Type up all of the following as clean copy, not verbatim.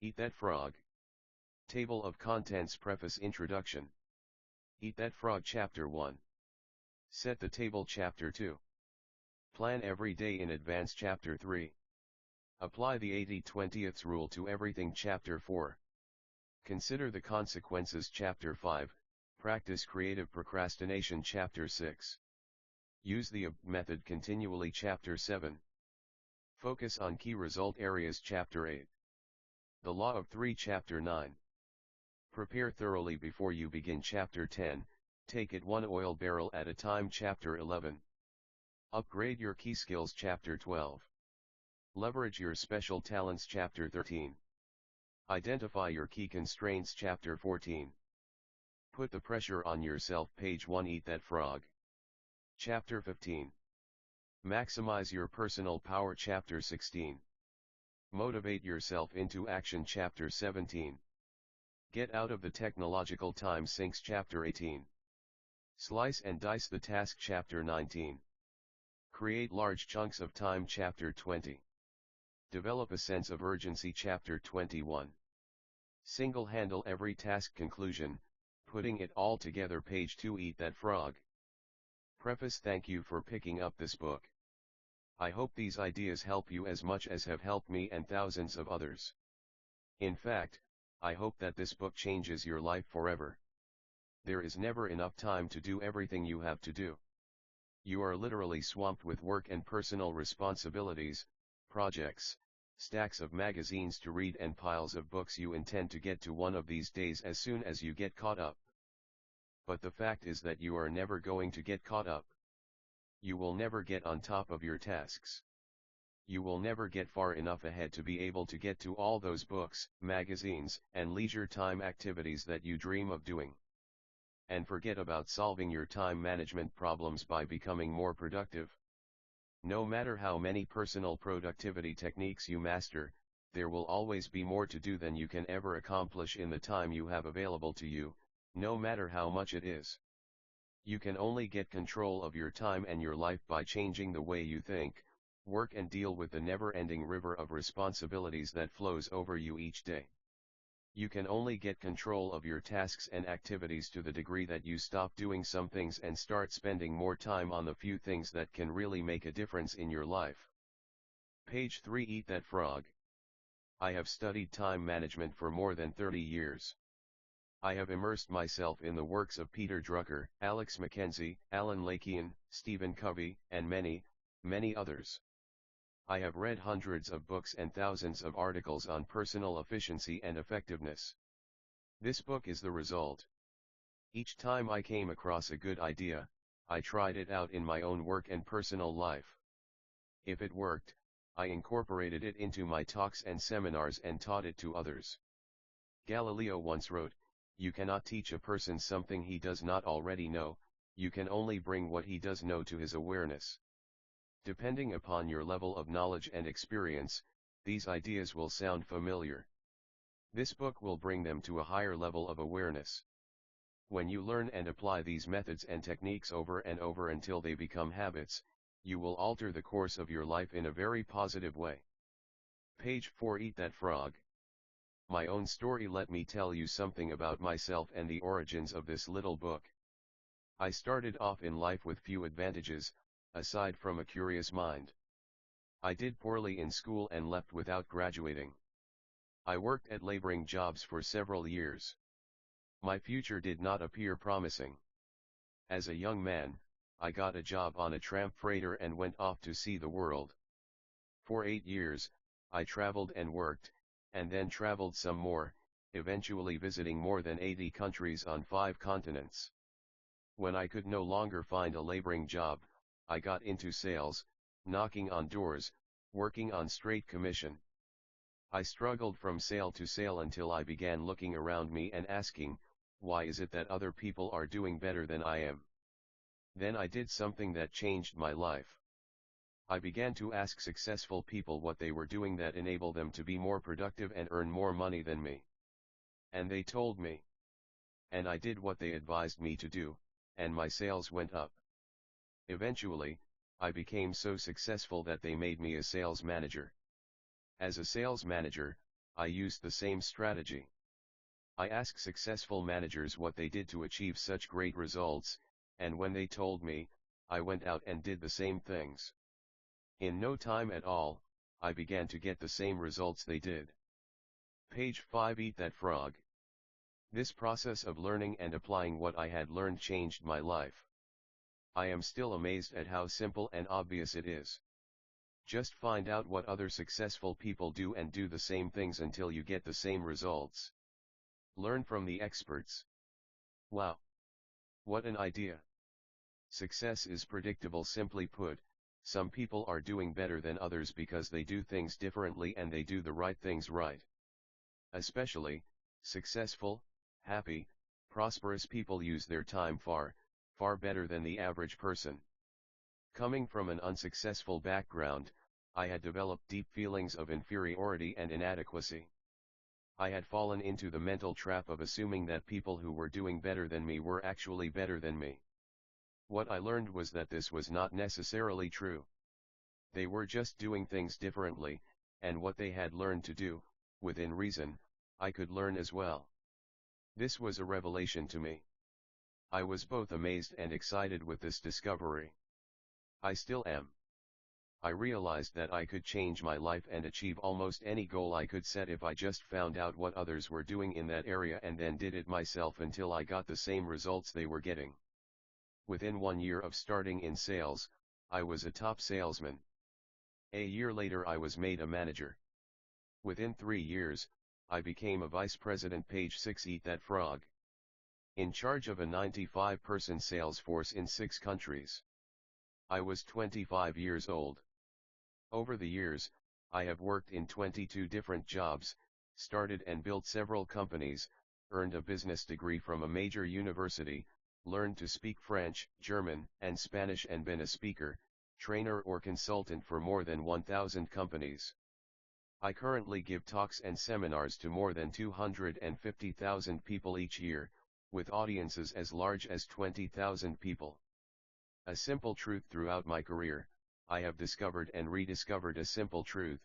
Eat That Frog. Table of Contents. Preface. Introduction. Eat That Frog. Chapter 1. Set the Table. Chapter 2. Plan every day in advance. Chapter 3. Apply the 80/20 rule to everything. Chapter 4. Consider the consequences. Chapter 5. Practice creative procrastination. Chapter 6. Use the method continually. Chapter 7. Focus on key result areas. Chapter 8. The Law of 3. Chapter 9. Prepare thoroughly before you begin. Chapter 10. Take it one oil barrel at a time. Chapter 11. Upgrade your key skills. Chapter 12. Leverage your special talents. Chapter 13. Identify your key constraints. Chapter 14. Put the pressure on yourself. Page 1. Eat That Frog. Chapter 15. Maximize your personal power. Chapter 16. Motivate yourself into action. Chapter 17. Get out of the technological time sinks. Chapter 18. Slice and dice the task. Chapter 19. Create large chunks of time. Chapter 20. Develop a sense of urgency. Chapter 21. Single-handle every task. Conclusion, putting it all together. Page 2. Eat That Frog. Preface. Thank you for picking up this book. I hope these ideas help you as much as have helped me and thousands of others. In fact, I hope that this book changes your life forever. There is never enough time to do everything you have to do. You are literally swamped with work and personal responsibilities, projects, stacks of magazines to read, and piles of books you intend to get to one of these days as soon as you get caught up. But the fact is that you are never going to get caught up. You will never get on top of your tasks. You will never get far enough ahead to be able to get to all those books, magazines, and leisure time activities that you dream of doing. And forget about solving your time management problems by becoming more productive. No matter how many personal productivity techniques you master, there will always be more to do than you can ever accomplish in the time you have available to you, no matter how much it is. You can only get control of your time and your life by changing the way you think, work, and deal with the never-ending river of responsibilities that flows over you each day. You can only get control of your tasks and activities to the degree that you stop doing some things and start spending more time on the few things that can really make a difference in your life. Page 3. Eat That Frog. I have studied time management for more than 30 years. I have immersed myself in the works of Peter Drucker, Alex McKenzie, Alan Lakein, Stephen Covey, and many, many others. I have read hundreds of books and thousands of articles on personal efficiency and effectiveness. This book is the result. Each time I came across a good idea, I tried it out in my own work and personal life. If it worked, I incorporated it into my talks and seminars and taught it to others. Galileo once wrote, "You cannot teach a person something he does not already know, you can only bring what he does know to his awareness." Depending upon your level of knowledge and experience, these ideas will sound familiar. This book will bring them to a higher level of awareness. When you learn and apply these methods and techniques over and over until they become habits, you will alter the course of your life in a very positive way. Page 4. Eat That Frog. My own story. Let me tell you something about myself and the origins of this little book. I started off in life with few advantages, aside from a curious mind. I did poorly in school and left without graduating. I worked at laboring jobs for several years. My future did not appear promising. As a young man, I got a job on a tramp freighter and went off to see the world. For 8 years, I traveled and worked, and then traveled some more, eventually visiting more than 80 countries on 5 continents. When I could no longer find a laboring job, I got into sales, knocking on doors, working on straight commission. I struggled from sale to sale until I began looking around me and asking, why is it that other people are doing better than I am? Then I did something that changed my life. I began to ask successful people what they were doing that enabled them to be more productive and earn more money than me. And they told me. And I did what they advised me to do, and my sales went up. Eventually, I became so successful that they made me a sales manager. As a sales manager, I used the same strategy. I asked successful managers what they did to achieve such great results, and when they told me, I went out and did the same things. In no time at all, I began to get the same results they did. Page 5. Eat That Frog. This process of learning and applying what I had learned changed my life. I am still amazed at how simple and obvious it is. Just find out what other successful people do and do the same things until you get the same results. Learn from the experts. Wow! What an idea! Success is predictable. Simply put, some people are doing better than others because they do things differently and they do the right things right. Especially, successful, happy, prosperous people use their time far, far better than the average person. Coming from an unsuccessful background, I had developed deep feelings of inferiority and inadequacy. I had fallen into the mental trap of assuming that people who were doing better than me were actually better than me. What I learned was that this was not necessarily true. They were just doing things differently, and what they had learned to do, within reason, I could learn as well. This was a revelation to me. I was both amazed and excited with this discovery. I still am. I realized that I could change my life and achieve almost any goal I could set if I just found out what others were doing in that area and then did it myself until I got the same results they were getting. Within 1 year of starting in sales, I was a top salesman. A year later I was made a manager. Within 3 years, I became a vice president. Page 6. Eat That Frog. In charge of a 95-person sales force in 6 countries. I was 25 years old. Over the years, I have worked in 22 different jobs, started and built several companies, earned a business degree from a major university, learned to speak French, German, and Spanish and been a speaker, trainer or consultant for more than 1,000 companies. I currently give talks and seminars to more than 250,000 people each year, with audiences as large as 20,000 people. A simple truth. Throughout my career, I have discovered and rediscovered a simple truth.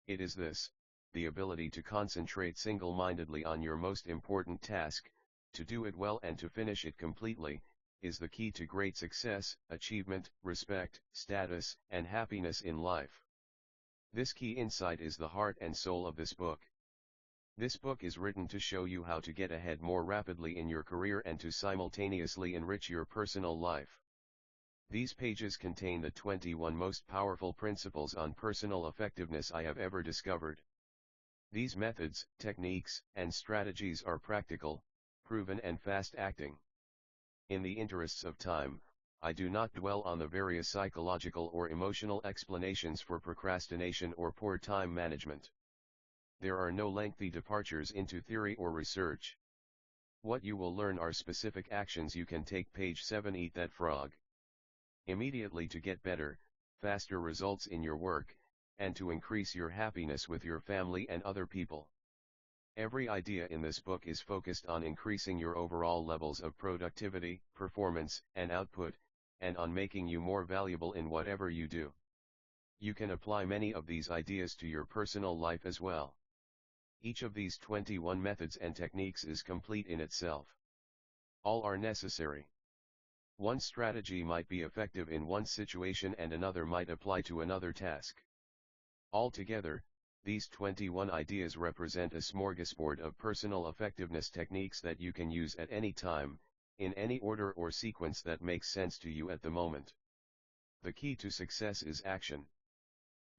It is this: the ability to concentrate single-mindedly on your most important task, to do it well and to finish it completely, is the key to great success, achievement, respect, status, and happiness in life. This key insight is the heart and soul of this book. This book is written to show you how to get ahead more rapidly in your career and to simultaneously enrich your personal life. These pages contain the 21 most powerful principles on personal effectiveness I have ever discovered. These methods, techniques, and strategies are practical, proven and fast-acting. In the interests of time, I do not dwell on the various psychological or emotional explanations for procrastination or poor time management. There are no lengthy departures into theory or research. What you will learn are specific actions you can take. Page 7. Eat That Frog. Immediately to get better, faster results in your work, and to increase your happiness with your family and other people. Every idea in this book is focused on increasing your overall levels of productivity, performance, and output, and on making you more valuable in whatever you do. You can apply many of these ideas to your personal life as well. Each of these 21 methods and techniques is complete in itself. All are necessary. One strategy might be effective in one situation and another might apply to another task. Altogether, these 21 ideas represent a smorgasbord of personal effectiveness techniques that you can use at any time, in any order or sequence that makes sense to you at the moment. The key to success is action.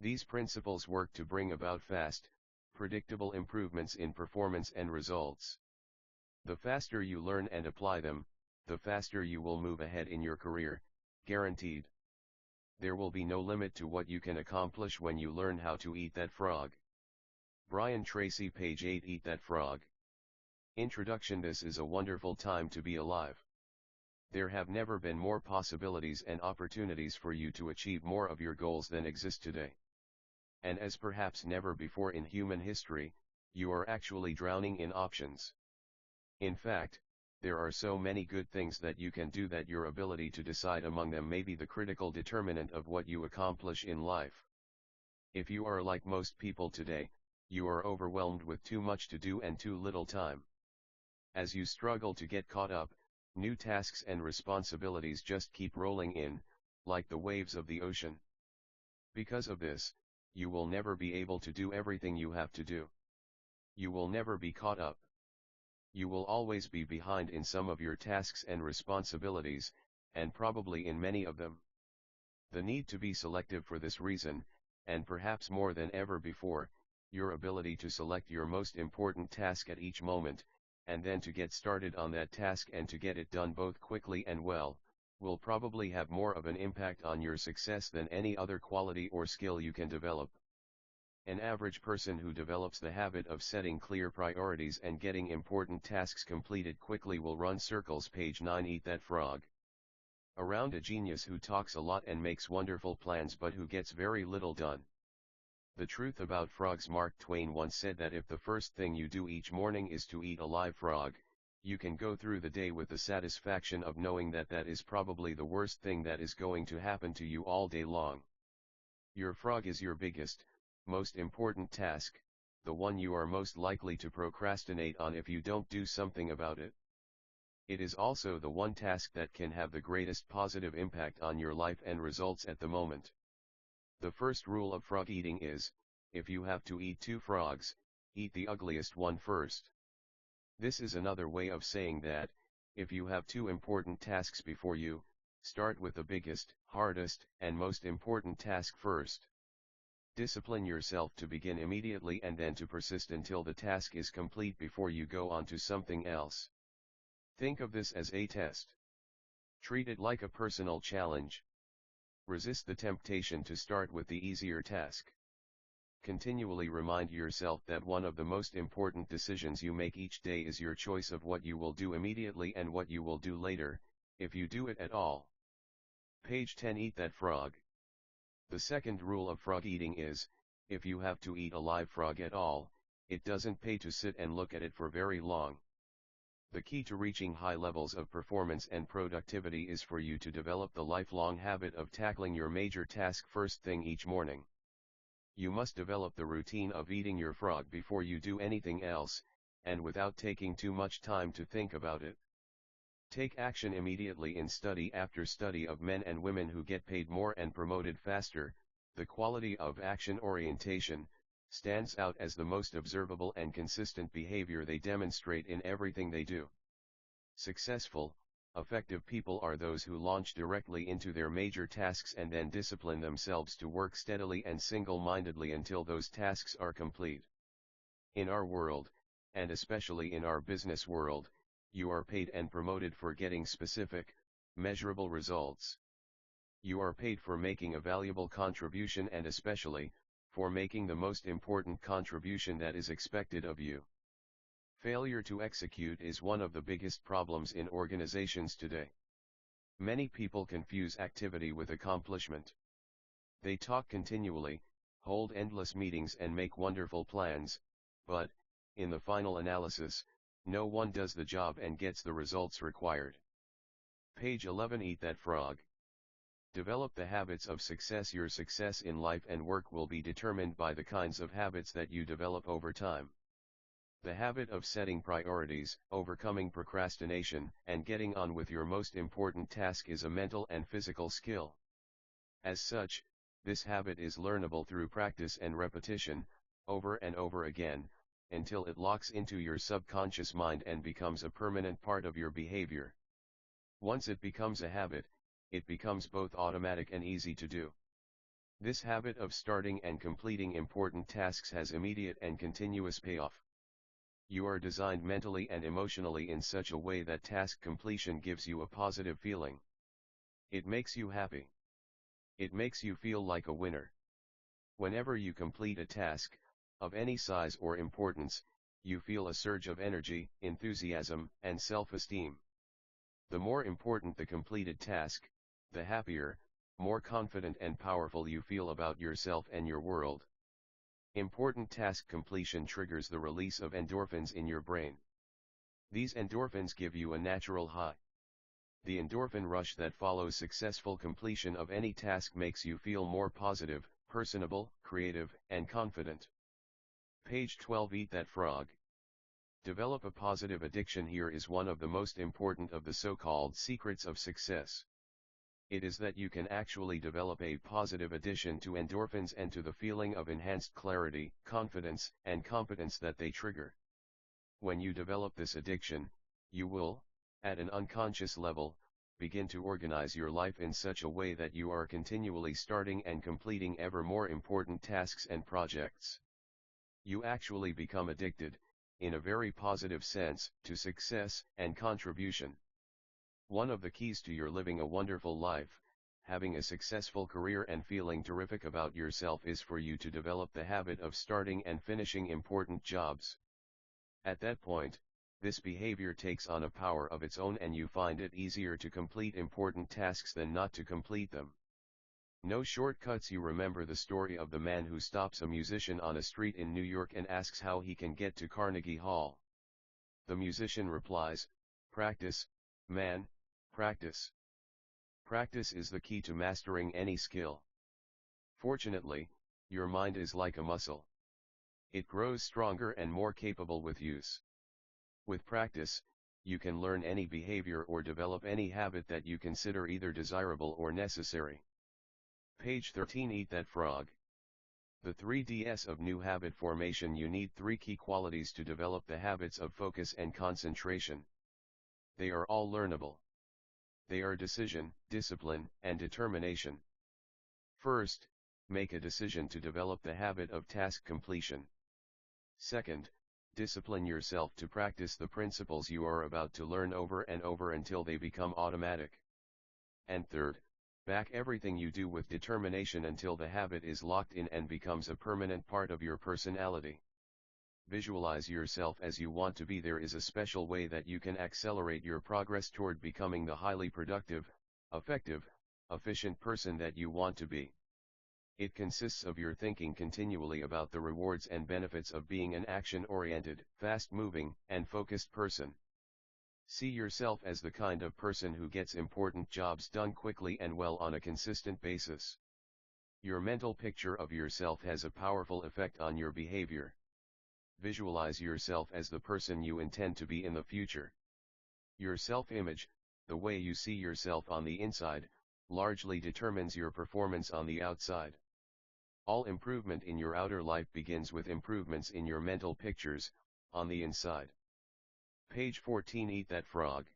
These principles work to bring about fast, predictable improvements in performance and results. The faster you learn and apply them, the faster you will move ahead in your career, guaranteed. There will be no limit to what you can accomplish when you learn how to eat that frog. Brian Tracy. Page 8. Eat That Frog. Introduction. This is a wonderful time to be alive. There have never been more possibilities and opportunities for you to achieve more of your goals than exist today. And as perhaps never before in human history, you are actually drowning in options. In fact, there are so many good things that you can do that your ability to decide among them may be the critical determinant of what you accomplish in life. If you are like most people today, you are overwhelmed with too much to do and too little time. As you struggle to get caught up, new tasks and responsibilities just keep rolling in, like the waves of the ocean. Because of this, you will never be able to do everything you have to do. You will never be caught up. You will always be behind in some of your tasks and responsibilities, and probably in many of them. The need to be selective for this reason, and perhaps more than ever before, your ability to select your most important task at each moment, and then to get started on that task and to get it done both quickly and well, will probably have more of an impact on your success than any other quality or skill you can develop. An average person who develops the habit of setting clear priorities and getting important tasks completed quickly will run circles. Page 9. Eat that frog. Around a genius who talks a lot and makes wonderful plans but who gets very little done. The truth about frogs. Mark Twain once said that if the first thing you do each morning is to eat a live frog, you can go through the day with the satisfaction of knowing that that is probably the worst thing that is going to happen to you all day long. Your frog is your biggest, most important task, the one you are most likely to procrastinate on if you don't do something about it. It is also the one task that can have the greatest positive impact on your life and results at the moment. The first rule of frog eating is, if you have to eat 2 frogs, eat the ugliest one first. This is another way of saying that, if you have 2 important tasks before you, start with the biggest, hardest, and most important task first. Discipline yourself to begin immediately and then to persist until the task is complete before you go on to something else. Think of this as a test. Treat it like a personal challenge. Resist the temptation to start with the easier task. Continually remind yourself that one of the most important decisions you make each day is your choice of what you will do immediately and what you will do later, if you do it at all. Page 10. Eat that frog. The second rule of frog eating is, if you have to eat a live frog at all, it doesn't pay to sit and look at it for very long. The key to reaching high levels of performance and productivity is for you to develop the lifelong habit of tackling your major task first thing each morning. You must develop the routine of eating your frog before you do anything else, and without taking too much time to think about it. Take action immediately. In study after study of men and women who get paid more and promoted faster, the quality of action orientation stands out as the most observable and consistent behavior they demonstrate in everything they do. Successful, effective people are those who launch directly into their major tasks and then discipline themselves to work steadily and single-mindedly until those tasks are complete. In our world, and especially in our business world, you are paid and promoted for getting specific, measurable results. You are paid for making a valuable contribution and especially, for making the most important contribution that is expected of you. Failure to execute is one of the biggest problems in organizations today. Many people confuse activity with accomplishment. They talk continually, hold endless meetings and make wonderful plans, but, in the final analysis, no one does the job and gets the results required. Page 11. Eat that frog. Develop the habits of success. Your success in life and work will be determined by the kinds of habits that you develop over time. The habit of setting priorities, overcoming procrastination, and getting on with your most important task is a mental and physical skill. As such, this habit is learnable through practice and repetition, over and over again, until it locks into your subconscious mind and becomes a permanent part of your behavior. Once it becomes a habit, it becomes both automatic and easy to do. This habit of starting and completing important tasks has immediate and continuous payoff. You are designed mentally and emotionally in such a way that task completion gives you a positive feeling. It makes you happy. It makes you feel like a winner. Whenever you complete a task, of any size or importance, you feel a surge of energy, enthusiasm, and self-esteem. The more important the completed task, the happier, more confident and powerful you feel about yourself and your world. Important task completion triggers the release of endorphins in your brain. These endorphins give you a natural high. The endorphin rush that follows successful completion of any task makes you feel more positive, personable, creative, and confident. Page 12. Eat that frog. Develop a positive addiction. Here is one of the most important of the so-called secrets of success. It is that you can actually develop a positive addiction to endorphins and to the feeling of enhanced clarity, confidence, and competence that they trigger. When you develop this addiction, you will, at an unconscious level, begin to organize your life in such a way that you are continually starting and completing ever more important tasks and projects. You actually become addicted, in a very positive sense, to success and contribution. One of the keys to your living a wonderful life, having a successful career and feeling terrific about yourself is for you to develop the habit of starting and finishing important jobs. At that point, this behavior takes on a power of its own and you find it easier to complete important tasks than not to complete them. No shortcuts. You remember the story of the man who stops a musician on a street in New York and asks how he can get to Carnegie Hall. The musician replies, "Practice, man, practice. Practice is the key to mastering any skill. Fortunately, your mind is like a muscle. It grows stronger and more capable with use. With practice, you can learn any behavior or develop any habit that you consider either desirable or necessary." Page 13. Eat that frog. The 3Ds of new habit formation. You need 3 key qualities to develop the habits of focus and concentration. They are all learnable. They are decision, discipline, and determination. First, make a decision to develop the habit of task completion. Second, discipline yourself to practice the principles you are about to learn over and over until they become automatic. And third, back everything you do with determination until the habit is locked in and becomes a permanent part of your personality. Visualize yourself as you want to be. There is a special way that you can accelerate your progress toward becoming the highly productive, effective, efficient person that you want to be. It consists of your thinking continually about the rewards and benefits of being an action-oriented, fast-moving, and focused person. See yourself as the kind of person who gets important jobs done quickly and well on a consistent basis. Your mental picture of yourself has a powerful effect on your behavior. Visualize yourself as the person you intend to be in the future. Your self-image, the way you see yourself on the inside, largely determines your performance on the outside. All improvement in your outer life begins with improvements in your mental pictures, on the inside. Page 14. Eat that frog.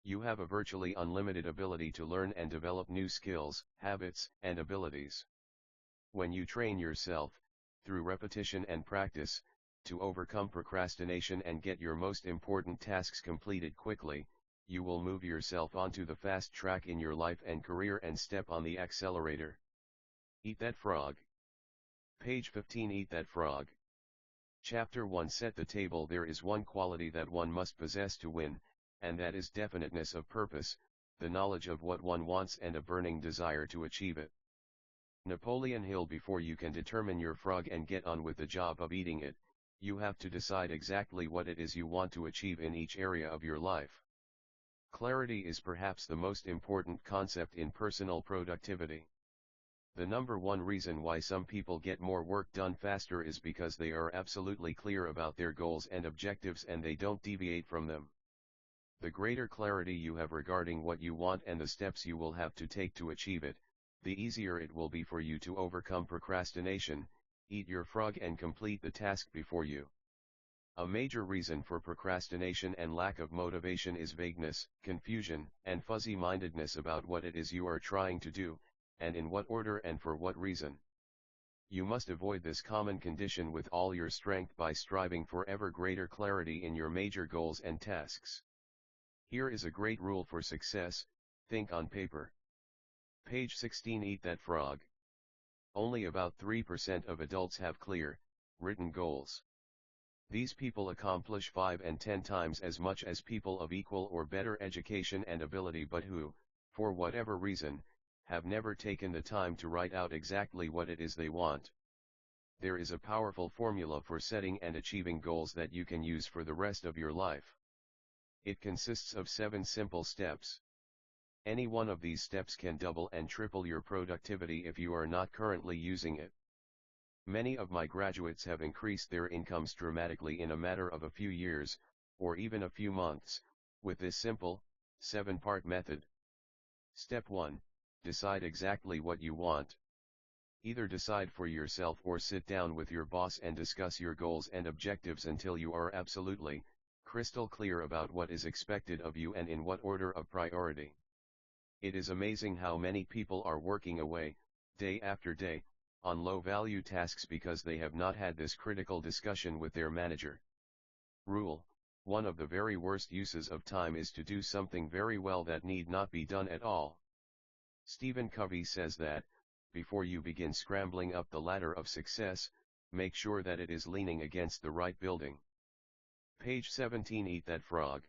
You have a virtually unlimited ability to learn and develop new skills, habits, and abilities. When you train yourself, through repetition and practice, to overcome procrastination and get your most important tasks completed quickly, you will move yourself onto the fast track in your life and career and step on the accelerator. Eat that frog. Page 15. Eat that frog. Chapter 1. Set the table. There is one quality that one must possess to win, and that is definiteness of purpose, the knowledge of what one wants and a burning desire to achieve it. Napoleon Hill. Before you can determine your frog and get on with the job of eating it, you have to decide exactly what it is you want to achieve in each area of your life. Clarity is perhaps the most important concept in personal productivity. The number one reason why some people get more work done faster is because they are absolutely clear about their goals and objectives and they don't deviate from them. The greater clarity you have regarding what you want and the steps you will have to take to achieve it, the easier it will be for you to overcome procrastination, eat your frog and complete the task before you. A major reason for procrastination and lack of motivation is vagueness, confusion, and fuzzy-mindedness about what it is you are trying to do, and in what order and for what reason. You must avoid this common condition with all your strength by striving for ever greater clarity in your major goals and tasks. Here is a great rule for success: think on paper. Page 16. Eat that frog. Only about 3% of adults have clear, written goals. These people accomplish 5 and 10 times as much as people of equal or better education and ability but who, for whatever reason, have never taken the time to write out exactly what it is they want. There is a powerful formula for setting and achieving goals that you can use for the rest of your life. It consists of 7 simple steps. Any one of these steps can double and triple your productivity if you are not currently using it. Many of my graduates have increased their incomes dramatically in a matter of a few years, or even a few months, with this simple, 7-part method. Step 1. Decide exactly what you want. Either decide for yourself or sit down with your boss and discuss your goals and objectives until you are absolutely, crystal clear about what is expected of you and in what order of priority. It is amazing how many people are working away, day after day, on low-value tasks because they have not had this critical discussion with their manager. Rule: one of the very worst uses of time is to do something very well that need not be done at all. Stephen Covey says that, before you begin scrambling up the ladder of success, make sure that it is leaning against the right building. Page 17. Eat that frog.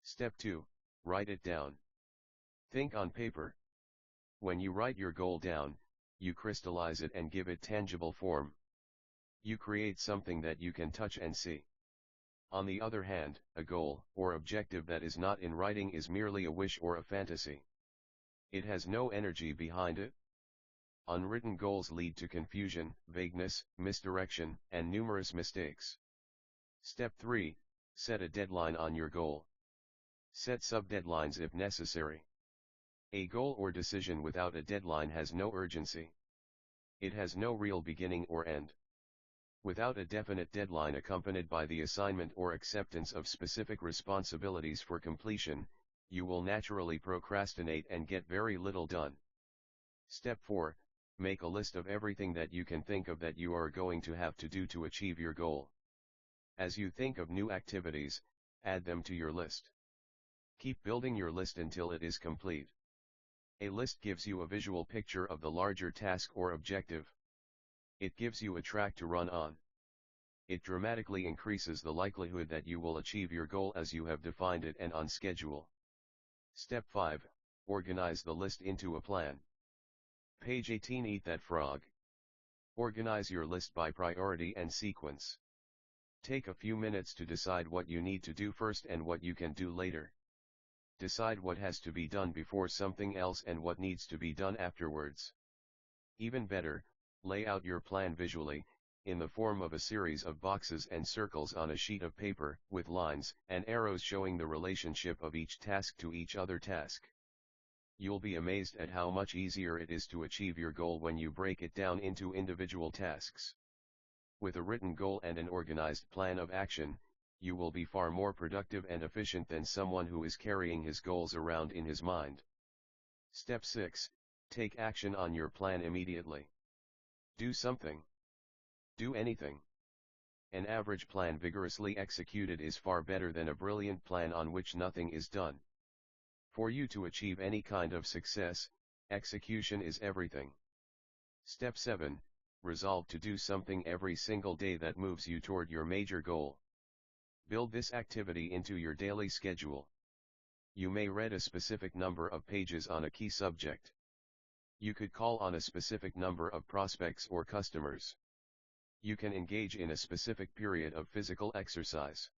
Step 2. Write it down. Think on paper. When you write your goal down, you crystallize it and give it tangible form. You create something that you can touch and see. On the other hand, a goal or objective that is not in writing is merely a wish or a fantasy. It has no energy behind it. Unwritten goals lead to confusion, vagueness, misdirection, and numerous mistakes. Step 3. Set a deadline on your goal. Set sub-deadlines if necessary. A goal or decision without a deadline has no urgency. It has no real beginning or end. Without a definite deadline accompanied by the assignment or acceptance of specific responsibilities for completion, you will naturally procrastinate and get very little done. Step 4. Make a list of everything that you can think of that you are going to have to do to achieve your goal. As you think of new activities, add them to your list. Keep building your list until it is complete. A list gives you a visual picture of the larger task or objective. It gives you a track to run on. It dramatically increases the likelihood that you will achieve your goal as you have defined it and on schedule. Step 5. Organize the list into a plan. Page 18. Eat that frog. Organize your list by priority and sequence. Take a few minutes to decide what you need to do first and what you can do later. Decide what has to be done before something else and what needs to be done afterwards. Even better, lay out your plan visually, in the form of a series of boxes and circles on a sheet of paper, with lines and arrows showing the relationship of each task to each other task. You'll be amazed at how much easier it is to achieve your goal when you break it down into individual tasks. With a written goal and an organized plan of action, you will be far more productive and efficient than someone who is carrying his goals around in his mind. Step 6. Take action on your plan immediately. Do something. Do anything. An average plan vigorously executed is far better than a brilliant plan on which nothing is done. For you to achieve any kind of success, execution is everything. Step 7. Resolve to do something every single day that moves you toward your major goal. Build this activity into your daily schedule. You may read a specific number of pages on a key subject. You could call on a specific number of prospects or customers. You can engage in a specific period of physical exercise.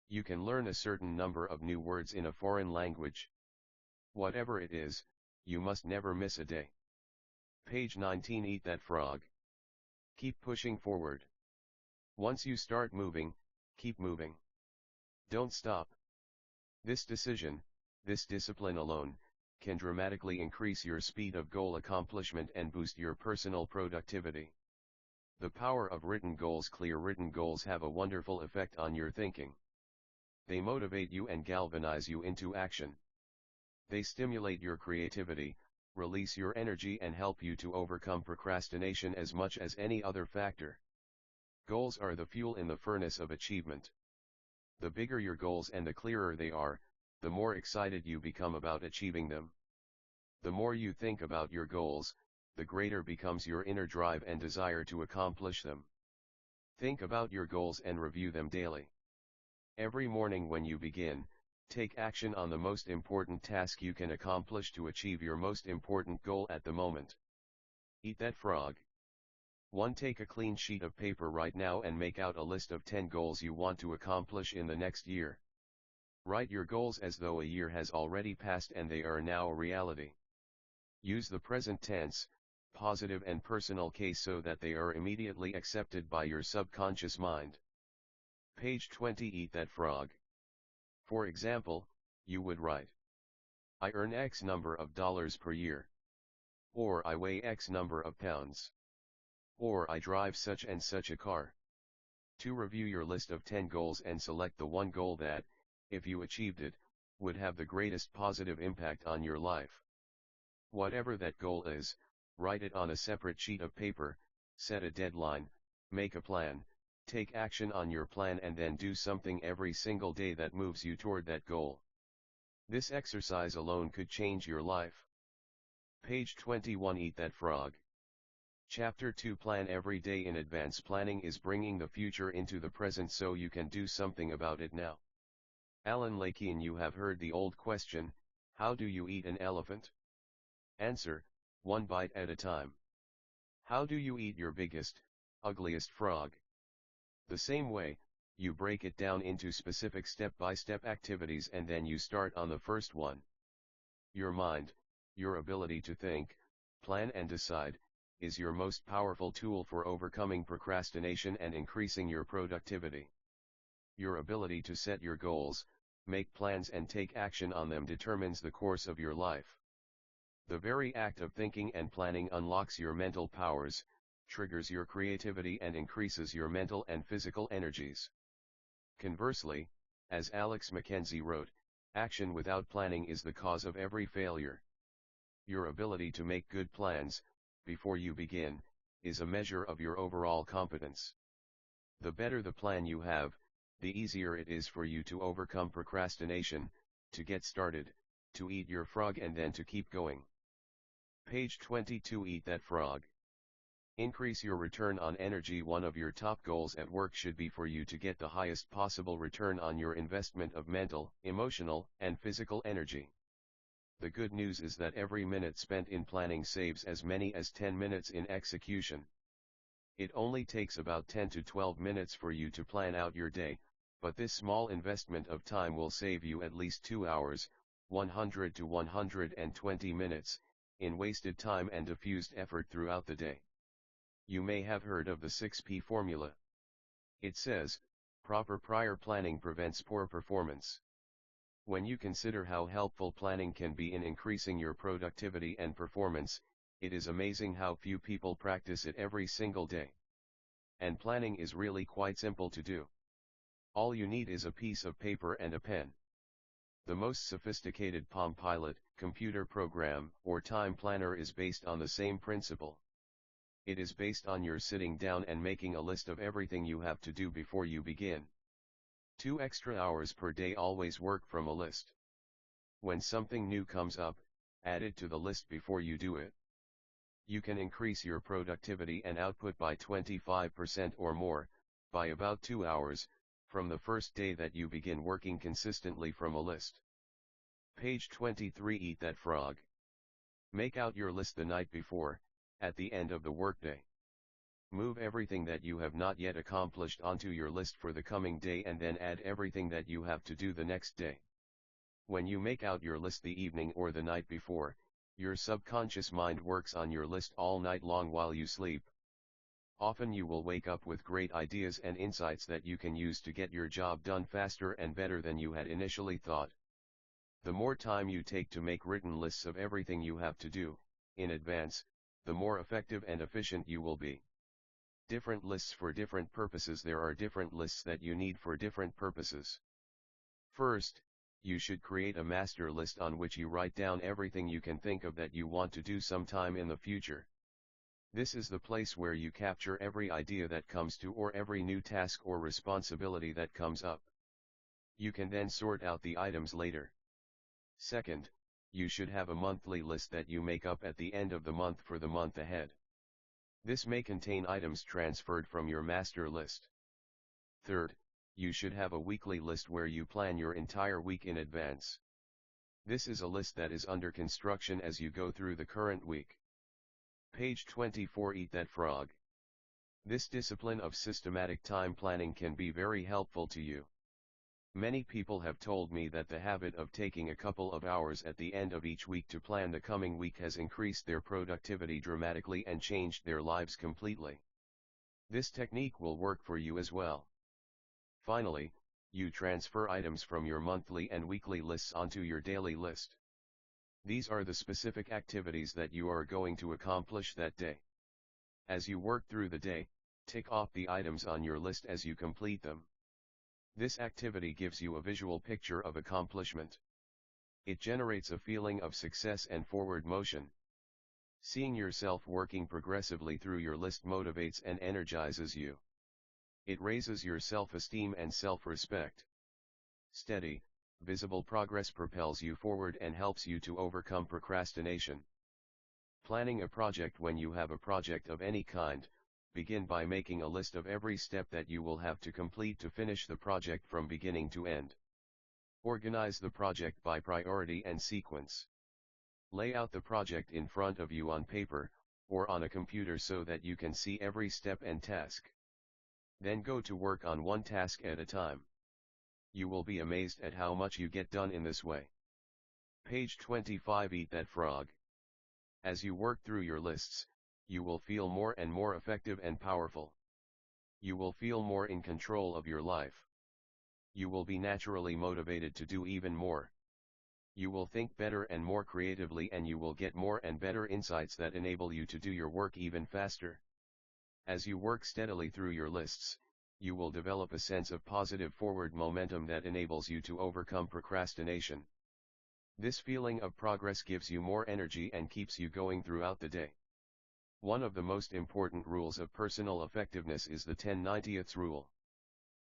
You can learn a certain number of new words in a foreign language. Whatever it is, you must never miss a day. Page 19. Eat that frog. Keep pushing forward. Once you start moving, keep moving. Don't stop. This decision, this discipline alone, can dramatically increase your speed of goal accomplishment and boost your personal productivity. The power of written goals. Clear written goals have a wonderful effect on your thinking. They motivate you and galvanize you into action. They stimulate your creativity, release your energy and help you to overcome procrastination as much as any other factor. Goals are the fuel in the furnace of achievement. The bigger your goals and the clearer they are, the more excited you become about achieving them. The more you think about your goals, the greater becomes your inner drive and desire to accomplish them. Think about your goals and review them daily. Every morning when you begin, take action on the most important task you can accomplish to achieve your most important goal at the moment. Eat that frog. 1. Take a clean sheet of paper right now and make out a list of 10 goals you want to accomplish in the next year. Write your goals as though a year has already passed and they are now a reality. Use the present tense, positive and personal case so that they are immediately accepted by your subconscious mind. Page 20. Eat that frog. For example, you would write, I earn X number of dollars per year. Or I weigh X number of pounds. Or I drive such and such a car. To review your list of 10 goals and select the one goal that, if you achieved it, would have the greatest positive impact on your life. Whatever that goal is, write it on a separate sheet of paper, set a deadline, make a plan, take action on your plan and then do something every single day that moves you toward that goal. This exercise alone could change your life. Page 21. Eat that frog. Chapter 2. Plan every day in advance. Planning is bringing the future into the present so you can do something about it now. Alan Lakean. You have heard the old question, how do you eat an elephant? Answer, one bite at a time. How do you eat your biggest, ugliest frog? The same way, you break it down into specific step-by-step activities and then you start on the first one. Your mind, your ability to think, plan and decide, is your most powerful tool for overcoming procrastination and increasing your productivity. Your ability to set your goals, make plans and take action on them determines the course of your life. The very act of thinking and planning unlocks your mental powers, triggers your creativity and increases your mental and physical energies. Conversely, as Alex Mackenzie wrote, action without planning is the cause of every failure. Your ability to make good plans, before you begin, is a measure of your overall competence. The better the plan you have, the easier it is for you to overcome procrastination, to get started, to eat your frog and then to keep going. Page 22. Eat that frog. Increase your return on energy. One of your top goals at work should be for you to get the highest possible return on your investment of mental, emotional, and physical energy. The good news is that every minute spent in planning saves as many as 10 minutes in execution. It only takes about 10 to 12 minutes for you to plan out your day, but this small investment of time will save you at least 2 hours, 100 to 120 minutes, in wasted time and diffused effort throughout the day. You may have heard of the 6P formula. It says, proper prior planning prevents poor performance. When you consider how helpful planning can be in increasing your productivity and performance, it is amazing how few people practice it every single day. And planning is really quite simple to do. All you need is a piece of paper and a pen. The most sophisticated Palm Pilot, computer program, or time planner is based on the same principle. It is based on your sitting down and making a list of everything you have to do before you begin. 2 extra hours per day always work from a list. When something new comes up, add it to the list before you do it. You can increase your productivity and output by 25% or more, by about 2 hours, from the first day that you begin working consistently from a list. Page 23. Eat that frog. Make out your list the night before, at the end of the workday. Move everything that you have not yet accomplished onto your list for the coming day and then add everything that you have to do the next day. When you make out your list the evening or the night before, your subconscious mind works on your list all night long while you sleep. Often you will wake up with great ideas and insights that you can use to get your job done faster and better than you had initially thought. The more time you take to make written lists of everything you have to do, in advance, the more effective and efficient you will be. Different lists for different purposes. There are different lists that you need for different purposes. First, you should create a master list on which you write down everything you can think of that you want to do sometime in the future. This is the place where you capture every idea that comes to or every new task or responsibility that comes up. You can then sort out the items later. Second, you should have a monthly list that you make up at the end of the month for the month ahead. This may contain items transferred from your master list. Third, you should have a weekly list where you plan your entire week in advance. This is a list that is under construction as you go through the current week. Page 24. Eat that frog. This discipline of systematic time planning can be very helpful to you. Many people have told me that the habit of taking a couple of hours at the end of each week to plan the coming week has increased their productivity dramatically and changed their lives completely. This technique will work for you as well. Finally, you transfer items from your monthly and weekly lists onto your daily list. These are the specific activities that you are going to accomplish that day. As you work through the day, tick off the items on your list as you complete them. This activity gives you a visual picture of accomplishment. It generates a feeling of success and forward motion. Seeing yourself working progressively through your list motivates and energizes you. It raises your self-esteem and self-respect. Steady, visible progress propels you forward and helps you to overcome procrastination. Planning a project. When you have a project of any kind, begin by making a list of every step that you will have to complete to finish the project from beginning to end. Organize the project by priority and sequence. Lay out the project in front of you on paper, or on a computer so that you can see every step and task. Then go to work on one task at a time. You will be amazed at how much you get done in this way. Page 25. Eat that frog. As you work through your lists, you will feel more and more effective and powerful. You will feel more in control of your life. You will be naturally motivated to do even more. You will think better and more creatively, and you will get more and better insights that enable you to do your work even faster. As you work steadily through your lists, you will develop a sense of positive forward momentum that enables you to overcome procrastination. This feeling of progress gives you more energy and keeps you going throughout the day. One of the most important rules of personal effectiveness is the 10/90ths rule.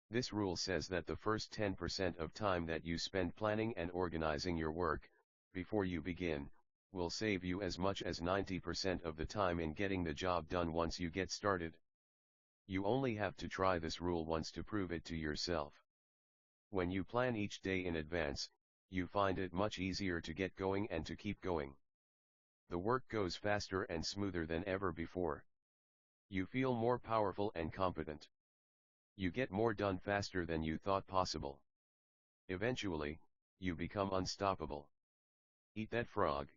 This rule says that the first 10% of time that you spend planning and organizing your work, before you begin, will save you as much as 90% of the time in getting the job done once you get started. You only have to try this rule once to prove it to yourself. When you plan each day in advance, you find it much easier to get going and to keep going. The work goes faster and smoother than ever before. You feel more powerful and competent. You get more done faster than you thought possible. Eventually, you become unstoppable. Eat that frog.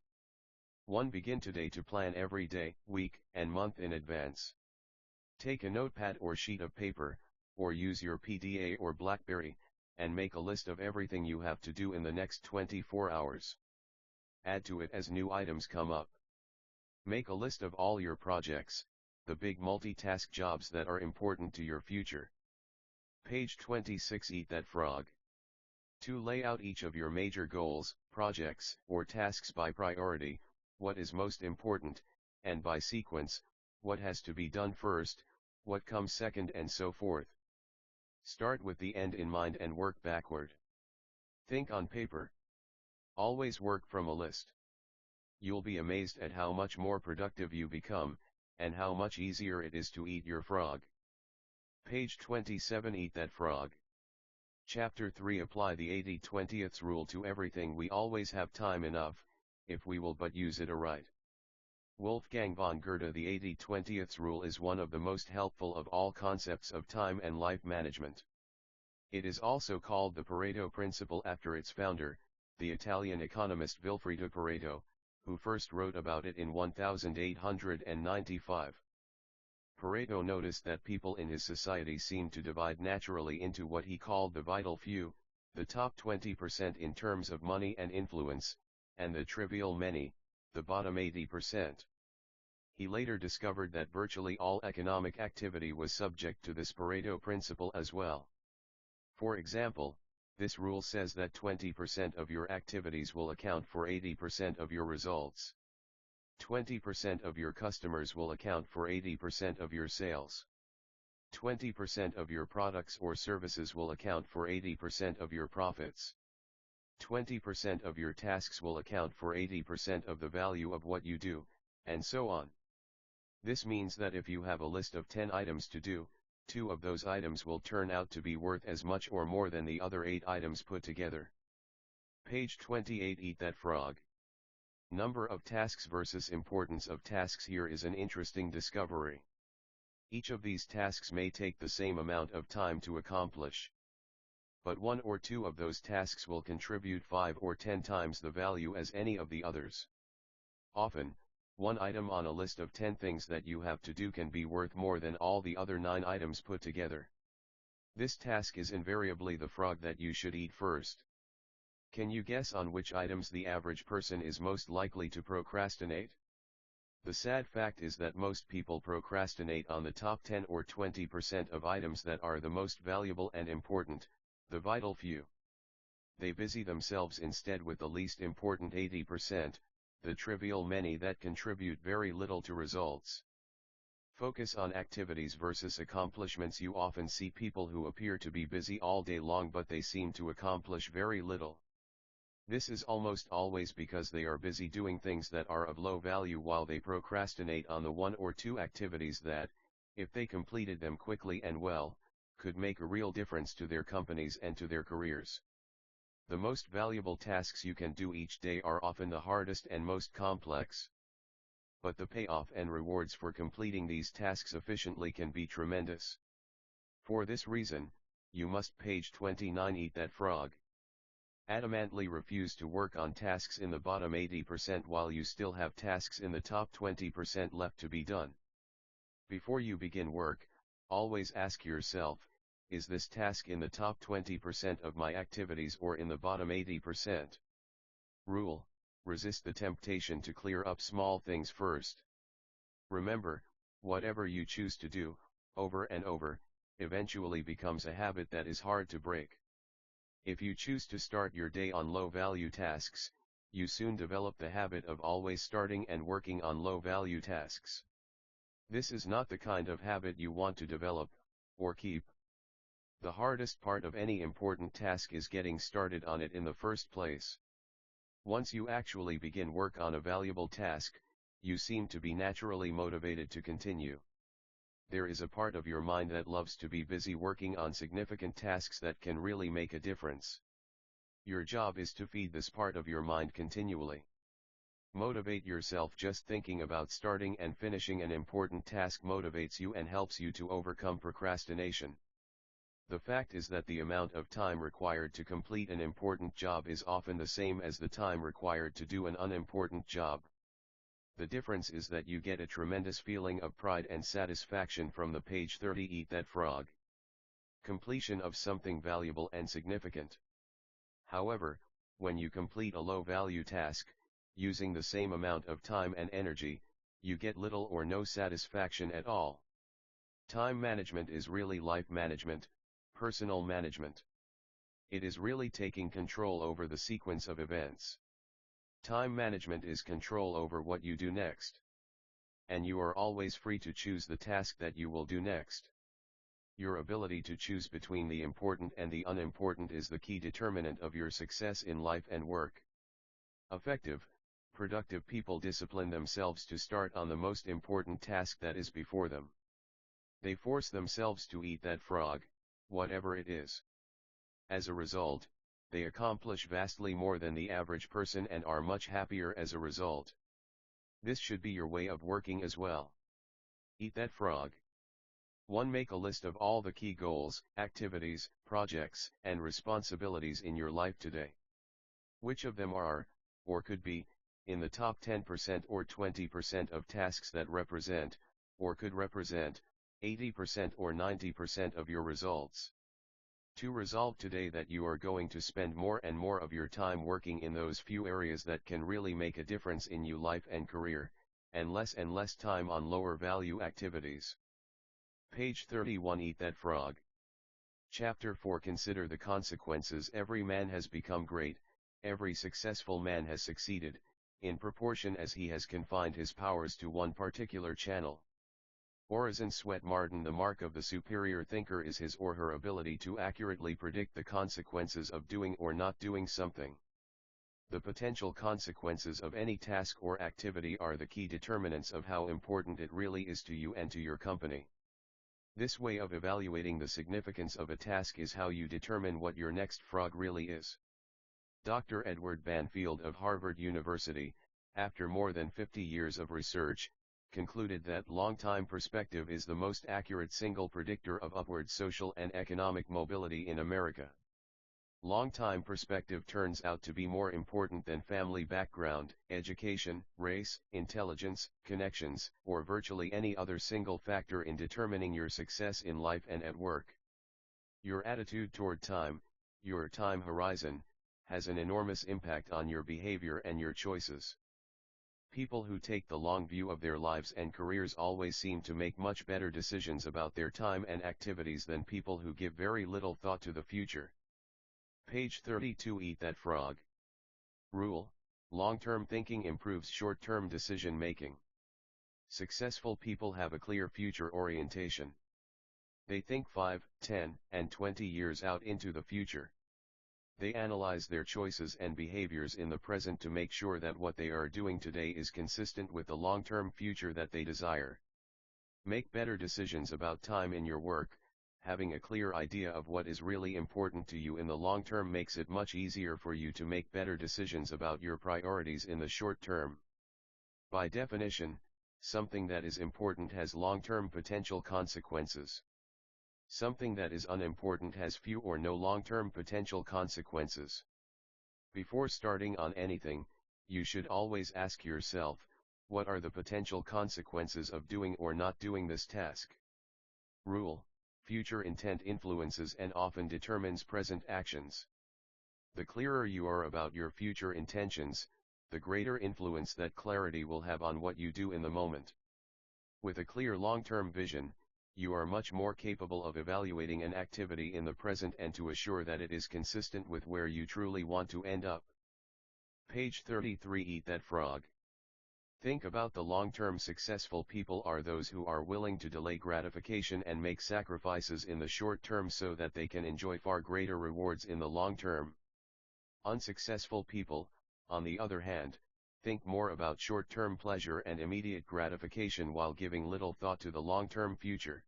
1. Begin today to plan every day, week, and month in advance. Take a notepad or sheet of paper, or use your PDA or BlackBerry, and make a list of everything you have to do in the next 24 hours. Add to it as new items come up. Make a list of all your projects, the big multitask jobs that are important to your future. Page 26. Eat that frog. 2. Lay out each of your major goals, projects, or tasks by priority, what is most important, and by sequence, what has to be done first, what comes second, and so forth. Start with the end in mind and work backward. Think on paper. Always work from a list. You'll be amazed at how much more productive you become, and how much easier it is to eat your frog. Page 27. Eat that frog. Chapter 3. Apply the 80/20ths rule to everything. We always have time enough, if we will but use it aright. Wolfgang von Goethe. The 80/20ths rule is one of the most helpful of all concepts of time and life management. It is also called the Pareto principle after its founder, the Italian economist Vilfredo Pareto, who first wrote about it in 1895. Pareto noticed that people in his society seemed to divide naturally into what he called the vital few, the top 20% in terms of money and influence, and the trivial many, the bottom 80%. He later discovered that virtually all economic activity was subject to this Pareto principle as well. For example, this rule says that 20% of your activities will account for 80% of your results. 20% of your customers will account for 80% of your sales. 20% of your products or services will account for 80% of your profits. 20% of your tasks will account for 80% of the value of what you do, and so on. This means that if you have a list of 10 items to do, 2 of those items will turn out to be worth as much or more than the other 8 items put together. Page 28. Eat that frog. Number of tasks versus importance of tasks. Here is an interesting discovery. Each of these tasks may take the same amount of time to accomplish. but one or two of those tasks will contribute 5 or 10 times the value as any of the others. Often, one item on a list of 10 things that you have to do can be worth more than all the other 9 items put together. This task is invariably the frog that you should eat first. Can you guess on which items the average person is most likely to procrastinate? The sad fact is that most people procrastinate on the top 10 or 20% of items that are the most valuable and important, the vital few. They busy themselves instead with the least important 80%, the trivial many that contribute very little to results. Focus on activities versus accomplishments. You often see people who appear to be busy all day long but they seem to accomplish very little. This is almost always because they are busy doing things that are of low value while they procrastinate on the 1 or 2 activities that, if they completed them quickly and well, could make a real difference to their companies and to their careers. The most valuable tasks you can do each day are often the hardest and most complex. But the payoff and rewards for completing these tasks efficiently can be tremendous. For this reason, you must page 29 eat that frog. Adamantly refuse to work on tasks in the bottom 80% while you still have tasks in the top 20% left to be done. Before you begin work, always ask yourself, is this task in the top 20% of my activities or in the bottom 80%? Rule: resist the temptation to clear up small things first. Remember, whatever you choose to do, over and over, eventually becomes a habit that is hard to break. If you choose to start your day on low-value tasks, you soon develop the habit of always starting and working on low-value tasks. This is not the kind of habit you want to develop, or keep. The hardest part of any important task is getting started on it in the first place. Once you actually begin work on a valuable task, you seem to be naturally motivated to continue. There is a part of your mind that loves to be busy working on significant tasks that can really make a difference. Your job is to feed this part of your mind continually. Motivate yourself. Just thinking about starting and finishing an important task motivates you and helps you to overcome procrastination. The fact is that the amount of time required to complete an important job is often the same as the time required to do an unimportant job. The difference is that you get a tremendous feeling of pride and satisfaction from the page 30 eat that frog. Completion of something valuable and significant. However, when you complete a low-value task, using the same amount of time and energy, you get little or no satisfaction at all. Time management is really life management, personal management. It is really taking control over the sequence of events. Time management is control over what you do next. And you are always free to choose the task that you will do next. Your ability to choose between the important and the unimportant is the key determinant of your success in life and work. Effective, productive people discipline themselves to start on the most important task that is before them. They force themselves to eat that frog, whatever it is. As a result, they accomplish vastly more than the average person and are much happier as a result. This should be your way of working as well. Eat that frog. 1. Make a list of all the key goals, activities, projects, and responsibilities in your life today. Which of them are, or could be, in the top 10% or 20% of tasks that represent, or could represent, 80% or 90% of your results. 2. Resolve today that you are going to spend more and more of your time working in those few areas that can really make a difference in your life and career, and less time on lower value activities. Page 31 Eat that frog. Chapter 4 Consider the consequences. Every man has become great, every successful man has succeeded, in proportion as he has confined his powers to one particular channel. Orison Swett Marden. The mark of the superior thinker is his or her ability to accurately predict the consequences of doing or not doing something. The potential consequences of any task or activity are the key determinants of how important it really is to you and to your company. This way of evaluating the significance of a task is how you determine what your next frog really is. Dr. Edward Banfield of Harvard University, after more than 50 years of research, concluded that long-time perspective is the most accurate single predictor of upward social and economic mobility in America. Long-time perspective turns out to be more important than family background, education, race, intelligence, connections, or virtually any other single factor in determining your success in life and at work. Your attitude toward time, your time horizon, has an enormous impact on your behavior and your choices. People who take the long view of their lives and careers always seem to make much better decisions about their time and activities than people who give very little thought to the future. Page 32. Eat that frog. Rule: long-term thinking improves short-term decision making. Successful people have a clear future orientation. They think 5, 10, and 20 years out into the future. They analyze their choices and behaviors in the present to make sure that what they are doing today is consistent with the long-term future that they desire. Make better decisions about time in your work. Having a clear idea of what is really important to you in the long term makes it much easier for you to make better decisions about your priorities in the short term. By definition, something that is important has long-term potential consequences. Something that is unimportant has few or no long-term potential consequences. Before starting on anything, you should always ask yourself, what are the potential consequences of doing or not doing this task? Rule: future intent influences and often determines present actions. The clearer you are about your future intentions, the greater influence that clarity will have on what you do in the moment. With a clear long-term vision, you are much more capable of evaluating an activity in the present and to assure that it is consistent with where you truly want to end up. Page 33. Eat that frog. Think about the long-term successful people are those who are willing to delay gratification and make sacrifices in the short term so that they can enjoy far greater rewards in the long term. Unsuccessful people, on the other hand, think more about short-term pleasure and immediate gratification while giving little thought to the long-term future.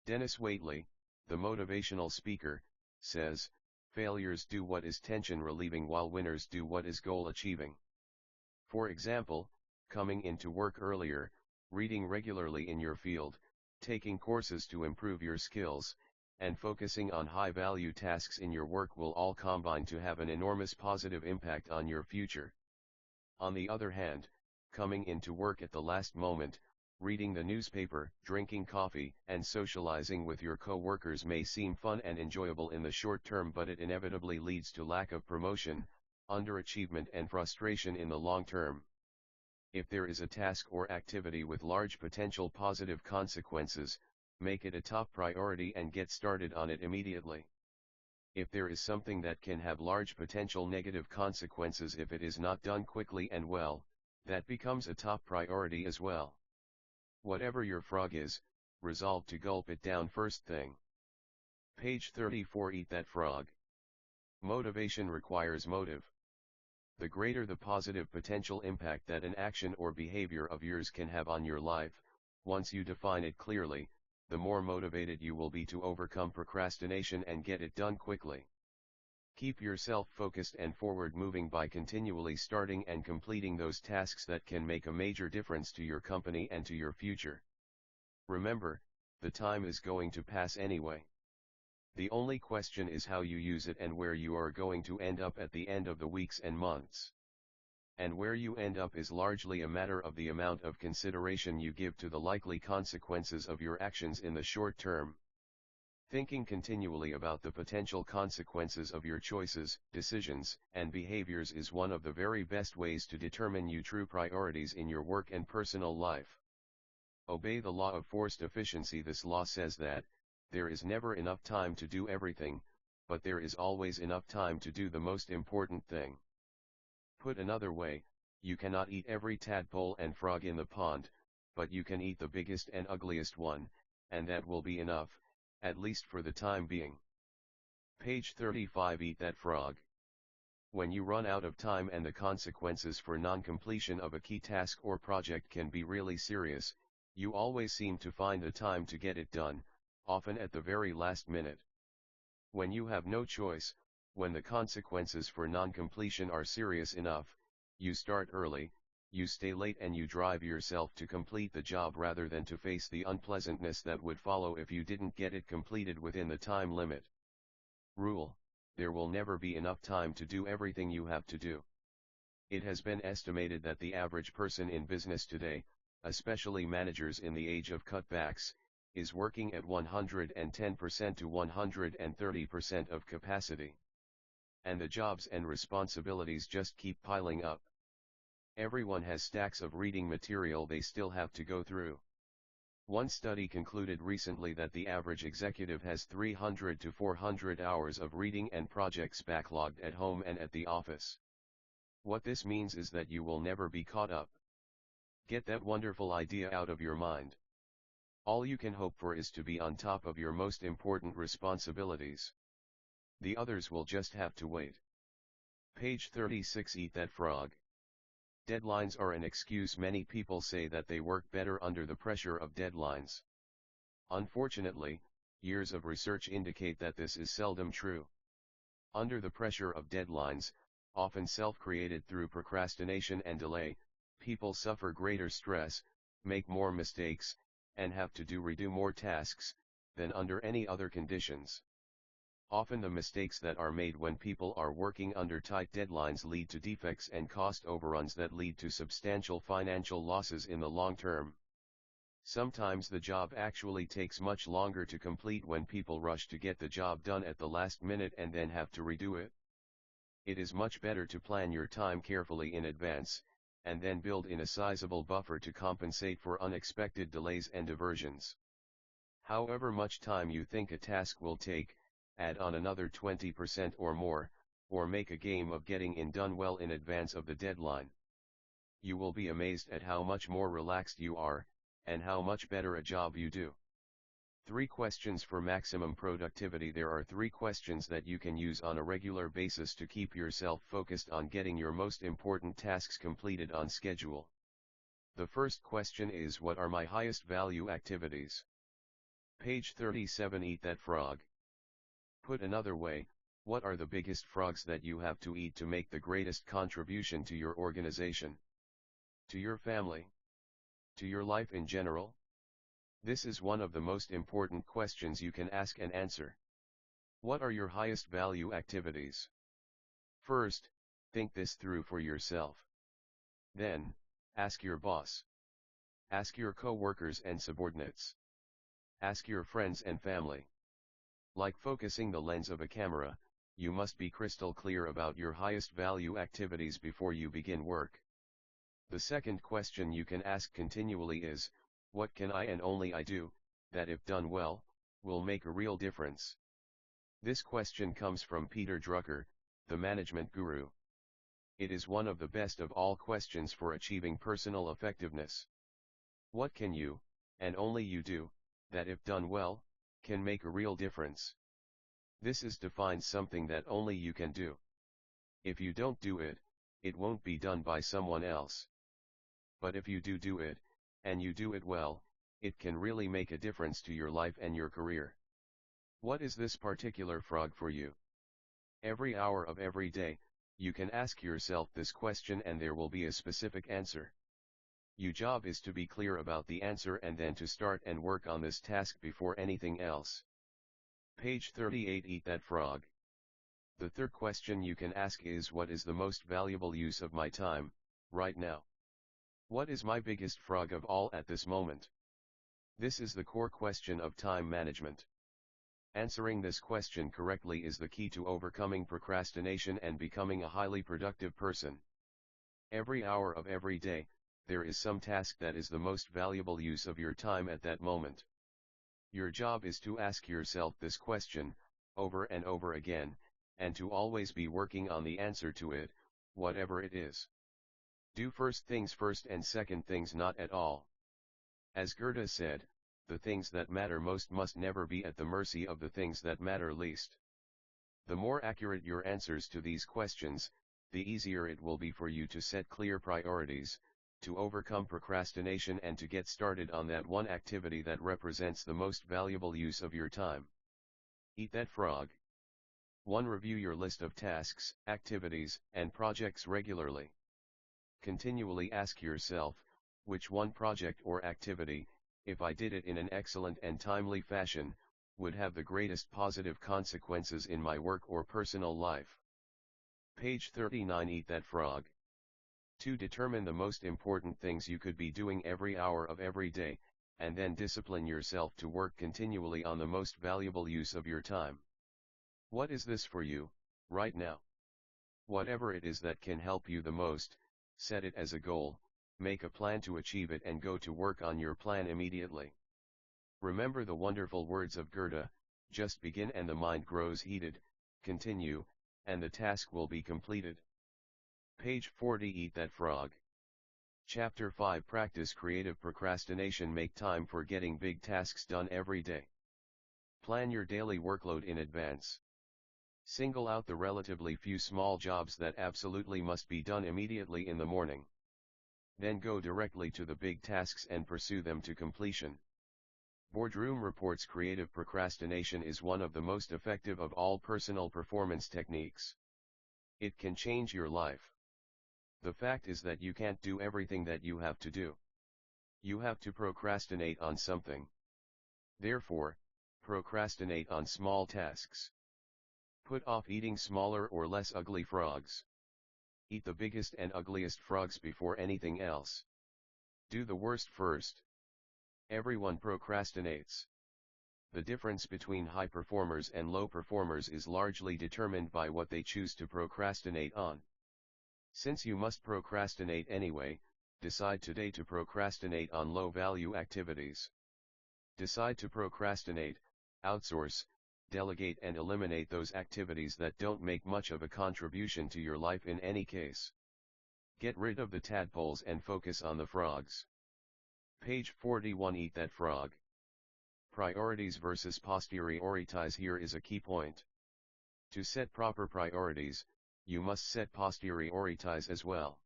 Dennis Waitley, the motivational speaker, says, failures do what is tension relieving while winners do what is goal achieving. For example, coming into work earlier, reading regularly in your field, taking courses to improve your skills, and focusing on high-value tasks in your work will all combine to have an enormous positive impact on your future. On the other hand, coming into work at the last moment, reading the newspaper, drinking coffee, and socializing with your co-workers may seem fun and enjoyable in the short term, but it inevitably leads to lack of promotion, underachievement and frustration in the long term. If there is a task or activity with large potential positive consequences, make it a top priority and get started on it immediately. If there is something that can have large potential negative consequences if it is not done quickly and well, that becomes a top priority as well. Whatever your frog is, resolve to gulp it down first thing. Page 34. Eat that frog. Motivation requires motive. The greater the positive potential impact that an action or behavior of yours can have on your life, once you define it clearly, the more motivated you will be to overcome procrastination and get it done quickly. Keep yourself focused and forward-moving by continually starting and completing those tasks that can make a major difference to your company and to your future. Remember, the time is going to pass anyway. The only question is how you use it and where you are going to end up at the end of the weeks and months. And where you end up is largely a matter of the amount of consideration you give to the likely consequences of your actions in the short term. Thinking continually about the potential consequences of your choices, decisions, and behaviors is one of the very best ways to determine your true priorities in your work and personal life. Obey the law of forced efficiency. This law says that there is never enough time to do everything, but there is always enough time to do the most important thing. Put another way, you cannot eat every tadpole and frog in the pond, but you can eat the biggest and ugliest one, and that will be enough, at least for the time being. Page 35. Eat that frog. When you run out of time and the consequences for non-completion of a key task or project can be really serious, you always seem to find the time to get it done, often at the very last minute. When you have no choice, when the consequences for non-completion are serious enough, you start early, you stay late and you drive yourself to complete the job rather than to face the unpleasantness that would follow if you didn't get it completed within the time limit. Rule: there will never be enough time to do everything you have to do. It has been estimated that the average person in business today, especially managers in the age of cutbacks, is working at 110% to 130% of capacity. And the jobs and responsibilities just keep piling up. Everyone has stacks of reading material they still have to go through. One study concluded recently that the average executive has 300 to 400 hours of reading and projects backlogged at home and at the office. What this means is that you will never be caught up. Get that wonderful idea out of your mind. All you can hope for is to be on top of your most important responsibilities. The others will just have to wait. Page 36. Eat that frog. Deadlines are an excuse. Many people say that they work better under the pressure of deadlines. Unfortunately, years of research indicate that this is seldom true. Under the pressure of deadlines, often self-created through procrastination and delay, people suffer greater stress, make more mistakes, and have to redo more tasks than under any other conditions. Often the mistakes that are made when people are working under tight deadlines lead to defects and cost overruns that lead to substantial financial losses in the long term. Sometimes the job actually takes much longer to complete when people rush to get the job done at the last minute and then have to redo it. It is much better to plan your time carefully in advance, and then build in a sizable buffer to compensate for unexpected delays and diversions. However much time you think a task will take, add on another 20% or more, or make a game of getting it done well in advance of the deadline. You will be amazed at how much more relaxed you are, and how much better a job you do. 3 questions for maximum productivity. There are 3 questions that you can use on a regular basis to keep yourself focused on getting your most important tasks completed on schedule. The first question is, what are my highest value activities? Page 37. Eat that frog. Put another way, what are the biggest frogs that you have to eat to make the greatest contribution to your organization? To your family? To your life in general? This is one of the most important questions you can ask and answer. What are your highest value activities? First, think this through for yourself. Then, ask your boss. Ask your co-workers and subordinates. Ask your friends and family. Like focusing the lens of a camera, you must be crystal clear about your highest value activities before you begin work. The second question you can ask continually is, what can I and only I do, that if done well, will make a real difference? This question comes from Peter Drucker, the management guru. It is one of the best of all questions for achieving personal effectiveness. What can you, and only you do, that if done well, can make a real difference? This is defined something that only you can do. If you don't do it, it won't be done by someone else. But if you do it, and you do it well, it can really make a difference to your life and your career. What is this particular frog for you? Every hour of every day, you can ask yourself this question and there will be a specific answer. Your job is to be clear about the answer and then to start and work on this task before anything else. Page 38. Eat that frog. The third question you can ask is, what is the most valuable use of my time, right now? What is my biggest frog of all at this moment? This is the core question of time management. Answering this question correctly is the key to overcoming procrastination and becoming a highly productive person. Every hour of every day, there is some task that is the most valuable use of your time at that moment. Your job is to ask yourself this question, over and over again, and to always be working on the answer to it, whatever it is. Do first things first and second things not at all. As Goethe said, the things that matter most must never be at the mercy of the things that matter least. The more accurate your answers to these questions, the easier it will be for you to set clear priorities, to overcome procrastination and to get started on that one activity that represents the most valuable use of your time. Eat that frog. 1. Review your list of tasks, activities, and projects regularly. Continually ask yourself, which one project or activity, if I did it in an excellent and timely fashion, would have the greatest positive consequences in my work or personal life. Page 39. Eat that frog. To determine the most important things you could be doing every hour of every day, and then discipline yourself to work continually on the most valuable use of your time. What is this for you, right now? Whatever it is that can help you the most, set it as a goal, make a plan to achieve it and go to work on your plan immediately. Remember the wonderful words of Goethe, just begin and the mind grows heated, continue, and the task will be completed. Page 40. Eat that frog. Chapter 5. Practice creative procrastination. Make time for getting big tasks done every day. Plan your daily workload in advance. Single out the relatively few small jobs that absolutely must be done immediately in the morning. Then go directly to the big tasks and pursue them to completion. Boardroom reports creative procrastination is one of the most effective of all personal performance techniques. It can change your life. The fact is that you can't do everything that you have to do. You have to procrastinate on something. Therefore, procrastinate on small tasks. Put off eating smaller or less ugly frogs. Eat the biggest and ugliest frogs before anything else. Do the worst first. Everyone procrastinates. The difference between high performers and low performers is largely determined by what they choose to procrastinate on. Since you must procrastinate anyway, decide today to procrastinate on low-value activities. Decide to procrastinate, outsource, delegate and eliminate those activities that don't make much of a contribution to your life in any case. Get rid of the tadpoles and focus on the frogs. Page 41. Eat that frog. Priorities versus posteriorities. Here is a key point. To set proper priorities, you must set posteriorities as well.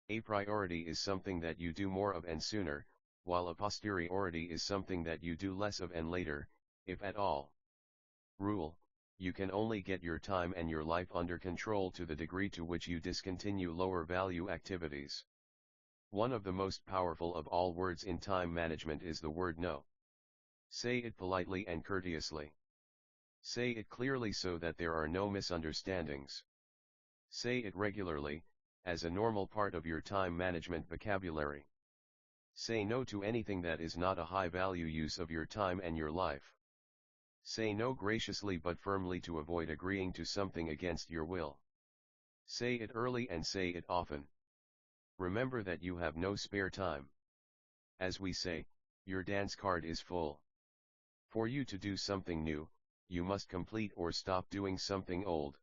A priority is something that you do more of and sooner, while a posteriority is something that you do less of and later, if at all. Rule: you can only get your time and your life under control to the degree to which you discontinue lower value activities. One of the most powerful of all words in time management is the word no. Say it politely and courteously. Say it clearly so that there are no misunderstandings. Say it regularly, as a normal part of your time management vocabulary. Say no to anything that is not a high-value use of your time and your life. Say no graciously but firmly to avoid agreeing to something against your will. Say it early and say it often. Remember that you have no spare time. As we say, your dance card is full. For you to do something new, you must complete or stop doing something old.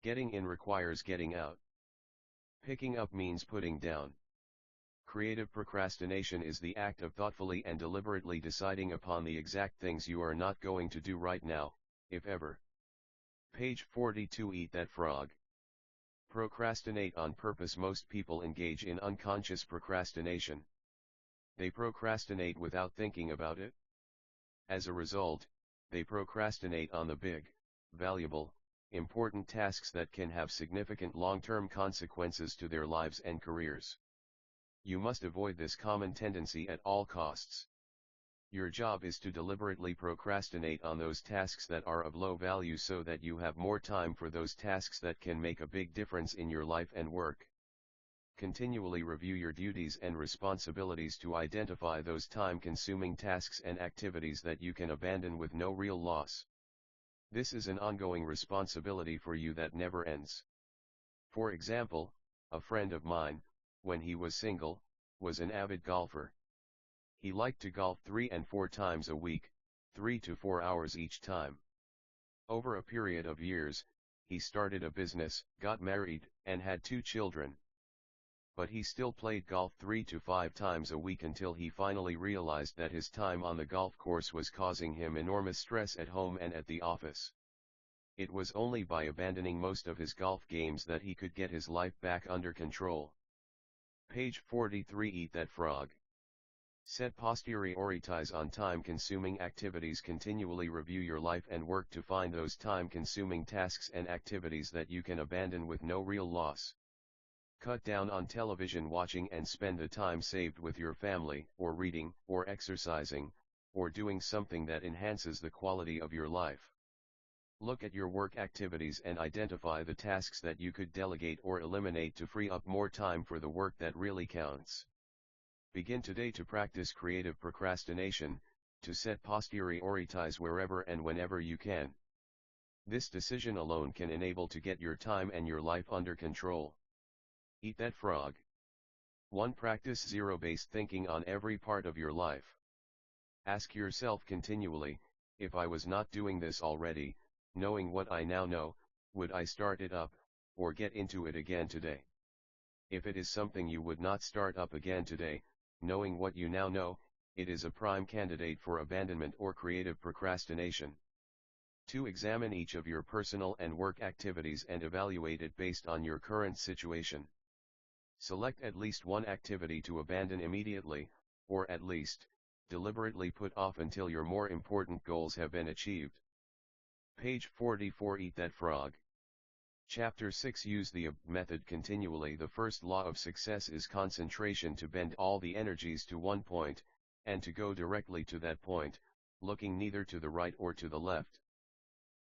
Getting in requires getting out. Picking up means putting down. Creative procrastination is the act of thoughtfully and deliberately deciding upon the exact things you are not going to do right now, if ever. Page 42. Eat that frog. Procrastinate on purpose. Most people engage in unconscious procrastination. They procrastinate without thinking about it. As a result, they procrastinate on the big, valuable, important tasks that can have significant long-term consequences to their lives and careers. You must avoid this common tendency at all costs. Your job is to deliberately procrastinate on those tasks that are of low value so that you have more time for those tasks that can make a big difference in your life and work. Continually review your duties and responsibilities to identify those time-consuming tasks and activities that you can abandon with no real loss. This is an ongoing responsibility for you that never ends. For example, a friend of mine, when he was single, was an avid golfer. He liked to golf 3 and 4 times a week, 3 to 4 hours each time. Over a period of years, he started a business, got married, and had 2 children. But he still played golf 3 to 5 times a week until he finally realized that his time on the golf course was causing him enormous stress at home and at the office. It was only by abandoning most of his golf games that he could get his life back under control. Page 43. Eat that frog. Set posteriorities on time-consuming activities. Continually review your life and work to find those time-consuming tasks and activities that you can abandon with no real loss. Cut down on television watching and spend the time saved with your family, or reading, or exercising, or doing something that enhances the quality of your life. Look at your work activities and identify the tasks that you could delegate or eliminate to free up more time for the work that really counts. Begin today to practice creative procrastination, to set priorities wherever and whenever you can. This decision alone can enable to get your time and your life under control. Eat that frog. 1. Practice zero-based thinking on every part of your life. Ask yourself continually, if I was not doing this already, knowing what I now know, would I start it up, or get into it again today? If it is something you would not start up again today, knowing what you now know, it is a prime candidate for abandonment or creative procrastination. 2. Examine each of your personal and work activities and evaluate it based on your current situation. Select at least one activity to abandon immediately, or at least, deliberately put off until your more important goals have been achieved. Page 44. Eat that frog. Chapter 6. Use the method continually. The first law of success is concentration, to bend all the energies to one point, and to go directly to that point, looking neither to the right or to the left.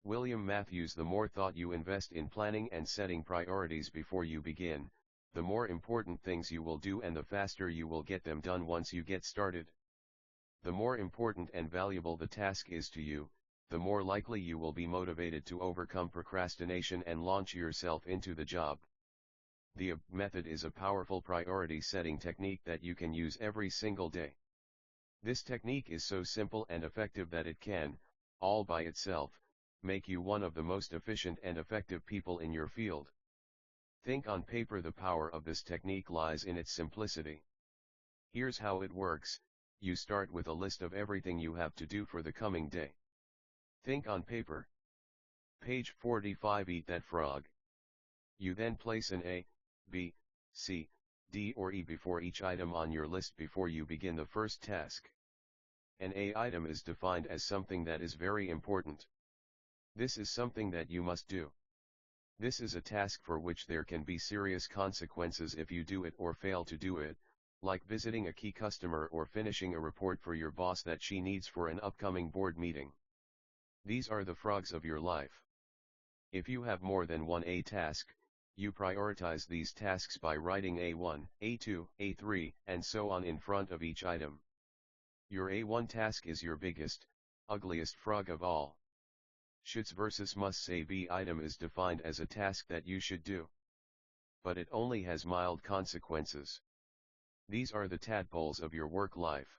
William Matthews. The more thought you invest in planning and setting priorities before you begin, the more important things you will do and the faster you will get them done once you get started. The more important and valuable the task is to you, the more likely you will be motivated to overcome procrastination and launch yourself into the job. The method is a powerful priority setting technique that you can use every single day. This technique is so simple and effective that it can, all by itself, make you one of the most efficient and effective people in your field. Think on paper. The power of this technique lies in its simplicity. Here's how it works. You start with a list of everything you have to do for the coming day. Think on paper. Page 45. Eat that frog. You then place an A, B, C, D or E before each item on your list before you begin the first task. An A item is defined as something that is very important. This is something that you must do. This is a task for which there can be serious consequences if you do it or fail to do it, like visiting a key customer or finishing a report for your boss that she needs for an upcoming board meeting. These are the frogs of your life. If you have more than one A task, you prioritize these tasks by writing A1, A2, A3, and so on in front of each item. Your A1 task is your biggest, ugliest frog of all. Shoulds versus musts. A B item is defined as a task that you should do, but it only has mild consequences. These are the tadpoles of your work life.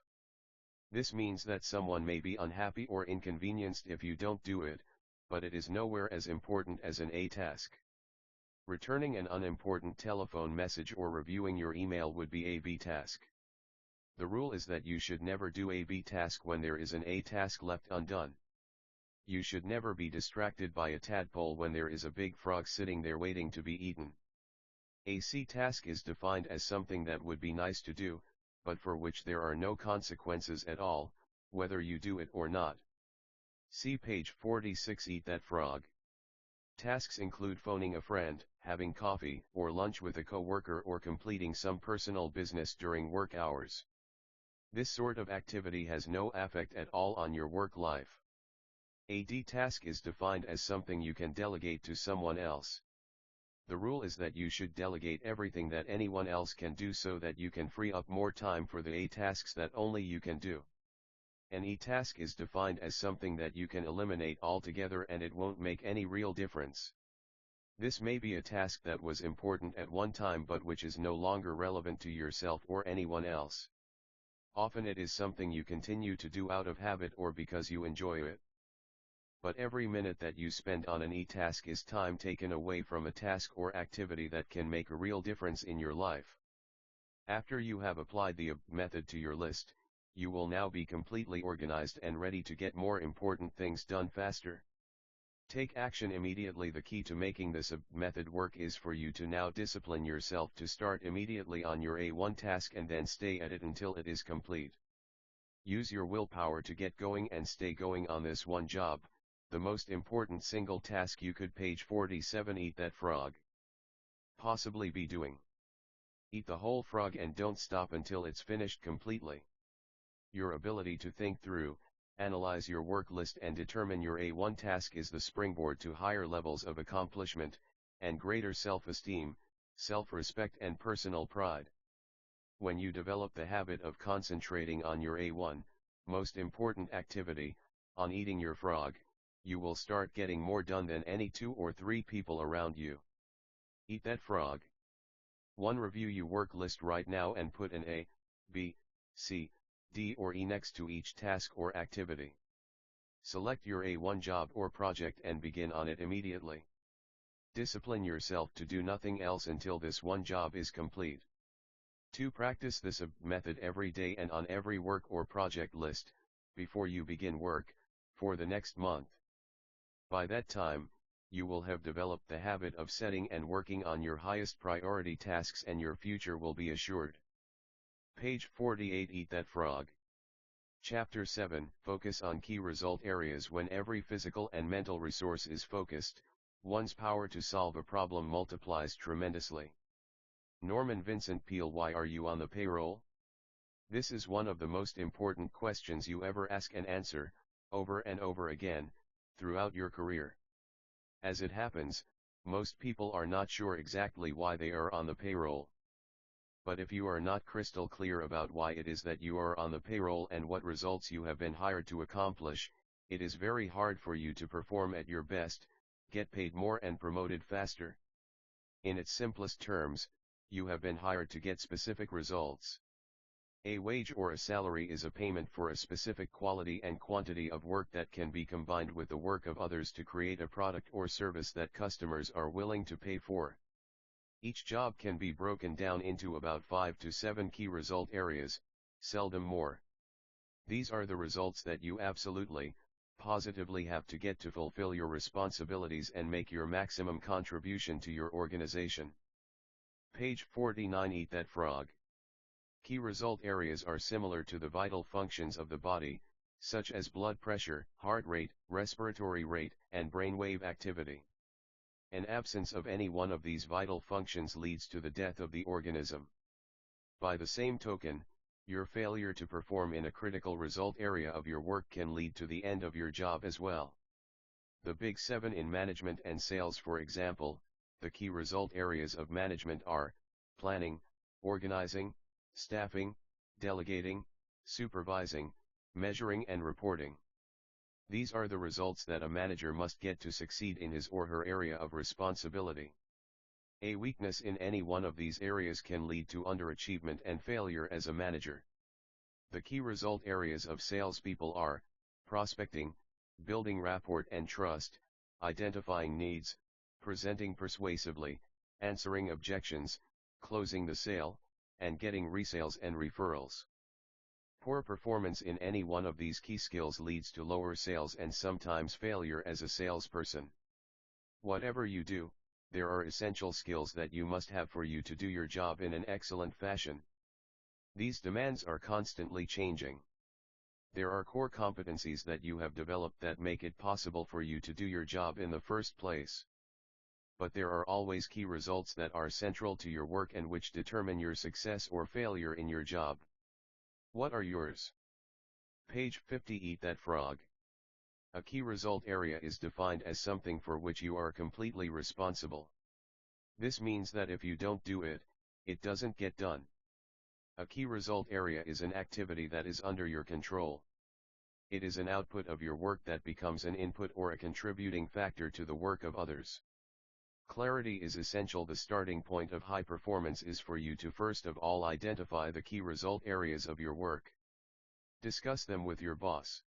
This means that someone may be unhappy or inconvenienced if you don't do it, but it is nowhere as important as an A task. Returning an unimportant telephone message or reviewing your email would be a B task. The rule is that you should never do a B task when there is an A task left undone. You should never be distracted by a tadpole when there is a big frog sitting there waiting to be eaten. A C task is defined as something that would be nice to do, but for which there are no consequences at all, whether you do it or not. See page 46. Eat that frog. Tasks include phoning a friend, having coffee or lunch with a coworker, or completing some personal business during work hours. This sort of activity has no effect at all on your work life. A D task is defined as something you can delegate to someone else. The rule is that you should delegate everything that anyone else can do so that you can free up more time for the A tasks that only you can do. An E task is defined as something that you can eliminate altogether and it won't make any real difference. This may be a task that was important at one time but which is no longer relevant to yourself or anyone else. Often it is something you continue to do out of habit or because you enjoy it. But every minute that you spend on an e-task is time taken away from a task or activity that can make a real difference in your life. After you have applied the method to your list, you will now be completely organized and ready to get more important things done faster. Take action immediately. The key to making this method work is for you to now discipline yourself to start immediately on your A1 task and then stay at it until it is complete. Use your willpower to get going and stay going on this one job, the most important single task you could. Page 47. Eat that frog. Possibly be doing. Eat the whole frog and don't stop until it's finished completely. Your ability to think through, analyze your work list and determine your A1 task is the springboard to higher levels of accomplishment, and greater self-esteem, self-respect and personal pride. When you develop the habit of concentrating on your A1, most important activity, on eating your frog, you will start getting more done than any 2 or 3 people around you. Eat that frog. 1. Review your work list right now and put an A, B, C, D or E next to each task or activity. Select your A1 job or project and begin on it immediately. Discipline yourself to do nothing else until this one job is complete. 2. Practice this method every day and on every work or project list, before you begin work, for the next month. By that time, you will have developed the habit of setting and working on your highest priority tasks and your future will be assured. Page 48. Eat that frog. Chapter 7. Focus on key result areas. When every physical and mental resource is focused, one's power to solve a problem multiplies tremendously. Norman Vincent Peale. Why are you on the payroll? This is one of the most important questions you ever ask and answer, over and over again, throughout your career. As it happens, most people are not sure exactly why they are on the payroll. But if you are not crystal clear about why it is that you are on the payroll and what results you have been hired to accomplish, it is very hard for you to perform at your best, get paid more and promoted faster. In its simplest terms, you have been hired to get specific results. A wage or a salary is a payment for a specific quality and quantity of work that can be combined with the work of others to create a product or service that customers are willing to pay for. Each job can be broken down into about 5 to 7 key result areas, seldom more. These are the results that you absolutely, positively have to get to fulfill your responsibilities and make your maximum contribution to your organization. Page 49. Eat that frog. Key result areas are similar to the vital functions of the body, such as blood pressure, heart rate, respiratory rate, and brainwave activity. An absence of any one of these vital functions leads to the death of the organism. By the same token, your failure to perform in a critical result area of your work can lead to the end of your job as well. The Big 7 in management and sales, for example, the key result areas of management are planning, organizing, staffing, delegating, supervising, measuring and reporting. These are the results that a manager must get to succeed in his or her area of responsibility. A weakness in any one of these areas can lead to underachievement and failure as a manager. The key result areas of salespeople are prospecting, building rapport and trust, identifying needs, presenting persuasively, answering objections, closing the sale, and getting resales and referrals. Poor performance in any one of these key skills leads to lower sales and sometimes failure as a salesperson. Whatever you do, there are essential skills that you must have for you to do your job in an excellent fashion. These demands are constantly changing. There are core competencies that you have developed that make it possible for you to do your job in the first place. But there are always key results that are central to your work and which determine your success or failure in your job. What are yours? Page 50. Eat that frog. A key result area is defined as something for which you are completely responsible. This means that if you don't do it, it doesn't get done. A key result area is an activity that is under your control. It is an output of your work that becomes an input or a contributing factor to the work of others. Clarity is essential. The starting point of high performance is for you to first of all identify the key result areas of your work. Discuss them with your boss.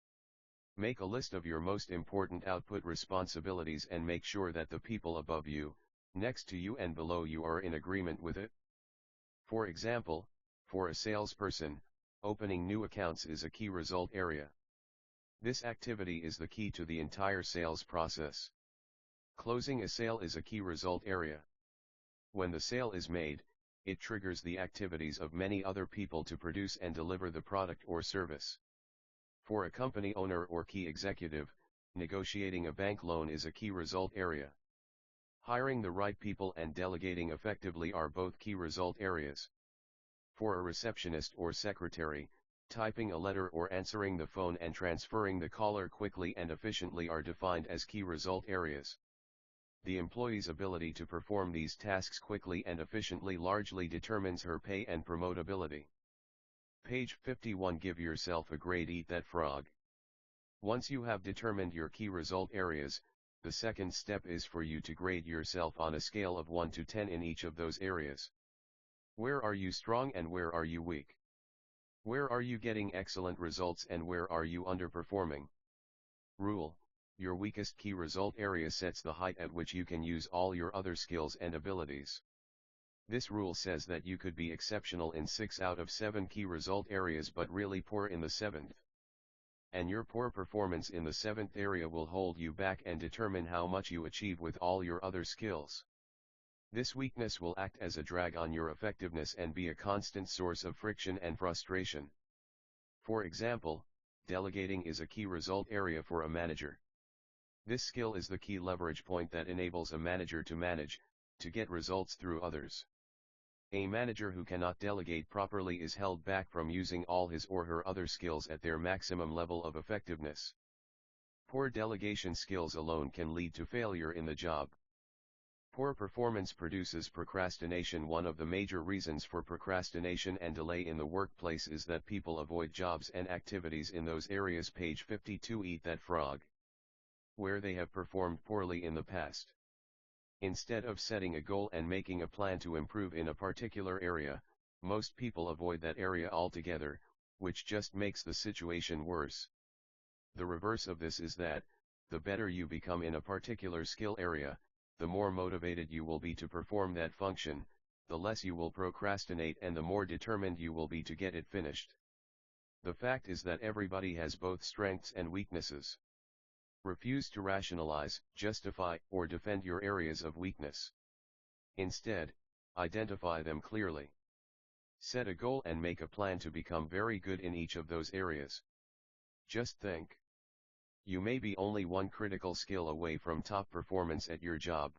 Make a list of your most important output responsibilities and make sure that the people above you, next to you and below you are in agreement with it. For example, for a salesperson, opening new accounts is a key result area. This activity is the key to the entire sales process. Closing a sale is a key result area. When the sale is made, it triggers the activities of many other people to produce and deliver the product or service. For a company owner or key executive, negotiating a bank loan is a key result area. Hiring the right people and delegating effectively are both key result areas. For a receptionist or secretary, typing a letter or answering the phone and transferring the caller quickly and efficiently are defined as key result areas. The employee's ability to perform these tasks quickly and efficiently largely determines her pay and promotability. Page 51. Give yourself a grade. Eat that frog. Once you have determined your key result areas, the second step is for you to grade yourself on a scale of 1 to 10 in each of those areas. Where are you strong and where are you weak? Where are you getting excellent results and where are you underperforming? Rule: your weakest key result area sets the height at which you can use all your other skills and abilities. This rule says that you could be exceptional in 6 out of 7 key result areas but really poor in the 7th. And your poor performance in the 7th area will hold you back and determine how much you achieve with all your other skills. This weakness will act as a drag on your effectiveness and be a constant source of friction and frustration. For example, delegating is a key result area for a manager. This skill is the key leverage point that enables a manager to manage, to get results through others. A manager who cannot delegate properly is held back from using all his or her other skills at their maximum level of effectiveness. Poor delegation skills alone can lead to failure in the job. Poor performance produces procrastination. One of the major reasons for procrastination and delay in the workplace is that people avoid jobs and activities in those areas. Page 52. Eat that frog. Where they have performed poorly in the past. Instead of setting a goal and making a plan to improve in a particular area, most people avoid that area altogether, which just makes the situation worse. The reverse of this is that, the better you become in a particular skill area, the more motivated you will be to perform that function, the less you will procrastinate and the more determined you will be to get it finished. The fact is that everybody has both strengths and weaknesses. Refuse to rationalize, justify, or defend your areas of weakness. Instead, identify them clearly. Set a goal and make a plan to become very good in each of those areas. Just think. You may be only one critical skill away from top performance at your job.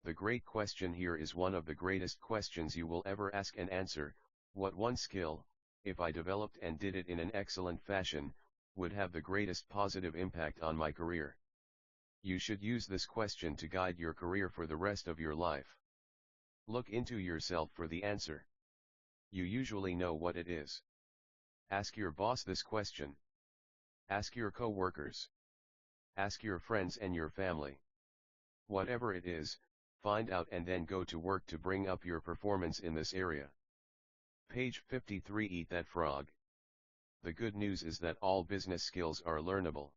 The great question here is one of the greatest questions you will ever ask and answer: what one skill, if I developed and did it in an excellent fashion, would have the greatest positive impact on my career? You should use this question to guide your career for the rest of your life. Look into yourself for the answer. You usually know what it is. Ask your boss this question. Ask your co-workers. Ask your friends and your family. Whatever it is, find out and then go to work to bring up your performance in this area. Page 53. Eat that frog. The good news is that all business skills are learnable.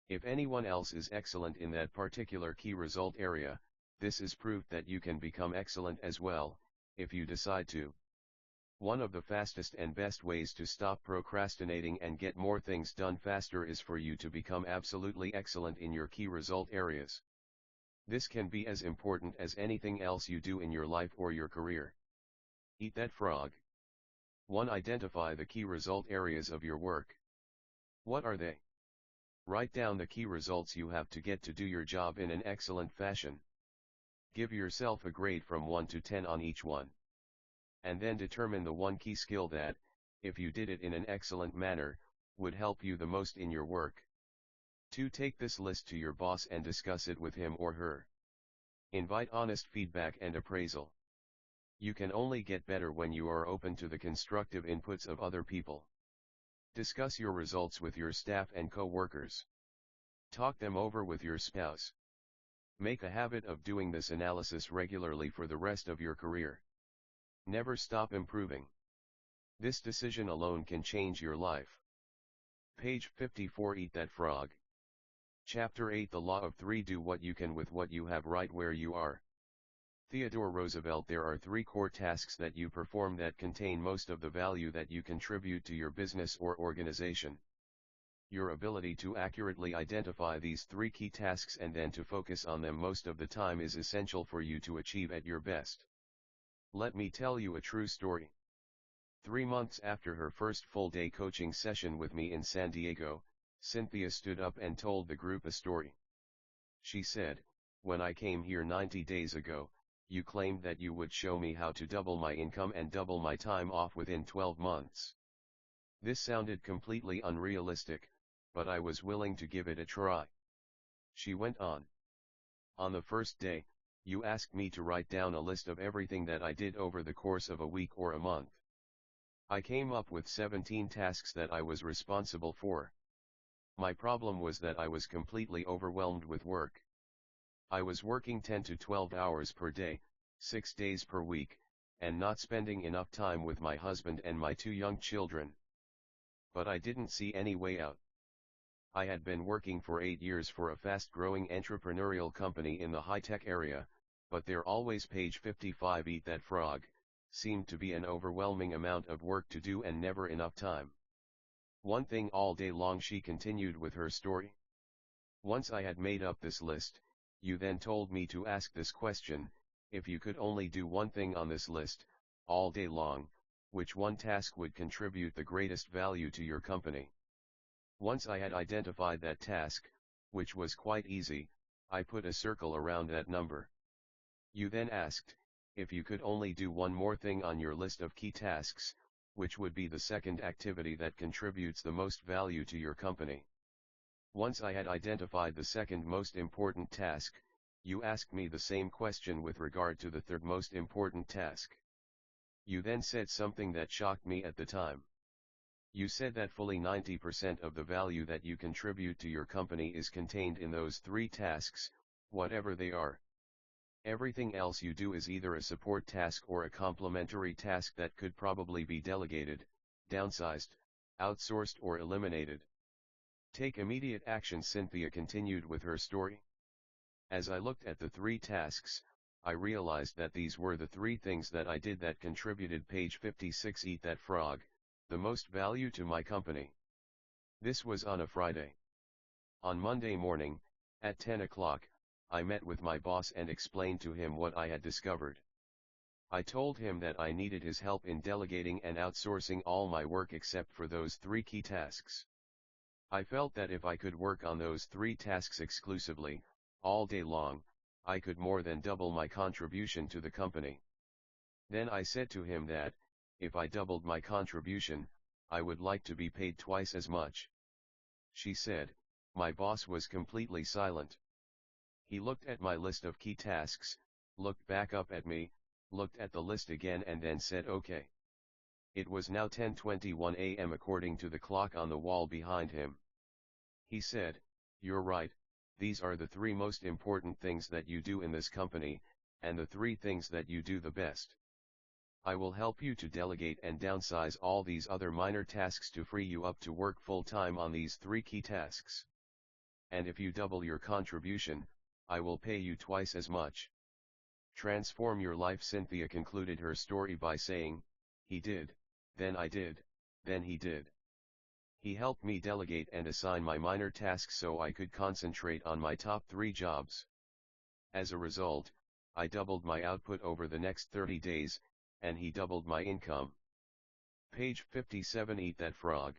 If anyone else is excellent in that particular key result area, this is proof that you can become excellent as well, if you decide to. One of the fastest and best ways to stop procrastinating and get more things done faster is for you to become absolutely excellent in your key result areas. This can be as important as anything else you do in your life or your career. Eat that frog. 1. Identify the key result areas of your work. What are they? Write down the key results you have to get to do your job in an excellent fashion. Give yourself a grade from 1 to 10 on each one. And then determine the one key skill that, if you did it in an excellent manner, would help you the most in your work. 2. Take this list to your boss and discuss it with him or her. Invite honest feedback and appraisal. You can only get better when you are open to the constructive inputs of other people. Discuss your results with your staff and co-workers. Talk them over with your spouse. Make a habit of doing this analysis regularly for the rest of your career. Never stop improving. This decision alone can change your life. Page 54. Eat that frog. Chapter 8. The Law of 3. Do what you can with what you have right where you are. Theodore Roosevelt. There are 3 core tasks that you perform that contain most of the value that you contribute to your business or organization. Your ability to accurately identify these 3 key tasks and then to focus on them most of the time is essential for you to achieve at your best. Let me tell you a true story. 3 months after her first full-day coaching session with me in San Diego, Cynthia stood up and told the group a story. She said, "When I came here 90 days ago, you claimed that you would show me how to double my income and double my time off within 12 months. This sounded completely unrealistic, but I was willing to give it a try. She went on. On the first day, you asked me to write down a list of everything that I did over the course of a week or a month. I came up with 17 tasks that I was responsible for. My problem was that I was completely overwhelmed with work. I was working 10 to 12 hours per day, 6 days per week, and not spending enough time with my husband and my 2 young children. But I didn't see any way out. I had been working for 8 years for a fast-growing entrepreneurial company in the high-tech area, but their always page 55 Eat That Frog seemed to be an overwhelming amount of work to do and never enough time. One thing all day long, she continued with her story. Once I had made up this list, you then told me to ask this question: if you could only do one thing on this list, all day long, which one task would contribute the greatest value to your company? Once I had identified that task, which was quite easy, I put a circle around that number. You then asked, if you could only do one more thing on your list of key tasks, which would be the second activity that contributes the most value to your company. Once I had identified the second most important task, you asked me the same question with regard to the third most important task. You then said something that shocked me at the time. You said that fully 90% of the value that you contribute to your company is contained in those 3 tasks, whatever they are. Everything else you do is either a support task or a complementary task that could probably be delegated, downsized, outsourced, or eliminated. Take immediate action, Cynthia continued with her story. As I looked at the 3 tasks, I realized that these were the 3 things that I did that contributed page 56 Eat That Frog, the most value to my company. This was on a Friday. On Monday morning, at 10 o'clock, I met with my boss and explained to him what I had discovered. I told him that I needed his help in delegating and outsourcing all my work except for those 3 key tasks. I felt that if I could work on those 3 tasks exclusively, all day long, I could more than double my contribution to the company. Then I said to him that, if I doubled my contribution, I would like to be paid twice as much. She said. My boss was completely silent. He looked at my list of key tasks, looked back up at me, looked at the list again, and then said okay. It was now 10:21 a.m. according to the clock on the wall behind him. He said, "You're right, these are the 3 most important things that you do in this company, and the 3 things that you do the best. I will help you to delegate and downsize all these other minor tasks to free you up to work full-time on these 3 key tasks. And if you double your contribution, I will pay you twice as much." Transform your life. Cynthia concluded her story by saying, "He did, then I did, then he did. He helped me delegate and assign my minor tasks so I could concentrate on my top 3 jobs. As a result, I doubled my output over the next 30 days, and he doubled my income." Page 57 Eat That Frog.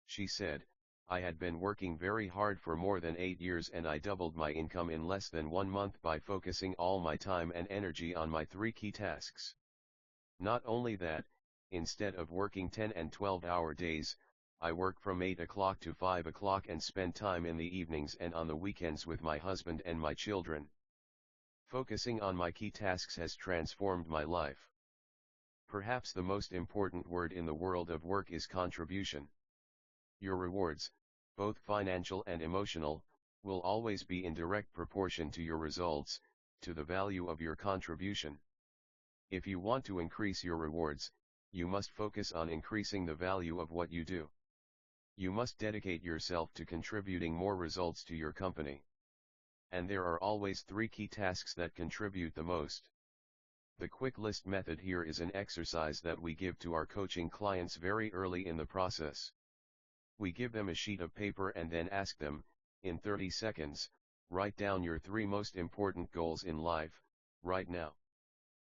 She said, "I had been working very hard for more than 8 years and I doubled my income in less than 1 month by focusing all my time and energy on my 3 key tasks. Not only that, instead of working 10 and 12-hour days, I work from 8 o'clock to 5 o'clock and spend time in the evenings and on the weekends with my husband and my children. Focusing on my key tasks has transformed my life." Perhaps the most important word in the world of work is contribution. Your rewards, both financial and emotional, will always be in direct proportion to your results, to the value of your contribution. If you want to increase your rewards, you must focus on increasing the value of what you do. You must dedicate yourself to contributing more results to your company. And there are always 3 key tasks that contribute the most. The quick list method here is an exercise that we give to our coaching clients very early in the process. We give them a sheet of paper and then ask them, in 30 seconds, write down your 3 most important goals in life, right now.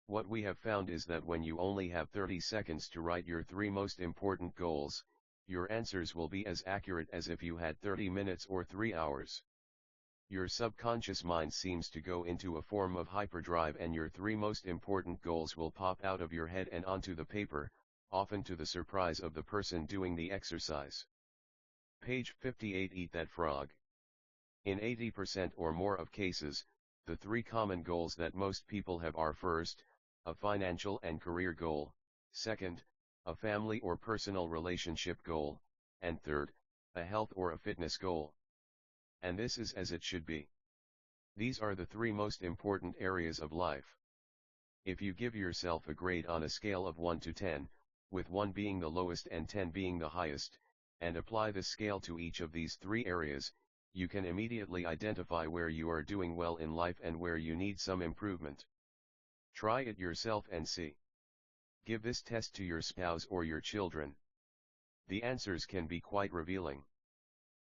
What we have found is that when you only have 30 seconds to write your 3 most important goals, your answers will be as accurate as if you had 30 minutes or 3 hours. Your subconscious mind seems to go into a form of hyperdrive and your 3 most important goals will pop out of your head and onto the paper, often to the surprise of the person doing the exercise. Page 58. Eat that frog. In 80% or more of cases, the three common goals that most people have are: first, a financial and career goal; second, a family or personal relationship goal; and third, a health or a fitness goal. And this is as it should be. These are the three most important areas of life. If you give yourself a grade on a scale of 1 to 10, with 1 being the lowest and 10 being the highest, and apply the scale to each of these three areas, you can immediately identify where you are doing well in life and where you need some improvement. Try it yourself and see. Give this test to your spouse or your children. The answers can be quite revealing.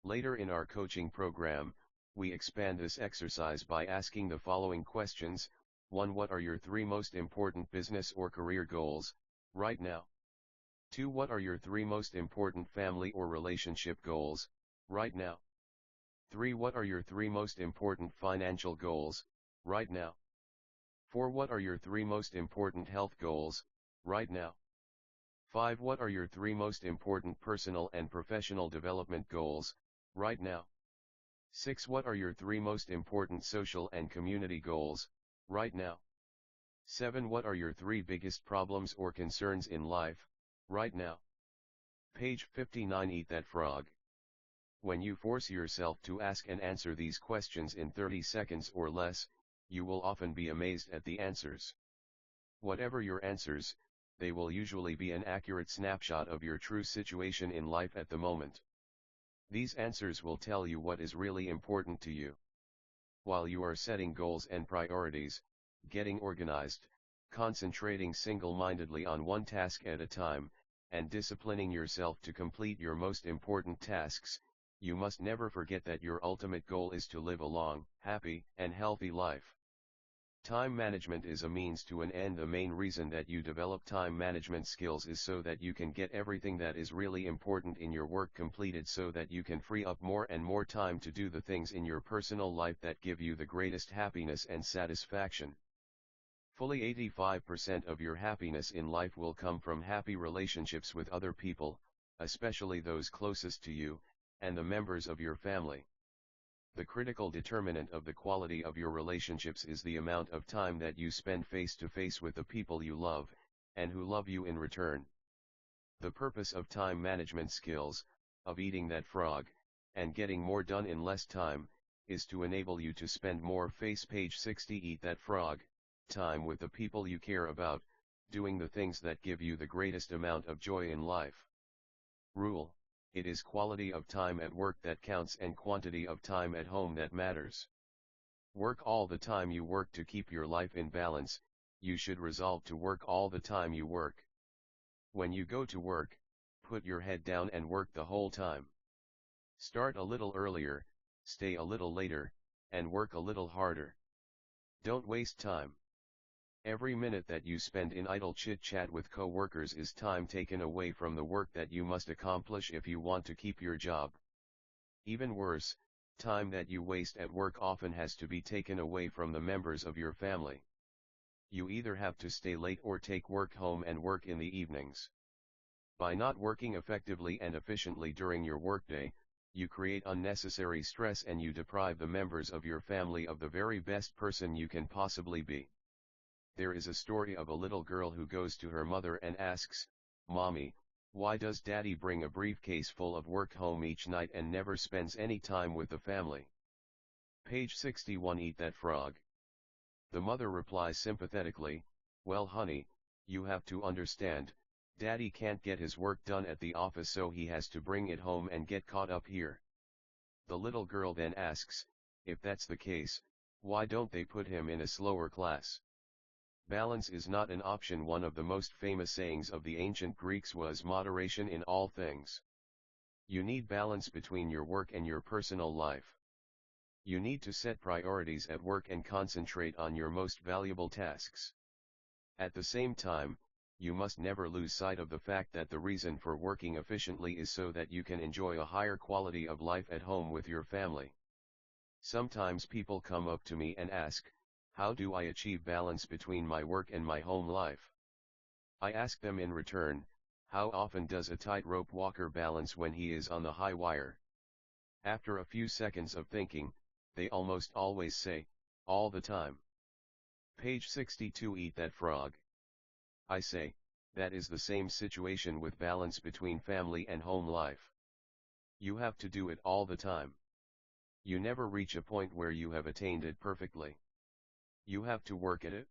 Later in our coaching program, we expand this exercise by asking the following questions. 1. What are your three most important business or career goals, right now? 2. What are your three most important family or relationship goals, right now? 3. What are your three most important financial goals, right now? 4. What are your three most important health goals, right now? 5. What are your three most important personal and professional development goals, right now? 6. What are your three most important social and community goals, right now? 7. What are your three biggest problems or concerns in life, right now? Page 59. Eat that frog. When you force yourself to ask and answer these questions in 30 seconds or less, you will often be amazed at the answers. Whatever your answers, they will usually be an accurate snapshot of your true situation in life at the moment. These answers will tell you what is really important to you. While you are setting goals and priorities, getting organized, concentrating single-mindedly on one task at a time, and disciplining yourself to complete your most important tasks, you must never forget that your ultimate goal is to live a long, happy, and healthy life. Time management is a means to an end. The main reason that you develop time management skills is so that you can get everything that is really important in your work completed, so that you can free up more and more time to do the things in your personal life that give you the greatest happiness and satisfaction. Fully 85% of your happiness in life will come from happy relationships with other people, especially those closest to you, and the members of your family. The critical determinant of the quality of your relationships is the amount of time that you spend face to face with the people you love, and who love you in return. The purpose of time management skills, of eating that frog, and getting more done in less time, is to enable you to spend more page 60. Eat that frog, time with the people you care about, doing the things that give you the greatest amount of joy in life. Rule: it is quality of time at work that counts and quantity of time at home that matters. Work all the time you work to keep your life in balance. You should resolve to work all the time you work. When you go to work, put your head down and work the whole time. Start a little earlier, stay a little later, and work a little harder. Don't waste time. Every minute that you spend in idle chit-chat with co-workers is time taken away from the work that you must accomplish if you want to keep your job. Even worse, time that you waste at work often has to be taken away from the members of your family. You either have to stay late or take work home and work in the evenings. By not working effectively and efficiently during your workday, you create unnecessary stress and you deprive the members of your family of the very best person you can possibly be. There is a story of a little girl who goes to her mother and asks, "Mommy, why does Daddy bring a briefcase full of work home each night and never spends any time with the family?" Page 61. Eat that frog. The mother replies sympathetically, "Well honey, you have to understand, Daddy can't get his work done at the office, so he has to bring it home and get caught up here." The little girl then asks, "If that's the case, why don't they put him in a slower class?" Balance is not an option. One of the most famous sayings of the ancient Greeks was moderation in all things. You need balance between your work and your personal life. You need to set priorities at work and concentrate on your most valuable tasks. At the same time, you must never lose sight of the fact that the reason for working efficiently is so that you can enjoy a higher quality of life at home with your family. Sometimes people come up to me and ask, "How do I achieve balance between my work and my home life?" I ask them in return, How often does a tightrope walker balance when he is on the high wire? After a few seconds of thinking, they almost always say, all the time. Page 62. Eat that frog. I say, that is the same situation with balance between family and home life. You have to do it all the time. You never reach a point where you have attained it perfectly. You have to work at it.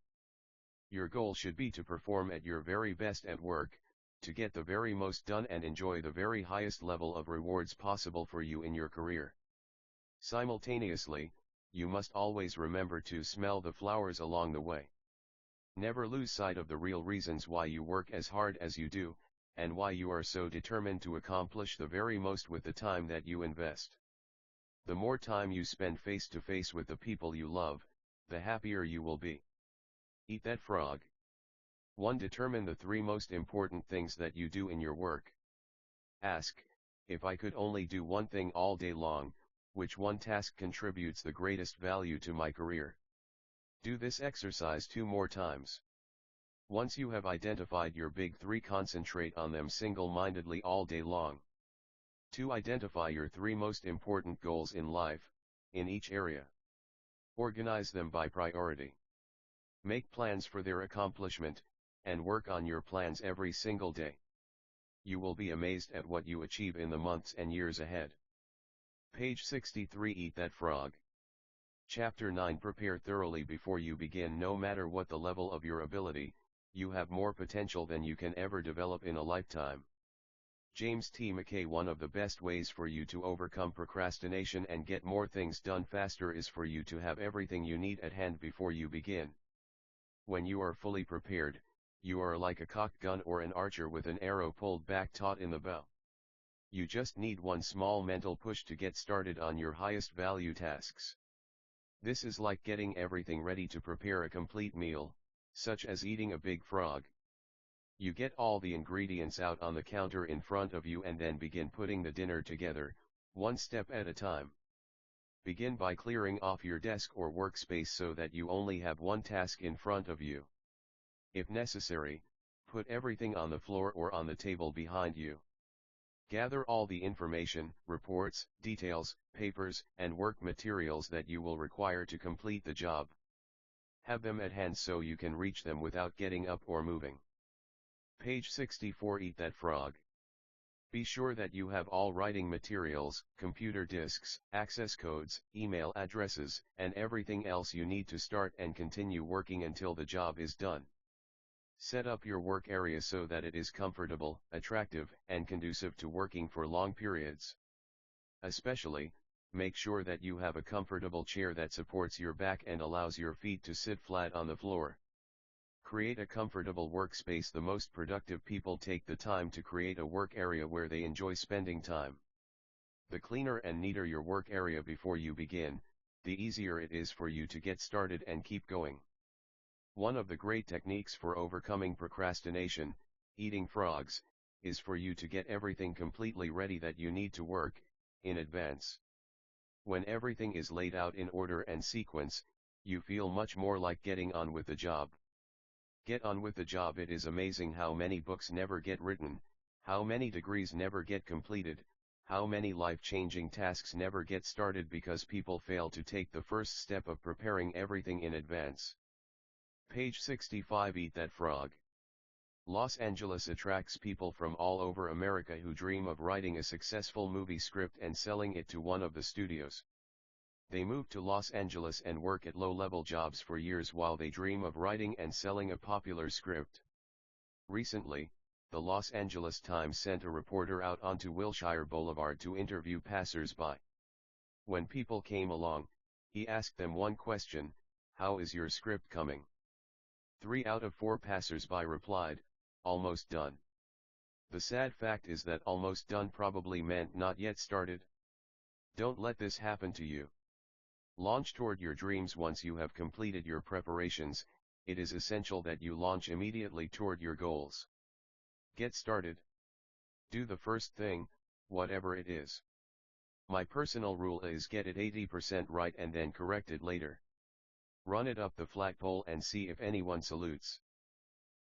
Your goal should be to perform at your very best at work, to get the very most done and enjoy the very highest level of rewards possible for you in your career. Simultaneously, you must always remember to smell the flowers along the way. Never lose sight of the real reasons why you work as hard as you do, and why you are so determined to accomplish the very most with the time that you invest. The more time you spend face to face with the people you love, the happier you will be. Eat that frog. 1. Determine the 3 most important things that you do in your work. Ask, if I could only do one thing all day long, which one task contributes the greatest value to my career? Do this exercise 2 more times. Once you have identified your big 3, concentrate on them single-mindedly all day long. 2. Identify your 3 most important goals in life, in each area. Organize them by priority. Make plans for their accomplishment, and work on your plans every single day. You will be amazed at what you achieve in the months and years ahead. Page 63. Eat that frog. Chapter 9. Prepare thoroughly before you begin. No matter what the level of your ability, you have more potential than you can ever develop in a lifetime. James T. McKay. One of the best ways for you to overcome procrastination and get more things done faster is for you to have everything you need at hand before you begin. When you are fully prepared, you are like a cocked gun or an archer with an arrow pulled back taut in the bow. You just need one small mental push to get started on your highest value tasks. This is like getting everything ready to prepare a complete meal, such as eating a big frog. You get all the ingredients out on the counter in front of you and then begin putting the dinner together, one step at a time. Begin by clearing off your desk or workspace so that you only have one task in front of you. If necessary, put everything on the floor or on the table behind you. Gather all the information, reports, details, papers, and work materials that you will require to complete the job. Have them at hand so you can reach them without getting up or moving. Page 64. Eat that frog. Be sure that you have all writing materials, computer disks, access codes, email addresses, and everything else you need to start and continue working until the job is done. Set up your work area so that it is comfortable, attractive, and conducive to working for long periods. Especially, make sure that you have a comfortable chair that supports your back and allows your feet to sit flat on the floor. Create a comfortable workspace. The most productive people take the time to create a work area where they enjoy spending time. The cleaner and neater your work area before you begin, the easier it is for you to get started and keep going. One of the great techniques for overcoming procrastination, eating frogs, is for you to get everything completely ready that you need to work, in advance. When everything is laid out in order and sequence, you feel much more like getting on with the job. Get on with the job. It is amazing how many books never get written, how many degrees never get completed, how many life-changing tasks never get started because people fail to take the first step of preparing everything in advance. Page 65. Eat that frog. Los Angeles attracts people from all over America who dream of writing a successful movie script and selling it to one of the studios. They move to Los Angeles and work at low-level jobs for years while they dream of writing and selling a popular script. Recently, the Los Angeles Times sent a reporter out onto Wilshire Boulevard to interview passers-by. When people came along, he asked them one question: "How is your script coming?" 3 out of 4 passers-by replied, "Almost done." The sad fact is that almost done probably meant not yet started. Don't let this happen to you. Launch toward your dreams. Once you have completed your preparations, it is essential that you launch immediately toward your goals. Get started. Do the first thing, whatever it is. My personal rule is get it 80% right and then correct it later. Run it up the flagpole and see if anyone salutes.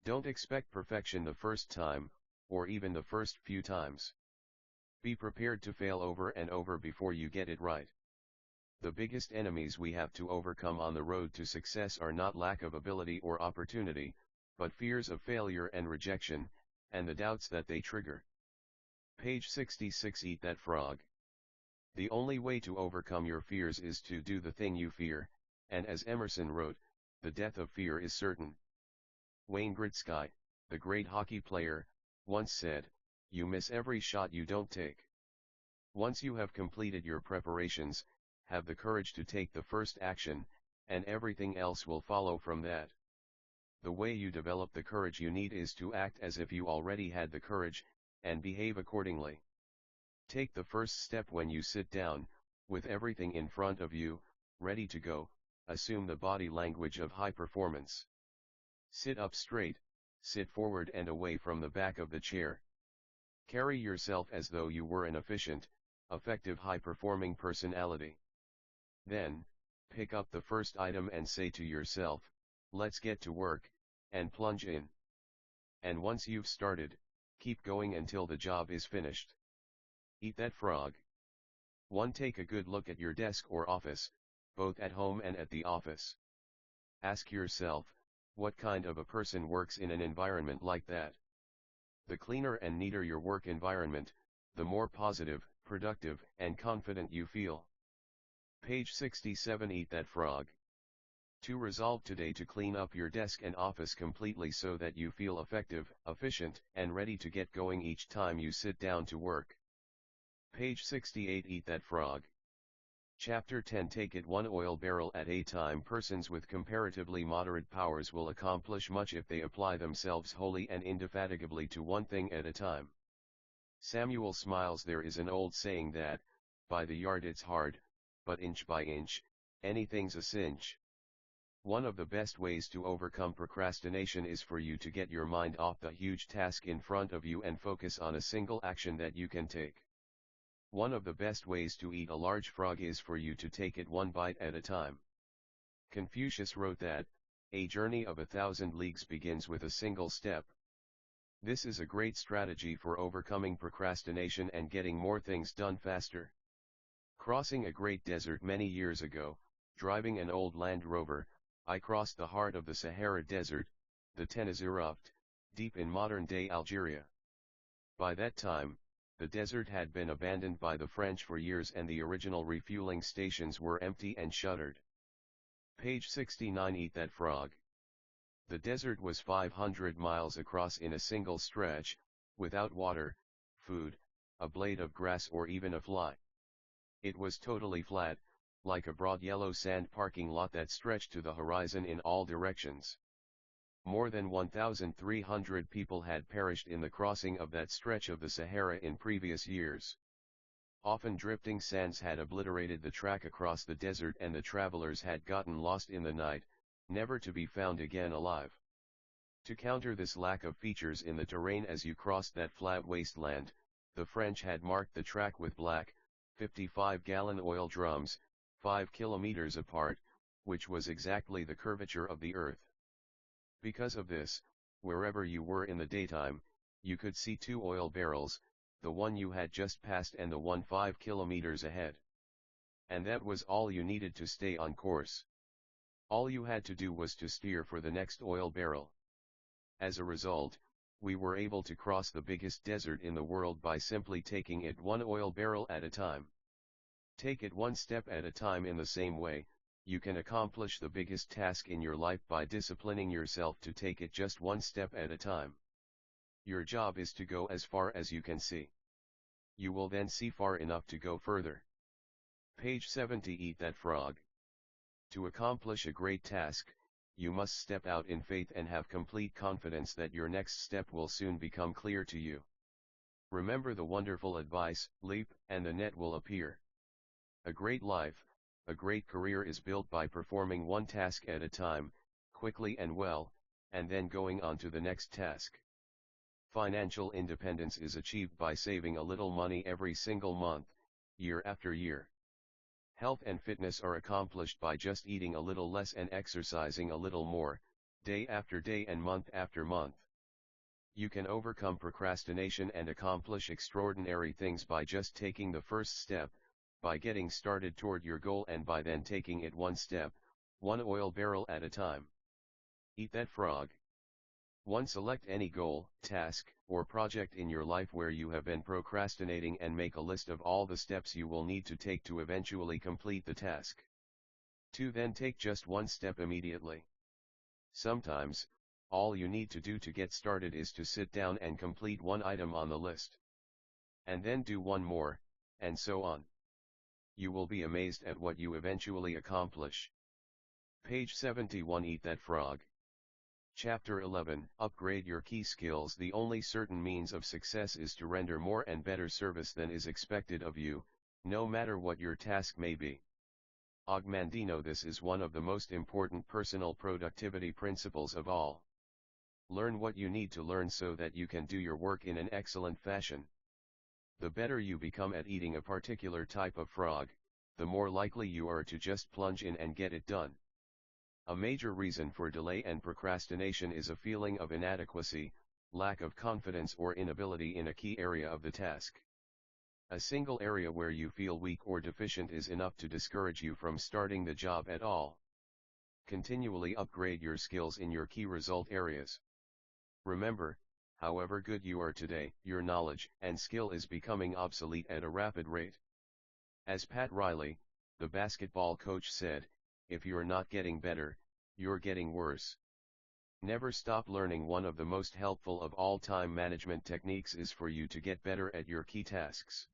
Don't expect perfection the first time, or even the first few times. Be prepared to fail over and over before you get it right. The biggest enemies we have to overcome on the road to success are not lack of ability or opportunity, but fears of failure and rejection, and the doubts that they trigger. Page 66. Eat that frog. The only way to overcome your fears is to do the thing you fear, and as Emerson wrote, the death of fear is certain. Wayne Gretzky, the great hockey player, once said, "You miss every shot you don't take." Once you have completed your preparations, have the courage to take the first action, and everything else will follow from that. The way you develop the courage you need is to act as if you already had the courage, and behave accordingly. Take the first step when you sit down, with everything in front of you, ready to go. Assume the body language of high performance. Sit up straight, sit forward and away from the back of the chair. Carry yourself as though you were an efficient, effective high-performing personality. Then, pick up the first item and say to yourself, "Let's get to work," and plunge in. And once you've started, keep going until the job is finished. Eat that frog. 1. Take a good look at your desk or office, both at home and at the office. Ask yourself, what kind of a person works in an environment like that? The cleaner and neater your work environment, the more positive, productive, and confident you feel. Page 67. Eat that frog. 2. Resolve today to clean up your desk and office completely so that you feel effective, efficient, and ready to get going each time you sit down to work. Page 68. Eat that frog. Chapter 10. Take it one oil barrel at a time. Persons with comparatively moderate powers will accomplish much if they apply themselves wholly and indefatigably to one thing at a time. Samuel Smiles. There is an old saying that, by the yard it's hard, but inch by inch, anything's a cinch. One of the best ways to overcome procrastination is for you to get your mind off the huge task in front of you and focus on a single action that you can take. One of the best ways to eat a large frog is for you to take it one bite at a time. Confucius wrote that, "A journey of 1,000 leagues begins with a single step." This is a great strategy for overcoming procrastination and getting more things done faster. Crossing a great desert many years ago, driving an old Land Rover, I crossed the heart of the Sahara Desert, the Tenasserim, deep in modern-day Algeria. By that time, the desert had been abandoned by the French for years and the original refueling stations were empty and shuttered. Page 69. Eat that frog. The desert was 500 miles across in a single stretch, without water, food, a blade of grass or even a fly. It was totally flat, like a broad yellow sand parking lot that stretched to the horizon in all directions. More than 1,300 people had perished in the crossing of that stretch of the Sahara in previous years. Often drifting sands had obliterated the track across the desert and the travelers had gotten lost in the night, never to be found again alive. To counter this lack of features in the terrain as you crossed that flat wasteland, the French had marked the track with black, 55-gallon oil drums, 5 kilometers apart, which was exactly the curvature of the earth. Because of this, wherever you were in the daytime, you could see 2 oil barrels, the one you had just passed and the one 5 kilometers ahead. And that was all you needed to stay on course. All you had to do was to steer for the next oil barrel. As a result, we were able to cross the biggest desert in the world by simply taking it one oil barrel at a time. Take it one step at a time. In the same way, you can accomplish the biggest task in your life by disciplining yourself to take it just one step at a time. Your job is to go as far as you can see. You will then see far enough to go further. Page 70. Eat that frog. To accomplish a great task, you must step out in faith and have complete confidence that your next step will soon become clear to you. Remember the wonderful advice, leap, and the net will appear. A great life, a great career is built by performing one task at a time, quickly and well, and then going on to the next task. Financial independence is achieved by saving a little money every single month, year after year. Health and fitness are accomplished by just eating a little less and exercising a little more, day after day and month after month. You can overcome procrastination and accomplish extraordinary things by just taking the first step, by getting started toward your goal, and by then taking it one step, one oil barrel at a time. Eat that frog. 1. Select any goal, task, or project in your life where you have been procrastinating and make a list of all the steps you will need to take to eventually complete the task. 2. Then take just one step immediately. Sometimes, all you need to do to get started is to sit down and complete one item on the list. And then do one more, and so on. You will be amazed at what you eventually accomplish. Page 71. Eat that frog. Chapter 11. Upgrade your key skills. The only certain means of success is to render more and better service than is expected of you, no matter what your task may be. Og Mandino. This is one of the most important personal productivity principles of all. Learn what you need to learn so that you can do your work in an excellent fashion. The better you become at eating a particular type of frog, the more likely you are to just plunge in and get it done. A major reason for delay and procrastination is a feeling of inadequacy, lack of confidence, or inability in a key area of the task. A single area where you feel weak or deficient is enough to discourage you from starting the job at all. Continually upgrade your skills in your key result areas. Remember, however good you are today, your knowledge and skill is becoming obsolete at a rapid rate. As Pat Riley, the basketball coach, said, if you're not getting better, you're getting worse. Never stop learning. One of the most helpful of all time management techniques is for you to get better at your key tasks.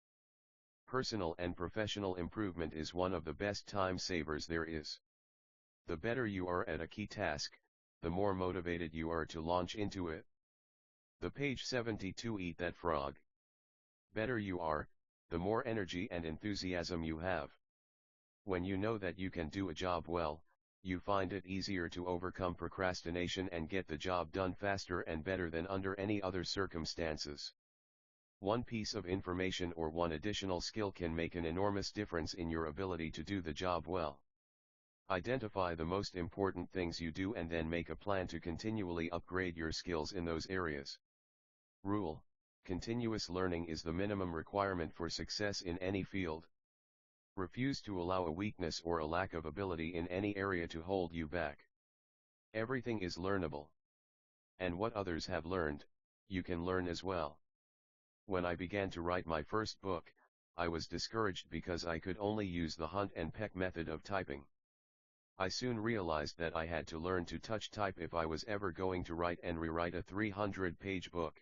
Personal and professional improvement is one of the best time savers there is. The better you are at a key task, the more motivated you are to launch into it. The page 72. Eat that frog. Better you are, the more energy and enthusiasm you have. When you know that you can do a job well, you find it easier to overcome procrastination and get the job done faster and better than under any other circumstances. One piece of information or one additional skill can make an enormous difference in your ability to do the job well. Identify the most important things you do and then make a plan to continually upgrade your skills in those areas. Rule: continuous learning is the minimum requirement for success in any field. Refuse to allow a weakness or a lack of ability in any area to hold you back. Everything is learnable. And what others have learned, you can learn as well. When I began to write my first book, I was discouraged because I could only use the hunt and peck method of typing. I soon realized that I had to learn to touch type if I was ever going to write and rewrite a 300-page book.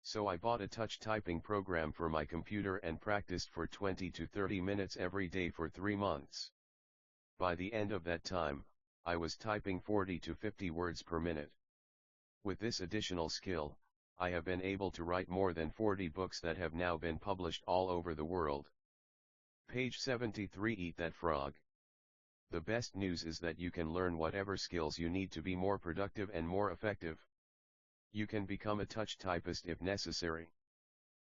So I bought a touch typing program for my computer and practiced for 20 to 30 minutes every day for 3 months. By the end of that time, I was typing 40 to 50 words per minute. With this additional skill, I have been able to write more than 40 books that have now been published all over the world. Page 73. Eat that frog. The best news is that you can learn whatever skills you need to be more productive and more effective. You can become a touch typist if necessary.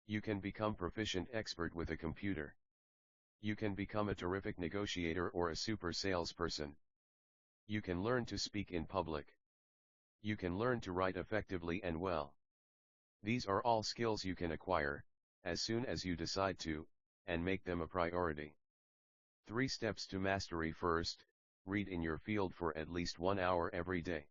You can become proficient expert with a computer. You can become a terrific negotiator or a super salesperson. You can learn to speak in public. You can learn to write effectively and well. These are all skills you can acquire, as soon as you decide to, and make them a priority. 3 steps to mastery. First, read in your field for at least 1 hour every day.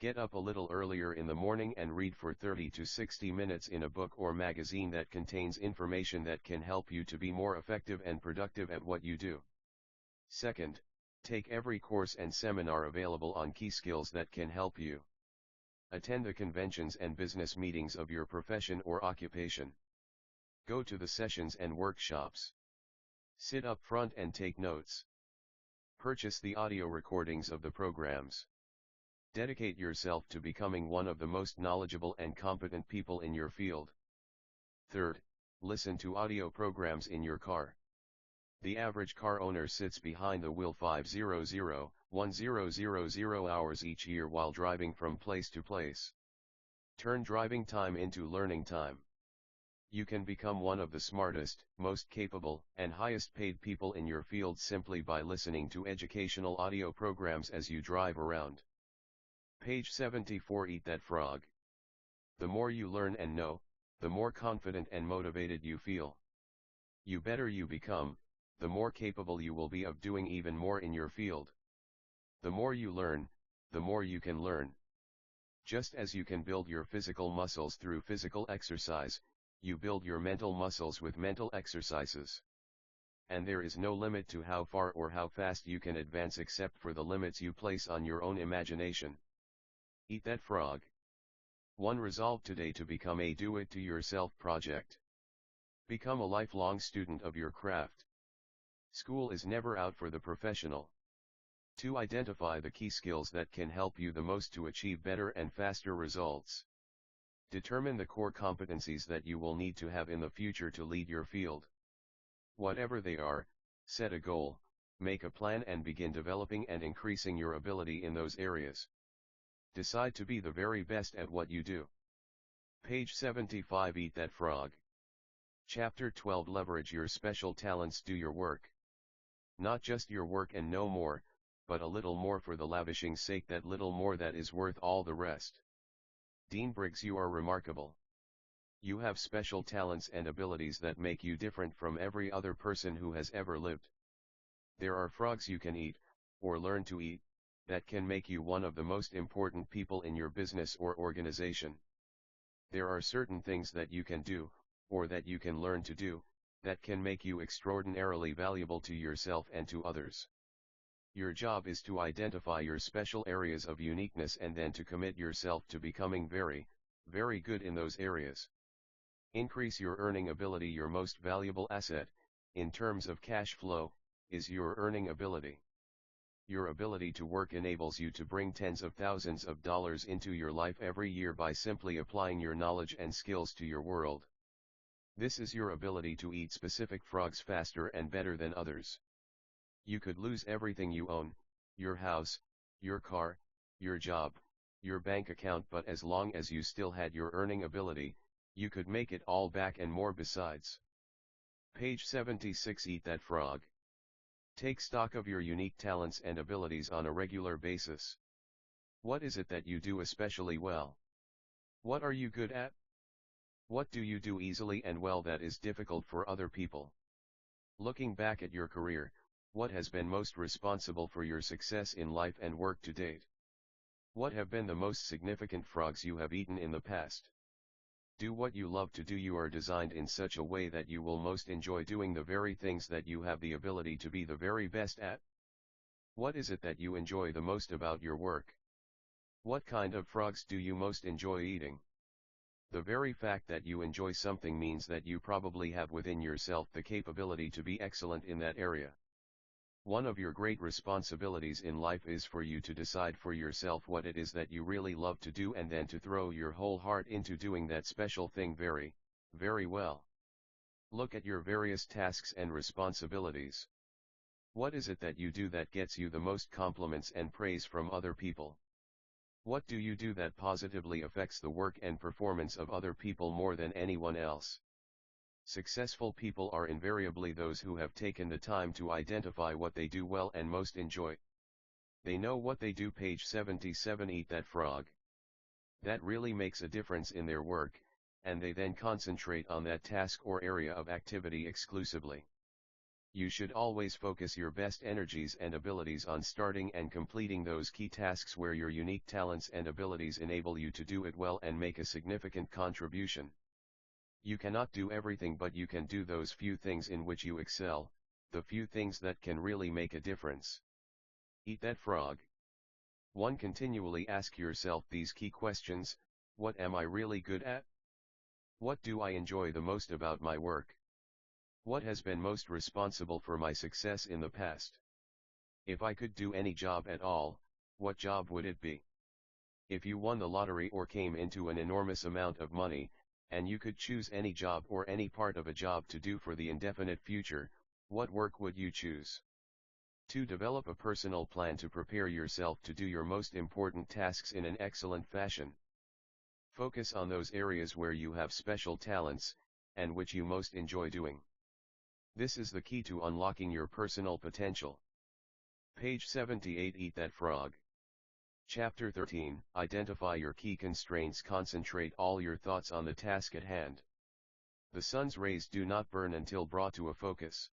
Get up a little earlier in the morning and read for 30 to 60 minutes in a book or magazine that contains information that can help you to be more effective and productive at what you do. Second, take every course and seminar available on key skills that can help you. Attend the conventions and business meetings of your profession or occupation. Go to the sessions and workshops. Sit up front and take notes. Purchase the audio recordings of the programs. Dedicate yourself to becoming one of the most knowledgeable and competent people in your field. Third, listen to audio programs in your car. The average car owner sits behind the wheel 500,000 hours each year while driving from place to place. Turn driving time into learning time. You can become one of the smartest, most capable, and highest paid people in your field simply by listening to educational audio programs as you drive around. Page 74. Eat that frog. The more you learn and know, the more confident and motivated you feel. The better you become, the more capable you will be of doing even more in your field. The more you learn, the more you can learn. Just as you can build your physical muscles through physical exercise, you build your mental muscles with mental exercises. And there is no limit to how far or how fast you can advance except for the limits you place on your own imagination. Eat that frog. 1. Resolve today to become a do-it-to-yourself project. Become a lifelong student of your craft. School is never out for the professional. 2. Identify the key skills that can help you the most to achieve better and faster results. Determine the core competencies that you will need to have in the future to lead your field. Whatever they are, set a goal, make a plan and begin developing and increasing your ability in those areas. Decide to be the very best at what you do. Page 75. Eat that frog. Chapter 12. Leverage your special talents. Do your work. Not just your work and no more, but a little more for the lavishing's sake, that little more that is worth all the rest. Dean Briggs. You are remarkable. You have special talents and abilities that make you different from every other person who has ever lived. There are frogs you can eat, or learn to eat, that can make you one of the most important people in your business or organization. There are certain things that you can do, or that you can learn to do, that can make you extraordinarily valuable to yourself and to others. Your job is to identify your special areas of uniqueness and then to commit yourself to becoming very, very good in those areas. Increase your earning ability. Your most valuable asset, in terms of cash flow, is your earning ability. Your ability to work enables you to bring tens of thousands of dollars into your life every year by simply applying your knowledge and skills to your world. This is your ability to eat specific frogs faster and better than others. You could lose everything you own, your house, your car, your job, your bank account, but as long as you still had your earning ability, you could make it all back and more besides. Page 76. Eat that frog. Take stock of your unique talents and abilities on a regular basis. What is it that you do especially well? What are you good at? What do you do easily and well that is difficult for other people? Looking back at your career, what has been most responsible for your success in life and work to date? What have been the most significant frogs you have eaten in the past? Do what you love to do. You are designed in such a way that you will most enjoy doing the very things that you have the ability to be the very best at. What is it that you enjoy the most about your work? What kind of frogs do you most enjoy eating? The very fact that you enjoy something means that you probably have within yourself the capability to be excellent in that area. One of your great responsibilities in life is for you to decide for yourself what it is that you really love to do and then to throw your whole heart into doing that special thing very, very well. Look at your various tasks and responsibilities. What is it that you do that gets you the most compliments and praise from other people? What do you do that positively affects the work and performance of other people more than anyone else? Successful people are invariably those who have taken the time to identify what they do well and most enjoy. They know what they do. Page 77. Eat that frog. That really makes a difference in their work, and they then concentrate on that task or area of activity exclusively. You should always focus your best energies and abilities on starting and completing those key tasks where your unique talents and abilities enable you to do it well and make a significant contribution. You cannot do everything, but you can do those few things in which you excel, the few things that can really make a difference. Eat that frog. 1. Continually ask yourself these key questions. What am I really good at? What do I enjoy the most about my work? What has been most responsible for my success in the past? If I could do any job at all, what job would it be? If you won the lottery or came into an enormous amount of money, and you could choose any job or any part of a job to do for the indefinite future, what work would you choose? 2. Develop a personal plan to prepare yourself to do your most important tasks in an excellent fashion. Focus on those areas where you have special talents, and which you most enjoy doing. This is the key to unlocking your personal potential. Page 78. Eat that frog. Chapter 13, Identify your key constraints. Concentrate all your thoughts on the task at hand. The sun's rays do not burn until brought to a focus.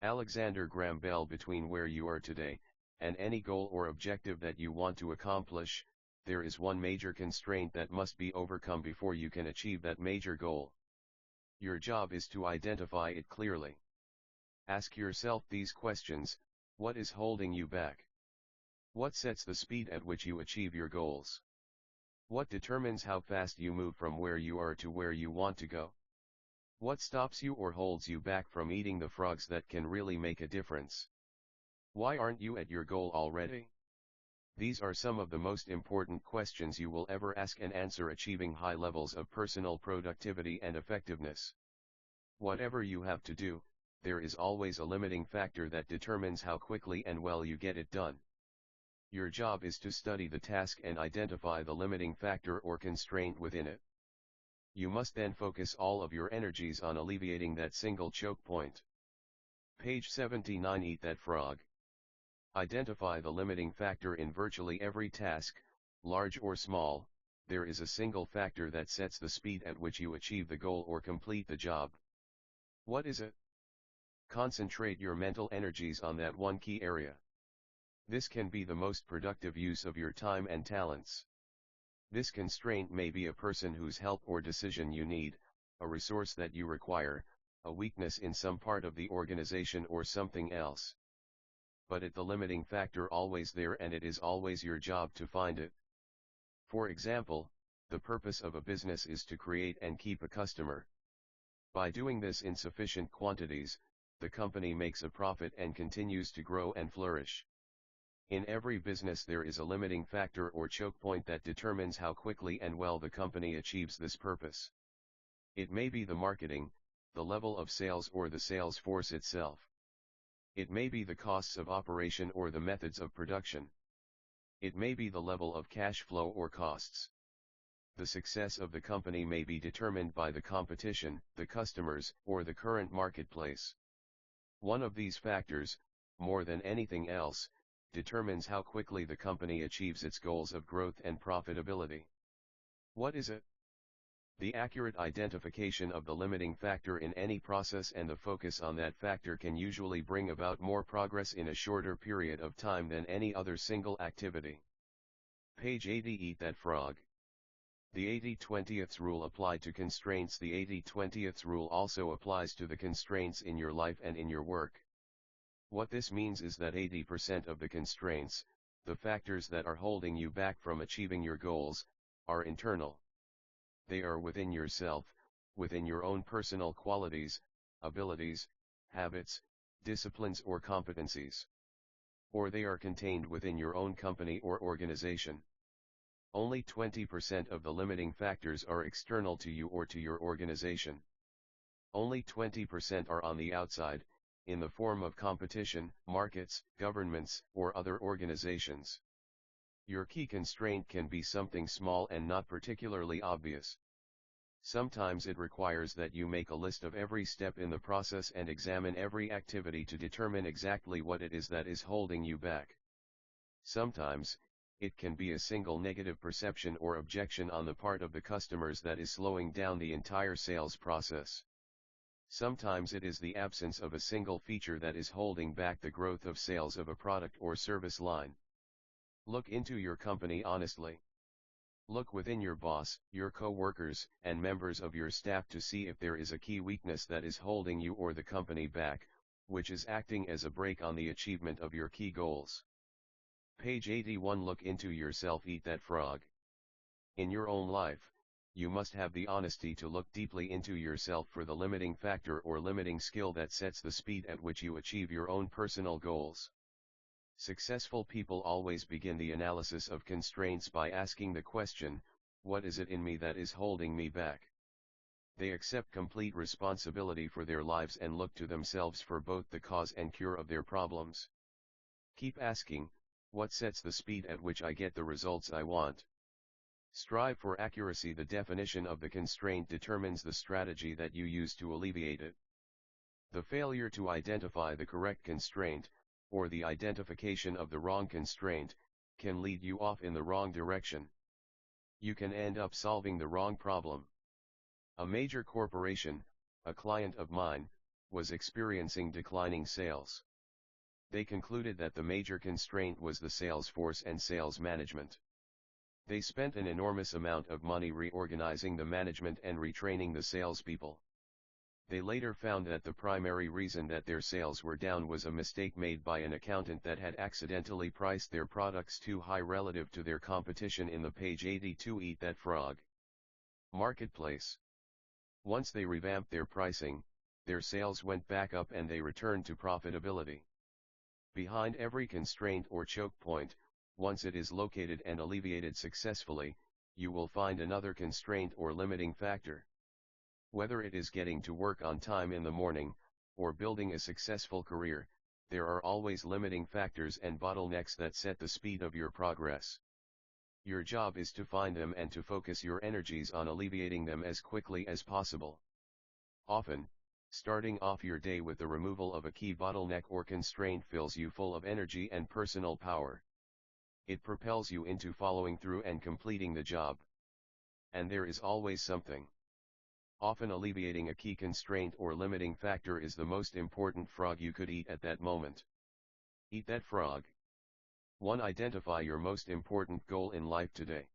Alexander Graham Bell. Between where you are today, and any goal or objective that you want to accomplish, there is one major constraint that must be overcome before you can achieve that major goal. Your job is to identify it clearly. Ask yourself these questions: what is holding you back? What sets the speed at which you achieve your goals? What determines how fast you move from where you are to where you want to go? What stops you or holds you back from eating the frogs that can really make a difference? Why aren't you at your goal already? These are some of the most important questions you will ever ask and answer, achieving high levels of personal productivity and effectiveness. Whatever you have to do, there is always a limiting factor that determines how quickly and well you get it done. Your job is to study the task and identify the limiting factor or constraint within it. You must then focus all of your energies on alleviating that single choke point. Page 79. Eat that frog. Identify the limiting factor in virtually every task, large or small. There is a single factor that sets the speed at which you achieve the goal or complete the job. What is it? Concentrate your mental energies on that one key area. This can be the most productive use of your time and talents. This constraint may be a person whose help or decision you need, a resource that you require, a weakness in some part of the organization, or something else. But it's the limiting factor always there, and it is always your job to find it. For example, the purpose of a business is to create and keep a customer. By doing this in sufficient quantities, the company makes a profit and continues to grow and flourish. In every business there is a limiting factor or choke point that determines how quickly and well the company achieves this purpose. It may be the marketing, the level of sales, or the sales force itself. It may be the costs of operation or the methods of production. It may be the level of cash flow or costs. The success of the company may be determined by the competition, the customers, or the current marketplace. One of these factors, more than anything else, determines how quickly the company achieves its goals of growth and profitability. What is it? The accurate identification of the limiting factor in any process and the focus on that factor can usually bring about more progress in a shorter period of time than any other single activity. Page 80. Eat that frog. The 80-20th rule applied to constraints. The 80-20th rule also applies to the constraints in your life and in your work. What this means is that 80% of the constraints, the factors that are holding you back from achieving your goals, are internal. They are within yourself, within your own personal qualities, abilities, habits, disciplines, or competencies. Or they are contained within your own company or organization. Only 20% of the limiting factors are external to you or to your organization. Only 20% are on the outside, in the form of competition, markets, governments, or other organizations. Your key constraint can be something small and not particularly obvious. Sometimes it requires that you make a list of every step in the process and examine every activity to determine exactly what it is that is holding you back. Sometimes, it can be a single negative perception or objection on the part of the customers that is slowing down the entire sales process. Sometimes it is the absence of a single feature that is holding back the growth of sales of a product or service line. Look into your company honestly. Look within your boss, your co-workers, and members of your staff to see if there is a key weakness that is holding you or the company back, which is acting as a brake on the achievement of your key goals. Page 81. Look into yourself. Eat that frog. In your own life, you must have the honesty to look deeply into yourself for the limiting factor or limiting skill that sets the speed at which you achieve your own personal goals. Successful people always begin the analysis of constraints by asking the question, what is it in me that is holding me back? They accept complete responsibility for their lives and look to themselves for both the cause and cure of their problems. Keep asking, what sets the speed at which I get the results I want? Strive for accuracy. The definition of the constraint determines the strategy that you use to alleviate it. The failure to identify the correct constraint, or the identification of the wrong constraint, can lead you off in the wrong direction. You can end up solving the wrong problem. A major corporation, a client of mine, was experiencing declining sales. They concluded that the major constraint was the sales force and sales management. They spent an enormous amount of money reorganizing the management and retraining the salespeople. They later found that the primary reason that their sales were down was a mistake made by an accountant that had accidentally priced their products too high relative to their competition in the page 82 Eat That Frog marketplace. Once they revamped their pricing, their sales went back up and they returned to profitability. Behind every constraint or choke point, once it is located and alleviated successfully, you will find another constraint or limiting factor. Whether it is getting to work on time in the morning, or building a successful career, there are always limiting factors and bottlenecks that set the speed of your progress. Your job is to find them and to focus your energies on alleviating them as quickly as possible. Often, starting off your day with the removal of a key bottleneck or constraint fills you full of energy and personal power. It propels you into following through and completing the job. And there is always something. Often alleviating a key constraint or limiting factor is the most important frog you could eat at that moment. Eat that frog. 1. Identify your most important goal in life today.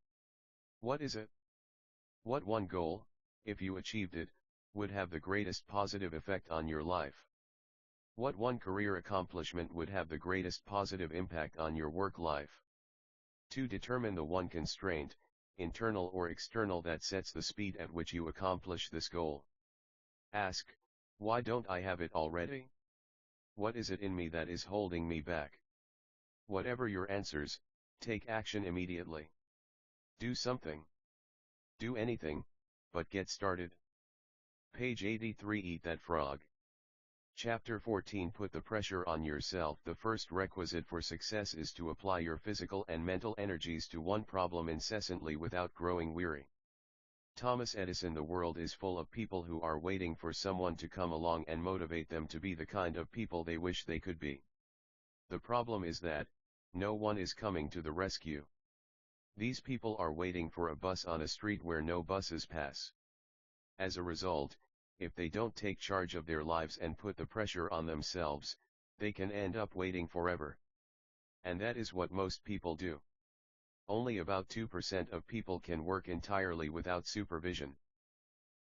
What is it? What one goal, if you achieved it, would have the greatest positive effect on your life? What one career accomplishment would have the greatest positive impact on your work life? 2. Determine the one constraint, internal or external, that sets the speed at which you accomplish this goal. Ask, why don't I have it already? What is it in me that is holding me back? Whatever your answers, take action immediately. Do something. Do anything, but get started. Page 83 Eat That Frog. Chapter 14 Put the pressure on yourself. The first requisite for success is to apply your physical and mental energies to one problem incessantly without growing weary. Thomas Edison. The world is full of people who are waiting for someone to come along and motivate them to be the kind of people they wish they could be. The problem is that no one is coming to the rescue. These people are waiting for a bus on a street where no buses pass. As a result, if they don't take charge of their lives and put the pressure on themselves, they can end up waiting forever. And that is what most people do. Only about 2% of people can work entirely without supervision.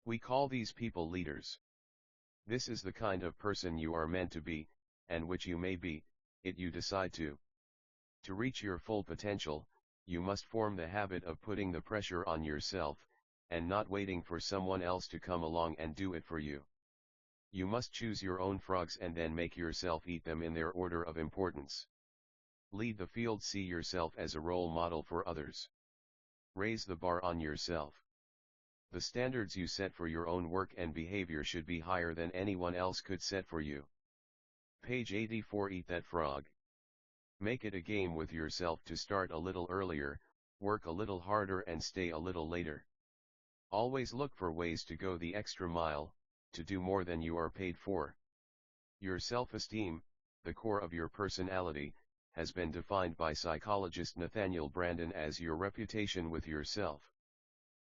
We call these people leaders. This is the kind of person you are meant to be, and which you may be, if you decide to. To reach your full potential, you must form the habit of putting the pressure on yourself, and not waiting for someone else to come along and do it for you. You must choose your own frogs and then make yourself eat them in their order of importance. Lead the field. See yourself as a role model for others. Raise the bar on yourself. The standards you set for your own work and behavior should be higher than anyone else could set for you. Page 84 Eat That Frog. Make it a game with yourself to start a little earlier, work a little harder and stay a little later. Always look for ways to go the extra mile, to do more than you are paid for. Your self-esteem, the core of your personality, has been defined by psychologist Nathaniel Branden as your reputation with yourself.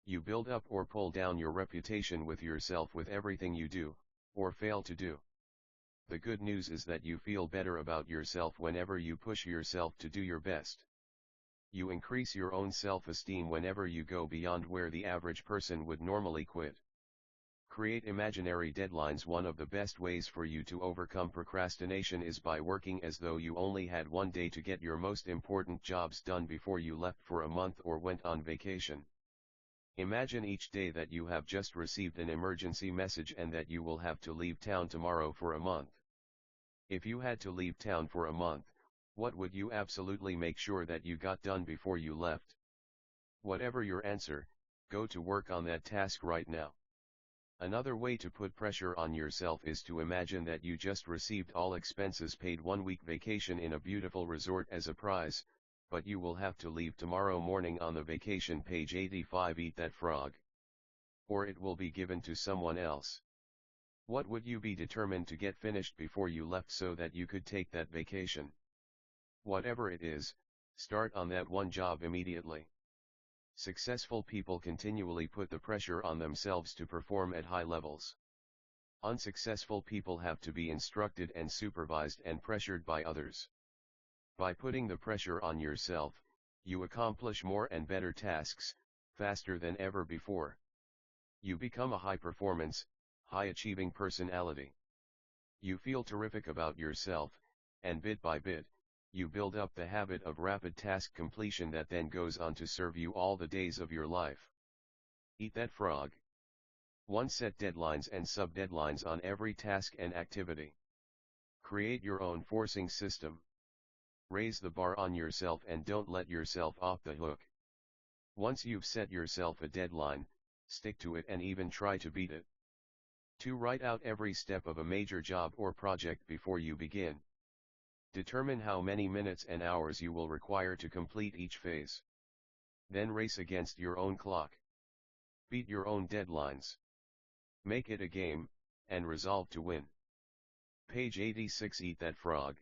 You build up or pull down your reputation with yourself with everything you do, or fail to do. The good news is that you feel better about yourself whenever you push yourself to do your best. You increase your own self-esteem whenever you go beyond where the average person would normally quit. Create imaginary deadlines. One of the best ways for you to overcome procrastination is by working as though you only had one day to get your most important jobs done before you left for a month or went on vacation. Imagine each day that you have just received an emergency message and that you will have to leave town tomorrow for a month. If you had to leave town for a month, what would you absolutely make sure that you got done before you left? Whatever your answer, go to work on that task right now. Another way to put pressure on yourself is to imagine that you just received all expenses paid 1-week vacation in a beautiful resort as a prize, but you will have to leave tomorrow morning on the vacation. Page 85 Eat That Frog. Or it will be given to someone else. What would you be determined to get finished before you left so that you could take that vacation? Whatever it is, Start on that one job immediately. Successful people continually put the pressure on themselves to perform at high levels. Unsuccessful people have to be instructed and supervised and pressured by others. By putting the pressure on yourself, you accomplish more and better tasks, faster than ever before. You become a high-performance, high-achieving personality. You feel terrific about yourself, and bit by bit, you build up the habit of rapid task completion that then goes on to serve you all the days of your life. Eat that frog. 1. Set deadlines and sub-deadlines on every task and activity. Create your own forcing system. Raise the bar on yourself and don't let yourself off the hook. Once you've set yourself a deadline, stick to it and even try to beat it. 2. Write out every step of a major job or project before you begin. Determine how many minutes and hours you will require to complete each phase. Then race against your own clock. Beat your own deadlines. Make it a game, and resolve to win. Page 86. Eat that frog.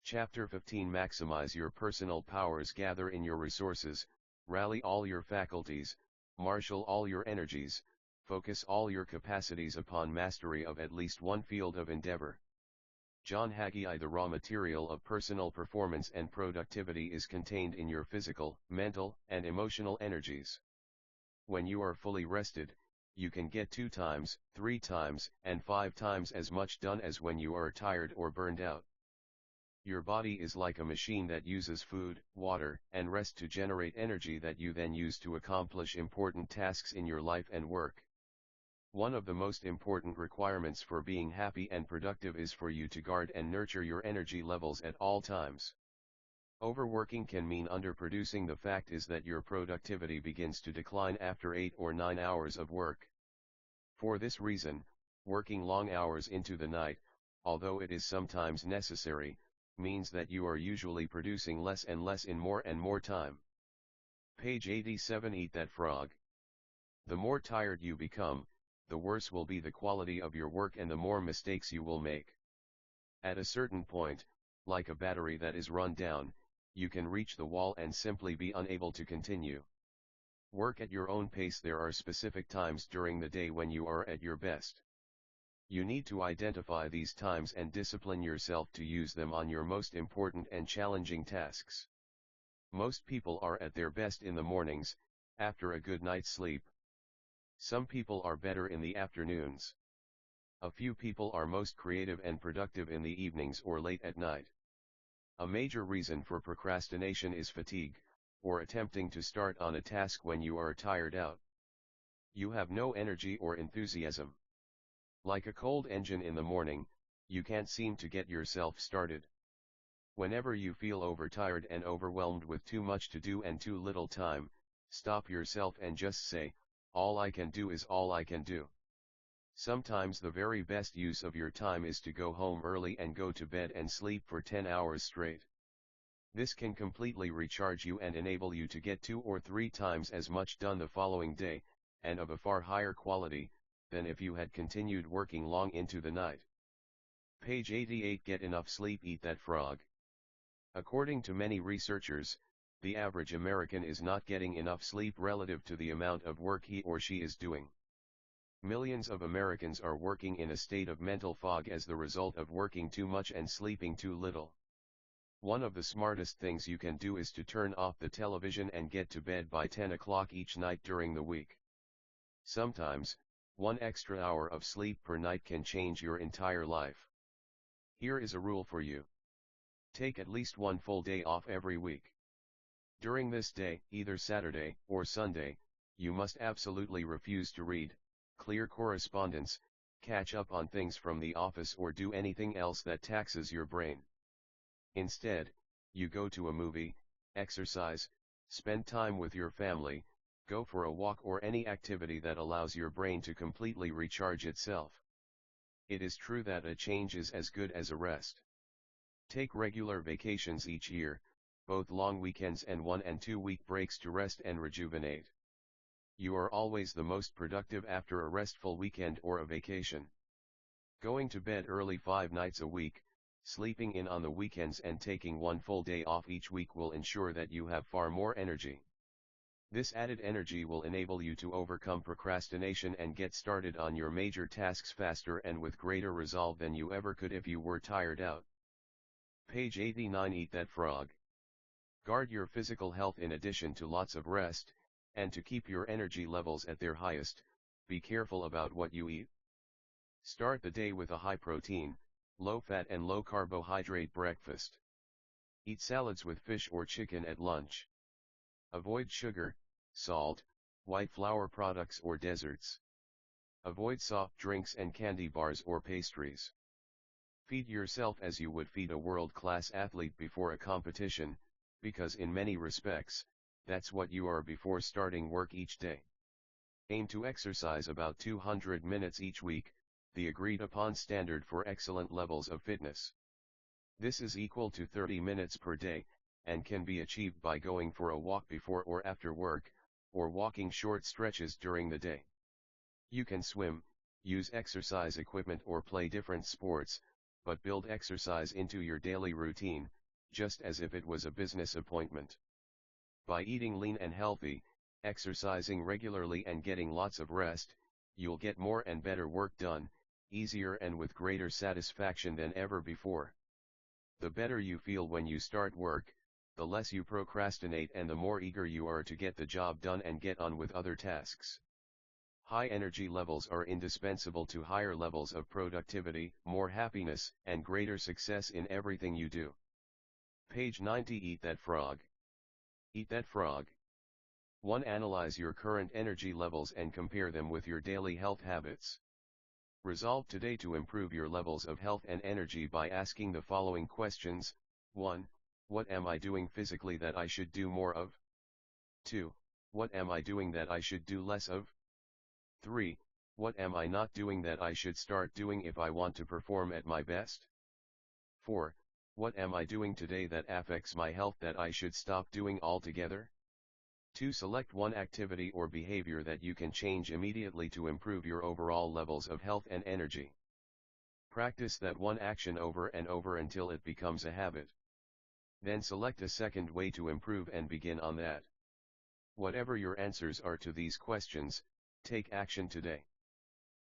Chapter 15. Maximize your personal powers. Gather in your resources, rally all your faculties, marshal all your energies, focus all your capacities upon mastery of at least one field of endeavor. John Haggai. The raw material of personal performance and productivity is contained in your physical, mental, and emotional energies. When you are fully rested, you can get 2 times, 3 times, and 5 times as much done as when you are tired or burned out. Your body is like a machine that uses food, water, and rest to generate energy that you then use to accomplish important tasks in your life and work. One of the most important requirements for being happy and productive is for you to guard and nurture your energy levels at all times. Overworking can mean underproducing. The fact is that your productivity begins to decline after 8 or 9 hours of work. For this reason, working long hours into the night, although it is sometimes necessary, means that you are usually producing less and less in more and more time. Page 87. Eat that frog. The more tired you become, the worse will be the quality of your work and the more mistakes you will make. At a certain point, like a battery that is run down, you can reach the wall and simply be unable to continue. Work at your own pace. There are specific times during the day when you are at your best. You need to identify these times and discipline yourself to use them on your most important and challenging tasks. Most people are at their best in the mornings, after a good night's sleep. Some people are better in the afternoons. A few people are most creative and productive in the evenings or late at night. A major reason for procrastination is fatigue, or attempting to start on a task when you are tired out. You have no energy or enthusiasm. Like a cold engine in the morning, you can't seem to get yourself started. Whenever you feel overtired and overwhelmed with too much to do and too little time, stop yourself and just say, "All I can do is all I can do." Sometimes the very best use of your time is to go home early and go to bed and sleep for 10 hours straight. This can completely recharge you and enable you to get 2 or 3 times as much done the following day, and of a far higher quality, than if you had continued working long into the night. Page 88. Get enough sleep. Eat that frog. According to many researchers, the average American is not getting enough sleep relative to the amount of work he or she is doing. Millions of Americans are working in a state of mental fog as the result of working too much and sleeping too little. One of the smartest things you can do is to turn off the television and get to bed by 10 o'clock each night during the week. Sometimes, 1 extra hour of sleep per night can change your entire life. Here is a rule for you. Take at least 1 full day off every week. During this day, either Saturday or Sunday, you must absolutely refuse to read, clear correspondence, catch up on things from the office or do anything else that taxes your brain. Instead, you go to a movie, exercise, spend time with your family, go for a walk or any activity that allows your brain to completely recharge itself. It is true that a change is as good as a rest. Take regular vacations each year, both long weekends and 1 and 2 week breaks to rest and rejuvenate. You are always the most productive after a restful weekend or a vacation. Going to bed early 5 nights a week, Sleeping in on the weekends and taking one full day off each week will ensure that you have far more energy. This added energy will enable you to overcome procrastination and get started on your major tasks faster and with greater resolve than you ever could if you were tired out. Page 89. Eat that frog. Guard your physical health in addition to lots of rest, and to keep your energy levels at their highest, be careful about what you eat. Start the day with a high protein, low fat and low carbohydrate breakfast. Eat salads with fish or chicken at lunch. Avoid sugar, salt, white flour products or desserts. Avoid soft drinks and candy bars or pastries. Feed yourself as you would feed a world-class athlete before a competition, because in many respects, that's what you are before starting work each day. Aim to exercise about 200 minutes each week, the agreed-upon standard for excellent levels of fitness. This is equal to 30 minutes per day, and can be achieved by going for a walk before or after work, or walking short stretches during the day. You can swim, use exercise equipment or play different sports, but build exercise into your daily routine, just as if it was a business appointment. By eating lean and healthy, exercising regularly and getting lots of rest, you'll get more and better work done, easier and with greater satisfaction than ever before. The better you feel when you start work, the less you procrastinate and the more eager you are to get the job done and get on with other tasks. High energy levels are indispensable to higher levels of productivity, more happiness, and greater success in everything you do. Page 90. Eat that frog. Eat that frog. 1. Analyze your current energy levels and compare them with your daily health habits. Resolve today to improve your levels of health and energy by asking the following questions. 1. What am I doing physically that I should do more of? 2. What am I doing that I should do less of? 3. What am I not doing that I should start doing if I want to perform at my best? 4. What am I doing today that affects my health that I should stop doing altogether? 2. Select one activity or behavior that you can change immediately to improve your overall levels of health and energy. Practice that one action over and over until it becomes a habit. Then select a second way to improve and begin on that. Whatever your answers are to these questions, take action today.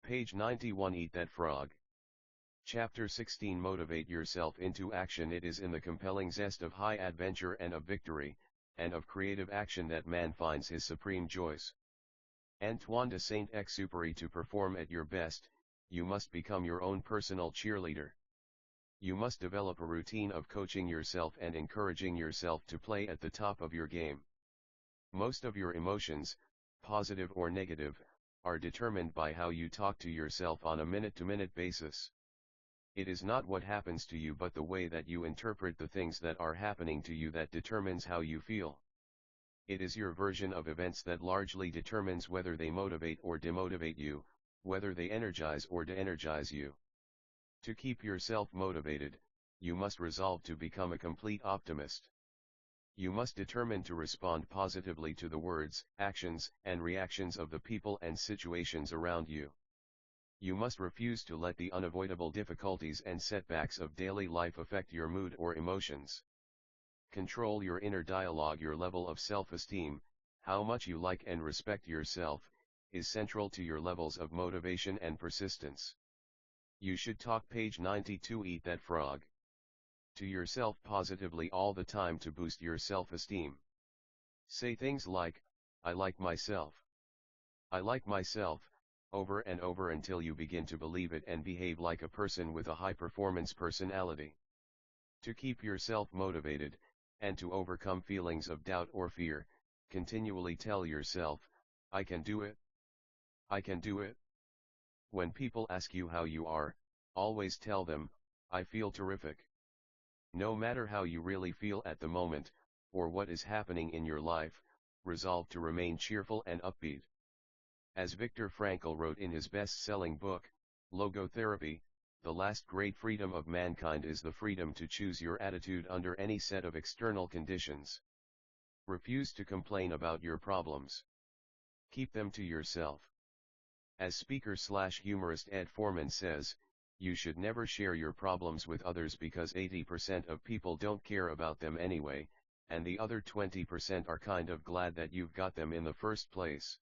Page 91. Eat that frog. Chapter 16. Motivate yourself into action. It is in the compelling zest of high adventure and of victory, and of creative action that man finds his supreme joys. Antoine de Saint-Exupéry. To perform at your best, you must become your own personal cheerleader. You must develop a routine of coaching yourself and encouraging yourself to play at the top of your game. Most of your emotions, positive or negative, are determined by how you talk to yourself on a minute-to-minute basis. It is not what happens to you but the way that you interpret the things that are happening to you that determines how you feel. It is your version of events that largely determines whether they motivate or demotivate you, whether they energize or de-energize you. To keep yourself motivated, you must resolve to become a complete optimist. You must determine to respond positively to the words, actions, and reactions of the people and situations around you. You must refuse to let the unavoidable difficulties and setbacks of daily life affect your mood or emotions. Control your inner dialogue. Your level of self-esteem, how much you like and respect yourself, is central to your levels of motivation and persistence. You should talk. Page 92. Eat that frog. To yourself positively all the time to boost your self-esteem. Say things like, I like myself. I like myself, over and over until you begin to believe it and behave like a person with a high-performance personality. To keep yourself motivated, and to overcome feelings of doubt or fear, continually tell yourself, I can do it. I can do it. When people ask you how you are, always tell them, I feel terrific. No matter how you really feel at the moment, or what is happening in your life, resolve to remain cheerful and upbeat. As Viktor Frankl wrote in his best-selling book, Logotherapy, the last great freedom of mankind is the freedom to choose your attitude under any set of external conditions. Refuse to complain about your problems. Keep them to yourself. As speaker/humorist Ed Foreman says, You should never share your problems with others because 80% of people don't care about them anyway, and the other 20% are kind of glad that you've got them in the first place.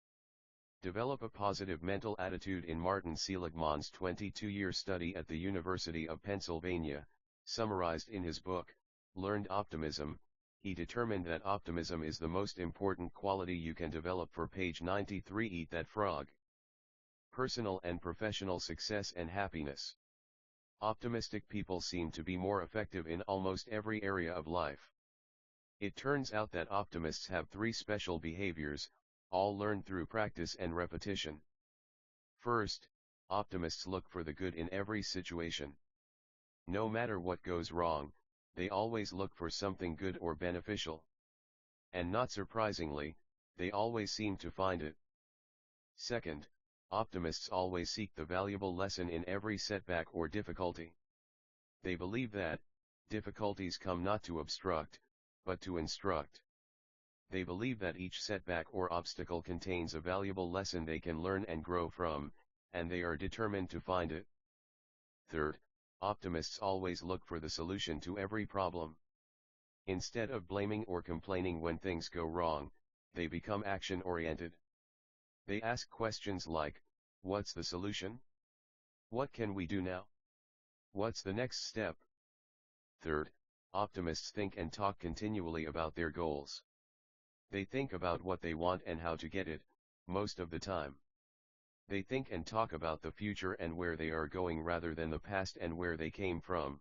Develop a positive mental attitude. In Martin Seligman's 22-year study at the University of Pennsylvania, summarized in his book, Learned Optimism, he determined that optimism is the most important quality you can develop. For page 93, Eat That Frog. Personal and professional success and happiness. Optimistic people seem to be more effective in almost every area of life. It turns out that optimists have 3 special behaviors, all learned through practice and repetition. First, optimists look for the good in every situation. No matter what goes wrong, they always look for something good or beneficial. And not surprisingly, they always seem to find it. Second, optimists always seek the valuable lesson in every setback or difficulty. They believe that difficulties come not to obstruct, but to instruct. They believe that each setback or obstacle contains a valuable lesson they can learn and grow from, and they are determined to find it. Third, optimists always look for the solution to every problem. Instead of blaming or complaining when things go wrong, they become action-oriented. They ask questions like, what's the solution? What can we do now? What's the next step? Third, optimists think and talk continually about their goals. They think about what they want and how to get it, most of the time. They think and talk about the future and where they are going rather than the past and where they came from.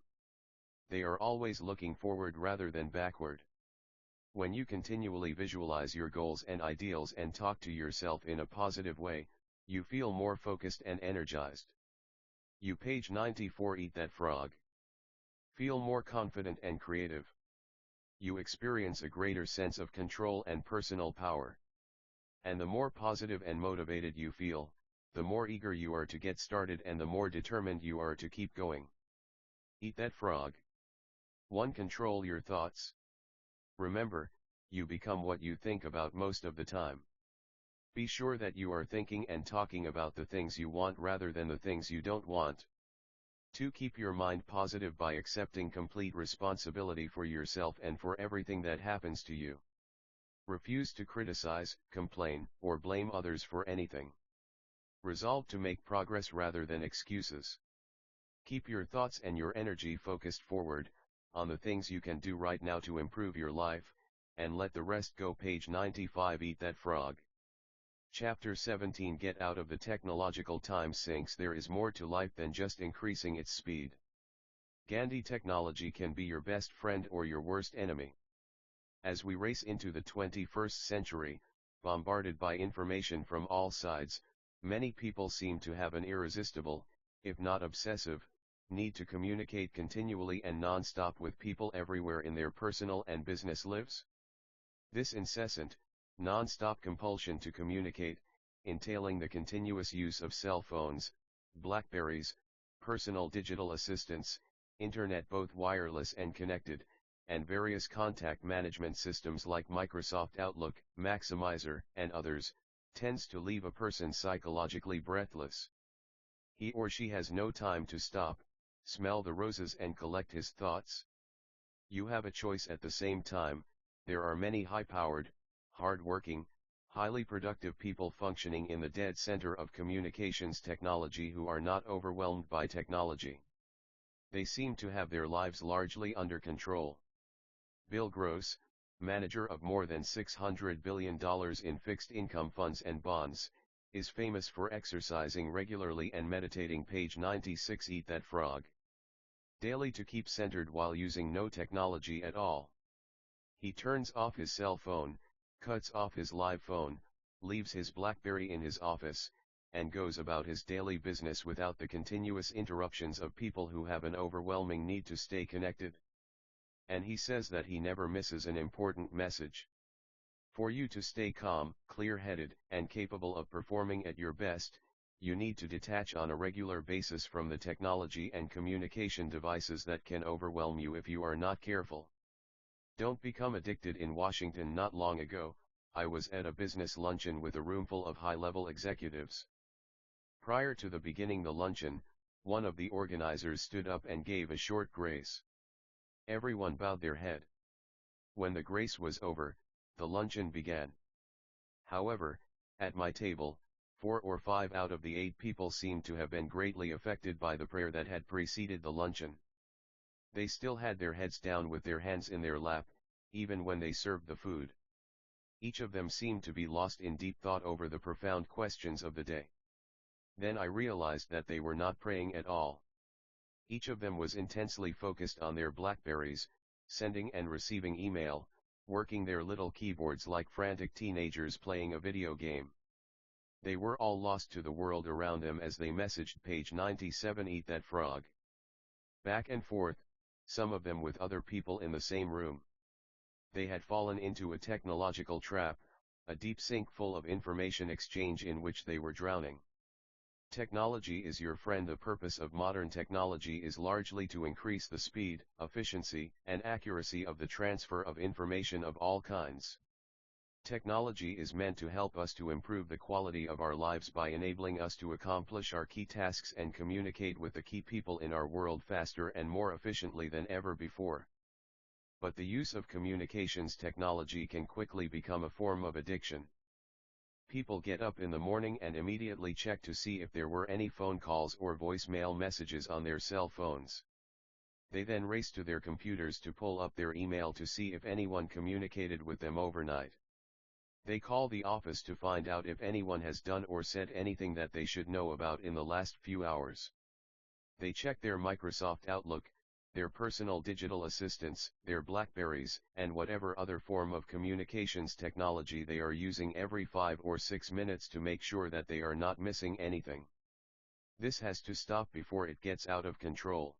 They are always looking forward rather than backward. When you continually visualize your goals and ideals and talk to yourself in a positive way, you feel more focused and energized. You page 94 Eat That Frog. Feel more confident and creative. You experience a greater sense of control and personal power. And the more positive and motivated you feel, the more eager you are to get started and the more determined you are to keep going. Eat that frog. 1. Control your thoughts. Remember, you become what you think about most of the time. Be sure that you are thinking and talking about the things you want rather than the things you don't want. 2. Keep your mind positive by accepting complete responsibility for yourself and for everything that happens to you. Refuse to criticize, complain, or blame others for anything. Resolve to make progress rather than excuses. Keep your thoughts and your energy focused forward, on the things you can do right now to improve your life, and let the rest go. Page 95 Eat That Frog. Chapter 17 Get out of the technological time sinks. There is more to life than just increasing its speed. Gandhi. Technology can be your best friend or your worst enemy. As we race into the 21st century, bombarded by information from all sides, many people seem to have an irresistible, if not obsessive, need to communicate continually and non-stop with people everywhere in their personal and business lives. This incessant, non-stop compulsion to communicate, entailing the continuous use of cell phones, Blackberries, personal digital assistants, internet both wireless and connected, and various contact management systems like Microsoft Outlook, Maximizer, and others, tends to leave a person psychologically breathless. He or she has no time to stop, smell the roses and collect his thoughts. You have a choice. At the same time, there are many high-powered, hard-working, highly productive people functioning in the dead center of communications technology who are not overwhelmed by technology. They seem to have their lives largely under control. Bill Gross, manager of more than $600 billion in fixed income funds and bonds, is famous for exercising regularly and meditating. Page 96 Eat That Frog. Daily to keep centered while using no technology at all. He turns off his cell phone, cuts off his live phone, leaves his BlackBerry in his office, and goes about his daily business without the continuous interruptions of people who have an overwhelming need to stay connected. And he says that he never misses an important message. For you to stay calm, clear-headed, and capable of performing at your best, you need to detach on a regular basis from the technology and communication devices that can overwhelm you if you are not careful. Don't become addicted. In Washington not long ago, I was at a business luncheon with a roomful of high-level executives. Prior to the beginning the luncheon, One of the organizers stood up and gave a short grace. Everyone bowed their head. When the grace was over, the luncheon began. However, at my table, 4 or 5 out of the 8 people seemed to have been greatly affected by the prayer that had preceded the luncheon. They still had their heads down with their hands in their lap, even when they served the food. Each of them seemed to be lost in deep thought over the profound questions of the day. Then I realized that they were not praying at all. Each of them was intensely focused on their BlackBerries, sending and receiving email, working their little keyboards like frantic teenagers playing a video game. They were all lost to the world around them as they messaged page 97 "Eat that frog." Back and forth, some of them with other people in the same room. They had fallen into a technological trap, a deep sink full of information exchange in which they were drowning. Technology is your friend. The purpose of modern technology is largely to increase the speed, efficiency, and accuracy of the transfer of information of all kinds. Technology is meant to help us to improve the quality of our lives by enabling us to accomplish our key tasks and communicate with the key people in our world faster and more efficiently than ever before. But the use of communications technology can quickly become a form of addiction. People get up in the morning and immediately check to see if there were any phone calls or voicemail messages on their cell phones. They then race to their computers to pull up their email to see if anyone communicated with them overnight. They call the office to find out if anyone has done or said anything that they should know about in the last few hours. They check their Microsoft Outlook, their personal digital assistants, their BlackBerries, and whatever other form of communications technology they are using every 5 or 6 minutes to make sure that they are not missing anything. This has to stop before it gets out of control.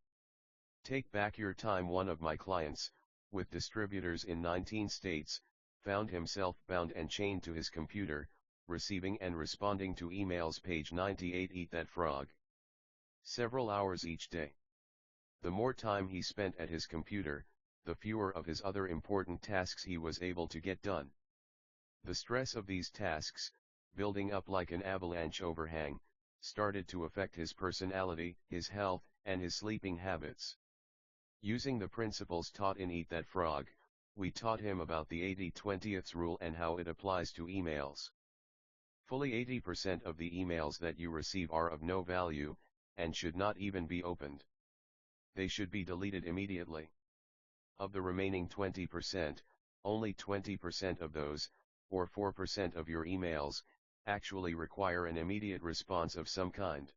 Take back your time. One of my clients, with distributors in 19 states, found himself bound and chained to his computer, receiving and responding to emails page 98 "Eat that frog." Several hours each day. The more time he spent at his computer, the fewer of his other important tasks he was able to get done. The stress of these tasks, building up like an avalanche overhang, started to affect his personality, his health, and his sleeping habits. Using the principles taught in Eat That Frog, we taught him about the 80-20th rule and how it applies to emails. Fully 80% of the emails that you receive are of no value, and should not even be opened. They should be deleted immediately. Of the remaining 20%, only 20% of those, or 4% of your emails, actually require an immediate response of some kind.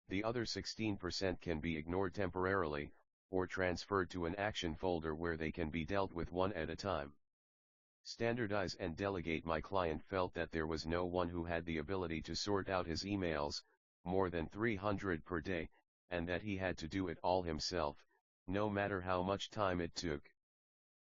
The other 16% can be ignored temporarily, or transferred to an action folder where they can be dealt with one at a time. Standardize and delegate. My client felt that there was no one who had the ability to sort out his emails, more than 300 per day, and that he had to do it all himself, no matter how much time it took.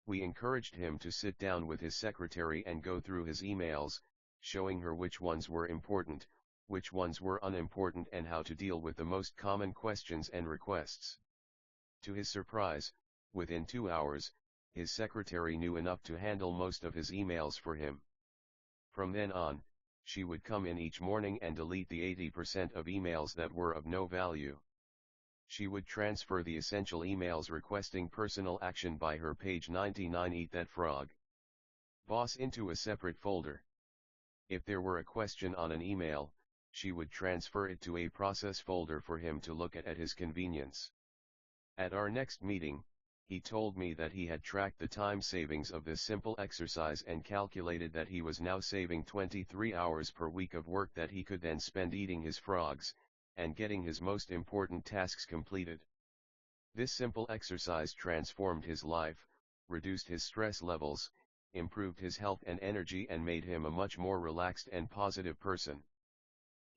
We encouraged him to sit down with his secretary and go through his emails, showing her which ones were important, which ones were unimportant, and how to deal with the most common questions and requests. To his surprise, within 2 hours, his secretary knew enough to handle most of his emails for him. From then on, she would come in each morning and delete the 80% of emails that were of no value. She would transfer the essential emails requesting personal action by her page 99 "Eat That Frog" boss into a separate folder. If there were a question on an email, she would transfer it to a process folder for him to look at his convenience. At our next meeting, he told me that he had tracked the time savings of this simple exercise and calculated that he was now saving 23 hours per week of work that he could then spend eating his frogs, and getting his most important tasks completed. This simple exercise transformed his life, reduced his stress levels, improved his health and energy, and made him a much more relaxed and positive person.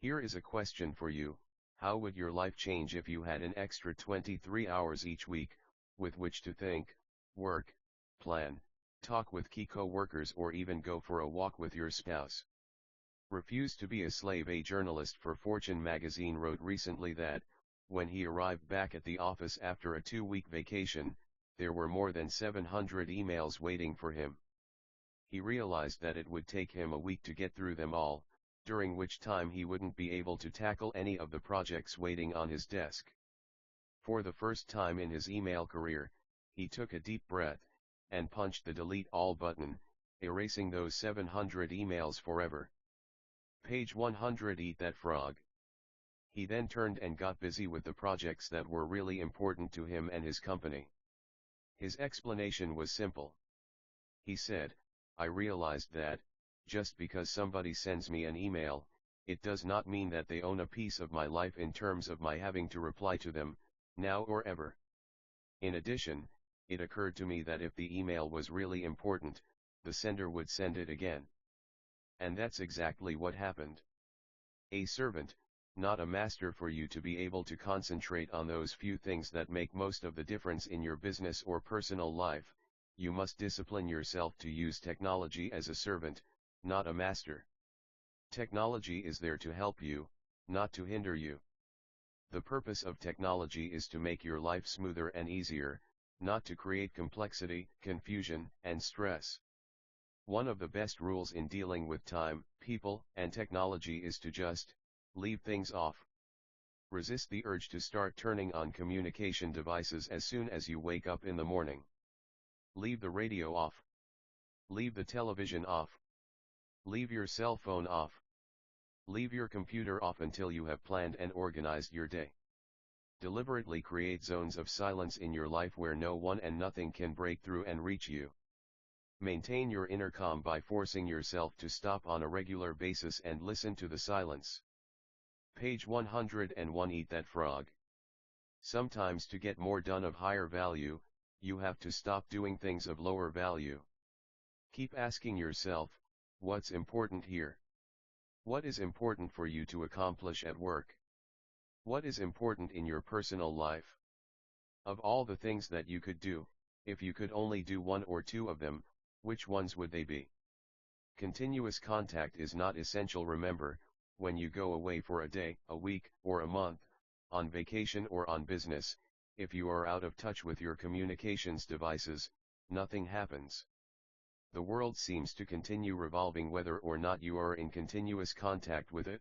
Here is a question for you: how would your life change if you had an extra 23 hours each week, with which to think, work, plan, talk with key co-workers, or even go for a walk with your spouse? Refuse to be a slave. A journalist for Fortune magazine wrote recently that, when he arrived back at the office after a 2-week vacation, there were more than 700 emails waiting for him. He realized that it would take him a week to get through them all, during which time he wouldn't be able to tackle any of the projects waiting on his desk. For the first time in his email career, he took a deep breath, and punched the delete all button, erasing those 700 emails forever. Page 100. Eat that frog. He then turned and got busy with the projects that were really important to him and his company. His explanation was simple. He said, "I realized that, just because somebody sends me an email, it does not mean that they own a piece of my life in terms of my having to reply to them, now or ever. In addition, it occurred to me that if the email was really important, the sender would send it again. And that's exactly what happened. A servant, not a master, for you to be able to concentrate on those few things that make most of the difference in your business or personal life, you must discipline yourself to use technology as a servant, not a master. Technology is there to help you, not to hinder you. The purpose of technology is to make your life smoother and easier, not to create complexity, confusion, and stress. One of the best rules in dealing with time, people, and technology is to just leave things off. Resist the urge to start turning on communication devices as soon as you wake up in the morning. Leave the radio off. Leave the television off. Leave your cell phone off. Leave your computer off until you have planned and organized your day. Deliberately create zones of silence in your life where no one and nothing can break through and reach you. Maintain your inner calm by forcing yourself to stop on a regular basis and listen to the silence. Page 101. Eat that frog. Sometimes to get more done of higher value, you have to stop doing things of lower value. Keep asking yourself, what's important here? What is important for you to accomplish at work? What is important in your personal life? Of all the things that you could do, if you could only do one or two of them, which ones would they be? Continuous contact is not essential. Remember, when you go away for a day, a week, or a month, on vacation or on business, if you are out of touch with your communications devices, nothing happens. The world seems to continue revolving whether or not you are in continuous contact with it.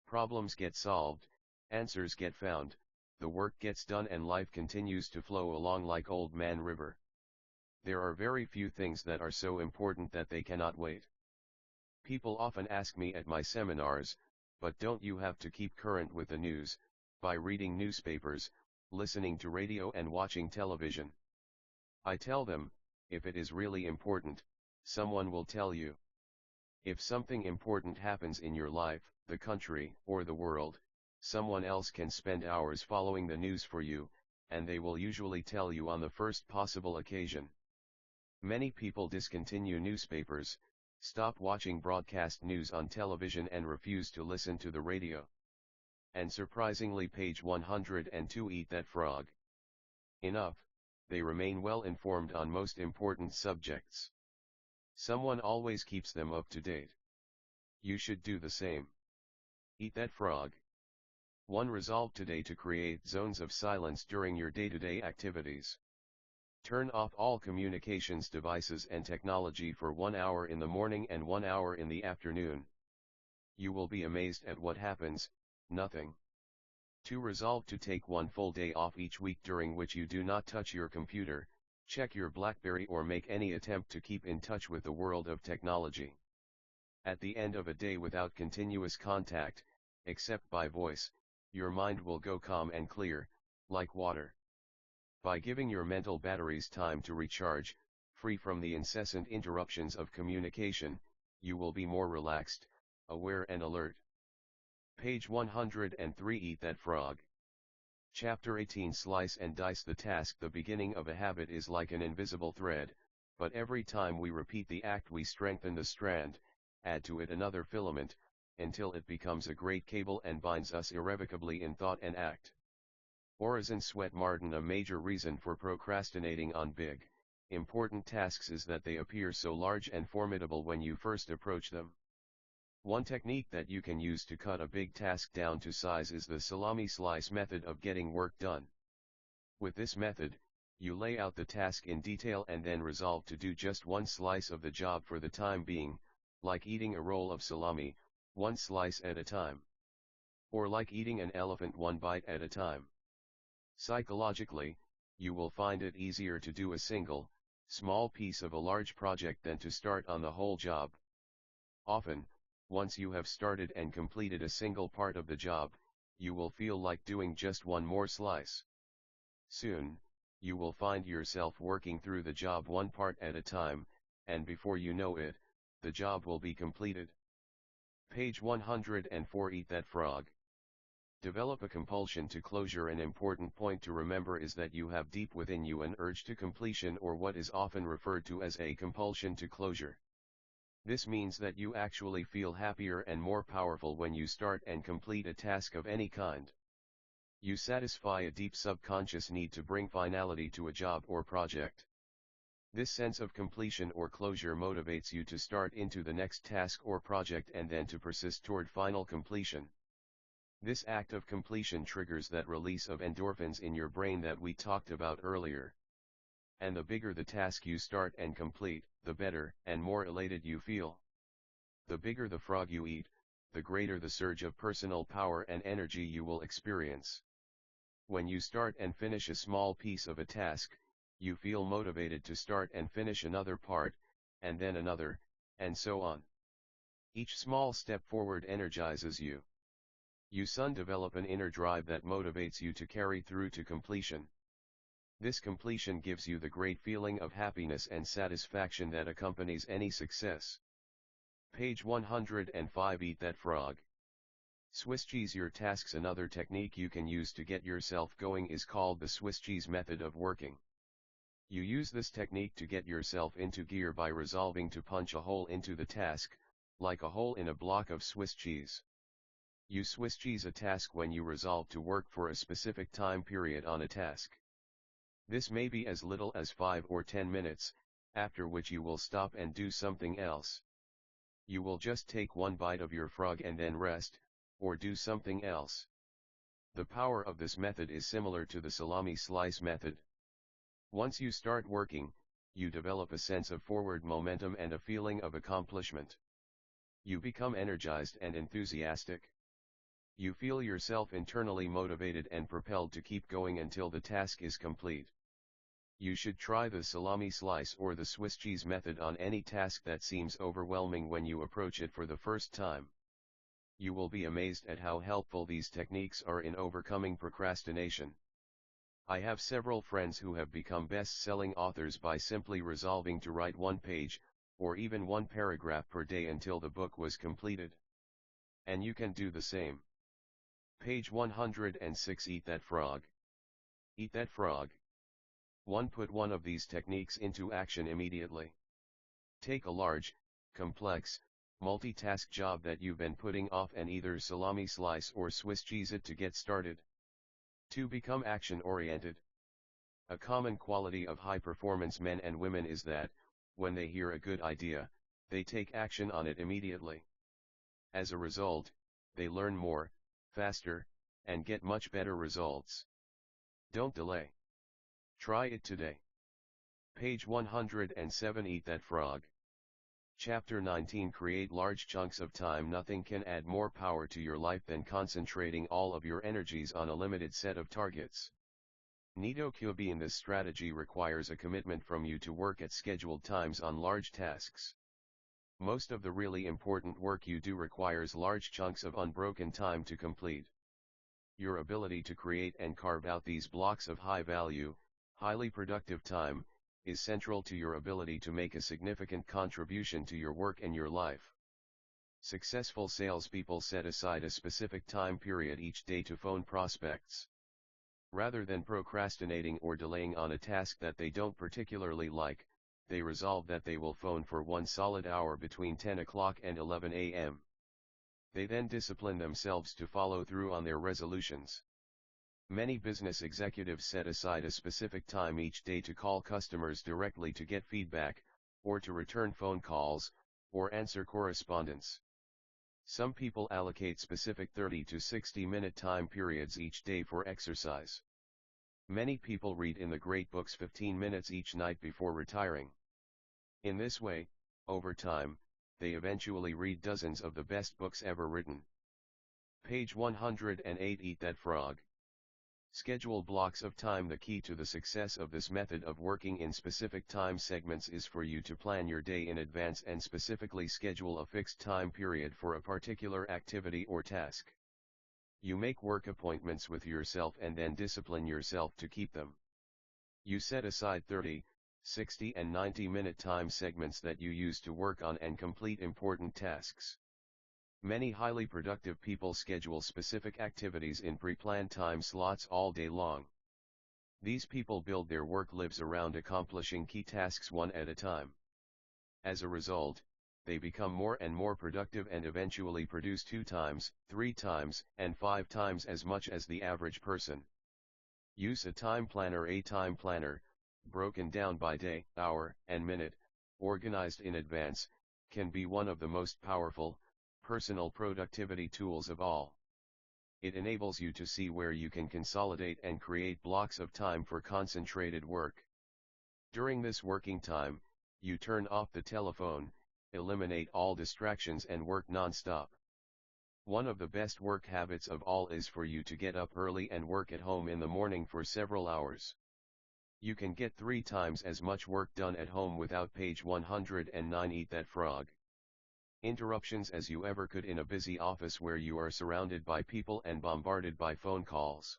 Problems get solved, answers get found, the work gets done, and life continues to flow along like Old Man River. There are very few things that are so important that they cannot wait. People often ask me at my seminars, but don't you have to keep current with the news, by reading newspapers, listening to radio and watching television? I tell them, if it is really important, someone will tell you. If something important happens in your life, the country, or the world, someone else can spend hours following the news for you, and they will usually tell you on the first possible occasion. Many people discontinue newspapers, stop watching broadcast news on television, and refuse to listen to the radio. And surprisingly, page 102. Eat that frog. Enough, they remain well informed on most important subjects. Someone always keeps them up to date. You should do the same. Eat that frog. 1. Resolve today to create zones of silence during your day-to-day activities. Turn off all communications devices and technology for 1 hour in the morning and 1 hour in the afternoon. You will be amazed at what happens. Nothing. 2. Resolve to take 1 full day off each week during which you do not touch your computer, check your BlackBerry, or make any attempt to keep in touch with the world of technology. At the end of a day without continuous contact, except by voice, your mind will go calm and clear, like water. By giving your mental batteries time to recharge, free from the incessant interruptions of communication, you will be more relaxed, aware, and alert. Page 103. Eat that frog. Chapter 18. Slice and dice the task. The beginning of a habit is like an invisible thread, but every time we repeat the act we strengthen the strand, add to it another filament, until it becomes a great cable and binds us irrevocably in thought and act. Orison Swett Marden. A major reason for procrastinating on big, important tasks is that they appear so large and formidable when you first approach them. One technique that you can use to cut a big task down to size is the salami slice method of getting work done. With this method, you lay out the task in detail and then resolve to do just one slice of the job for the time being, like eating a roll of salami, one slice at a time. Or like eating an elephant one bite at a time. Psychologically, you will find it easier to do a single, small piece of a large project than to start on the whole job. Often, once you have started and completed a single part of the job, you will feel like doing just one more slice. Soon, you will find yourself working through the job one part at a time, and before you know it, the job will be completed. Page 104. Eat that frog. Develop a compulsion to closure. An important point to remember is that you have deep within you an urge to completion, or what is often referred to as a compulsion to closure. This means that you actually feel happier and more powerful when you start and complete a task of any kind. You satisfy a deep subconscious need to bring finality to a job or project. This sense of completion or closure motivates you to start into the next task or project and then to persist toward final completion. This act of completion triggers that release of endorphins in your brain that we talked about earlier. And the bigger the task you start and complete, the better and more elated you feel. The bigger the frog you eat, the greater the surge of personal power and energy you will experience. When you start and finish a small piece of a task, you feel motivated to start and finish another part, and then another, and so on. Each small step forward energizes you. You soon develop an inner drive that motivates you to carry through to completion. This completion gives you the great feeling of happiness and satisfaction that accompanies any success. Page 105. Eat that frog. Swiss cheese your tasks. Another technique you can use to get yourself going is called the Swiss cheese method of working. You use this technique to get yourself into gear by resolving to punch a hole into the task, like a hole in a block of Swiss cheese. You Swiss cheese a task when you resolve to work for a specific time period on a task. This may be as little as 5 or 10 minutes, after which you will stop and do something else. You will just take one bite of your frog and then rest, or do something else. The power of this method is similar to the salami slice method. Once you start working, you develop a sense of forward momentum and a feeling of accomplishment. You become energized and enthusiastic. You feel yourself internally motivated and propelled to keep going until the task is complete. You should try the salami slice or the Swiss cheese method on any task that seems overwhelming when you approach it for the first time. You will be amazed at how helpful these techniques are in overcoming procrastination. I have several friends who have become best-selling authors by simply resolving to write one page, or even one paragraph per day until the book was completed. And you can do the same. Page 106. Eat that frog. Eat that frog. 1. Put one of these techniques into action immediately. Take a large, complex, multitask job that you've been putting off and either salami slice or Swiss cheese it to get started. 2. Become action-oriented. A common quality of high-performance men and women is that, when they hear a good idea, they take action on it immediately. As a result, they learn more, faster, and get much better results. Don't delay. Try it today. Page 107. Eat that frog. Chapter 19. Create large chunks of time. Nothing can add more power to your life than concentrating all of your energies on a limited set of targets. Nito Kyubin. This strategy requires a commitment from you to work at scheduled times on large tasks. Most of the really important work you do requires large chunks of unbroken time to complete. Your ability to create and carve out these blocks of high value, highly productive time, is central to your ability to make a significant contribution to your work and your life. Successful salespeople set aside a specific time period each day to phone prospects. Rather than procrastinating or delaying on a task that they don't particularly like, they resolve that they will phone for 1 solid hour between 10 o'clock and 11 a.m. They then discipline themselves to follow through on their resolutions. Many business executives set aside a specific time each day to call customers directly to get feedback, or to return phone calls, or answer correspondence. Some people allocate specific 30 to 60-minute time periods each day for exercise. Many people read in the great books 15 minutes each night before retiring. In this way, over time, they eventually read dozens of the best books ever written. Page 108. Eat That Frog. Schedule blocks of time. The key to the success of this method of working in specific time segments is for you to plan your day in advance and specifically schedule a fixed time period for a particular activity or task. You make work appointments with yourself and then discipline yourself to keep them. You set aside 30, 60 and 90-minute time segments that you use to work on and complete important tasks. Many highly productive people schedule specific activities in pre-planned time slots all day long. These people build their work lives around accomplishing key tasks one at a time. As a result, they become more and more productive and eventually produce 2 times, 3 times, and 5 times as much as the average person. Use a time planner. A time planner, broken down by day, hour, and minute, organized in advance, can be one of the most powerful, personal productivity tools of all. It enables you to see where you can consolidate and create blocks of time for concentrated work. During this working time, you turn off the telephone, eliminate all distractions and work non-stop. One of the best work habits of all is for you to get up early and work at home in the morning for several hours. You can get 3 times as much work done at home without. Page 109. Eat That Frog. Interruptions as you ever could in a busy office where you are surrounded by people and bombarded by phone calls.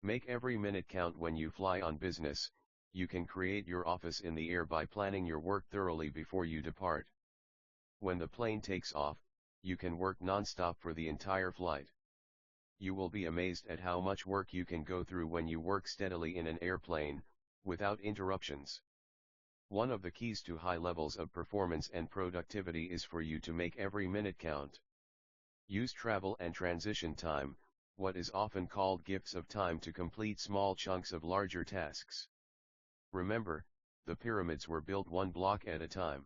Make every minute count when you fly on business. You can create your office in the air by planning your work thoroughly before you depart. When the plane takes off, you can work non-stop for the entire flight. You will be amazed at how much work you can go through when you work steadily in an airplane, without interruptions. One of the keys to high levels of performance and productivity is for you to make every minute count. Use travel and transition time, what is often called gifts of time, to complete small chunks of larger tasks. Remember, the pyramids were built one block at a time.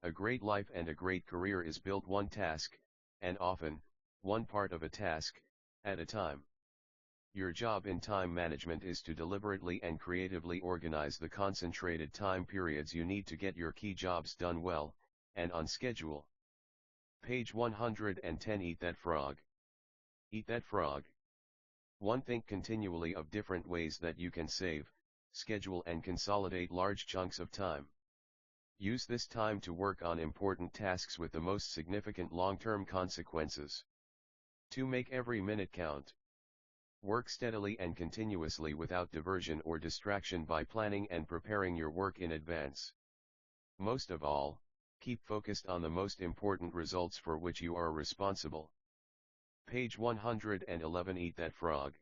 A great life and a great career is built one task, and often, one part of a task, at a time. Your job in time management is to deliberately and creatively organize the concentrated time periods you need to get your key jobs done well, and on schedule. Page 110. Eat That Frog. Eat That Frog. 1. Think continually of different ways that you can save, schedule and consolidate large chunks of time. Use this time to work on important tasks with the most significant long-term consequences. 2. Make every minute count. Work steadily and continuously without diversion or distraction by planning and preparing your work in advance. Most of all, keep focused on the most important results for which you are responsible. Page 111. Eat That Frog.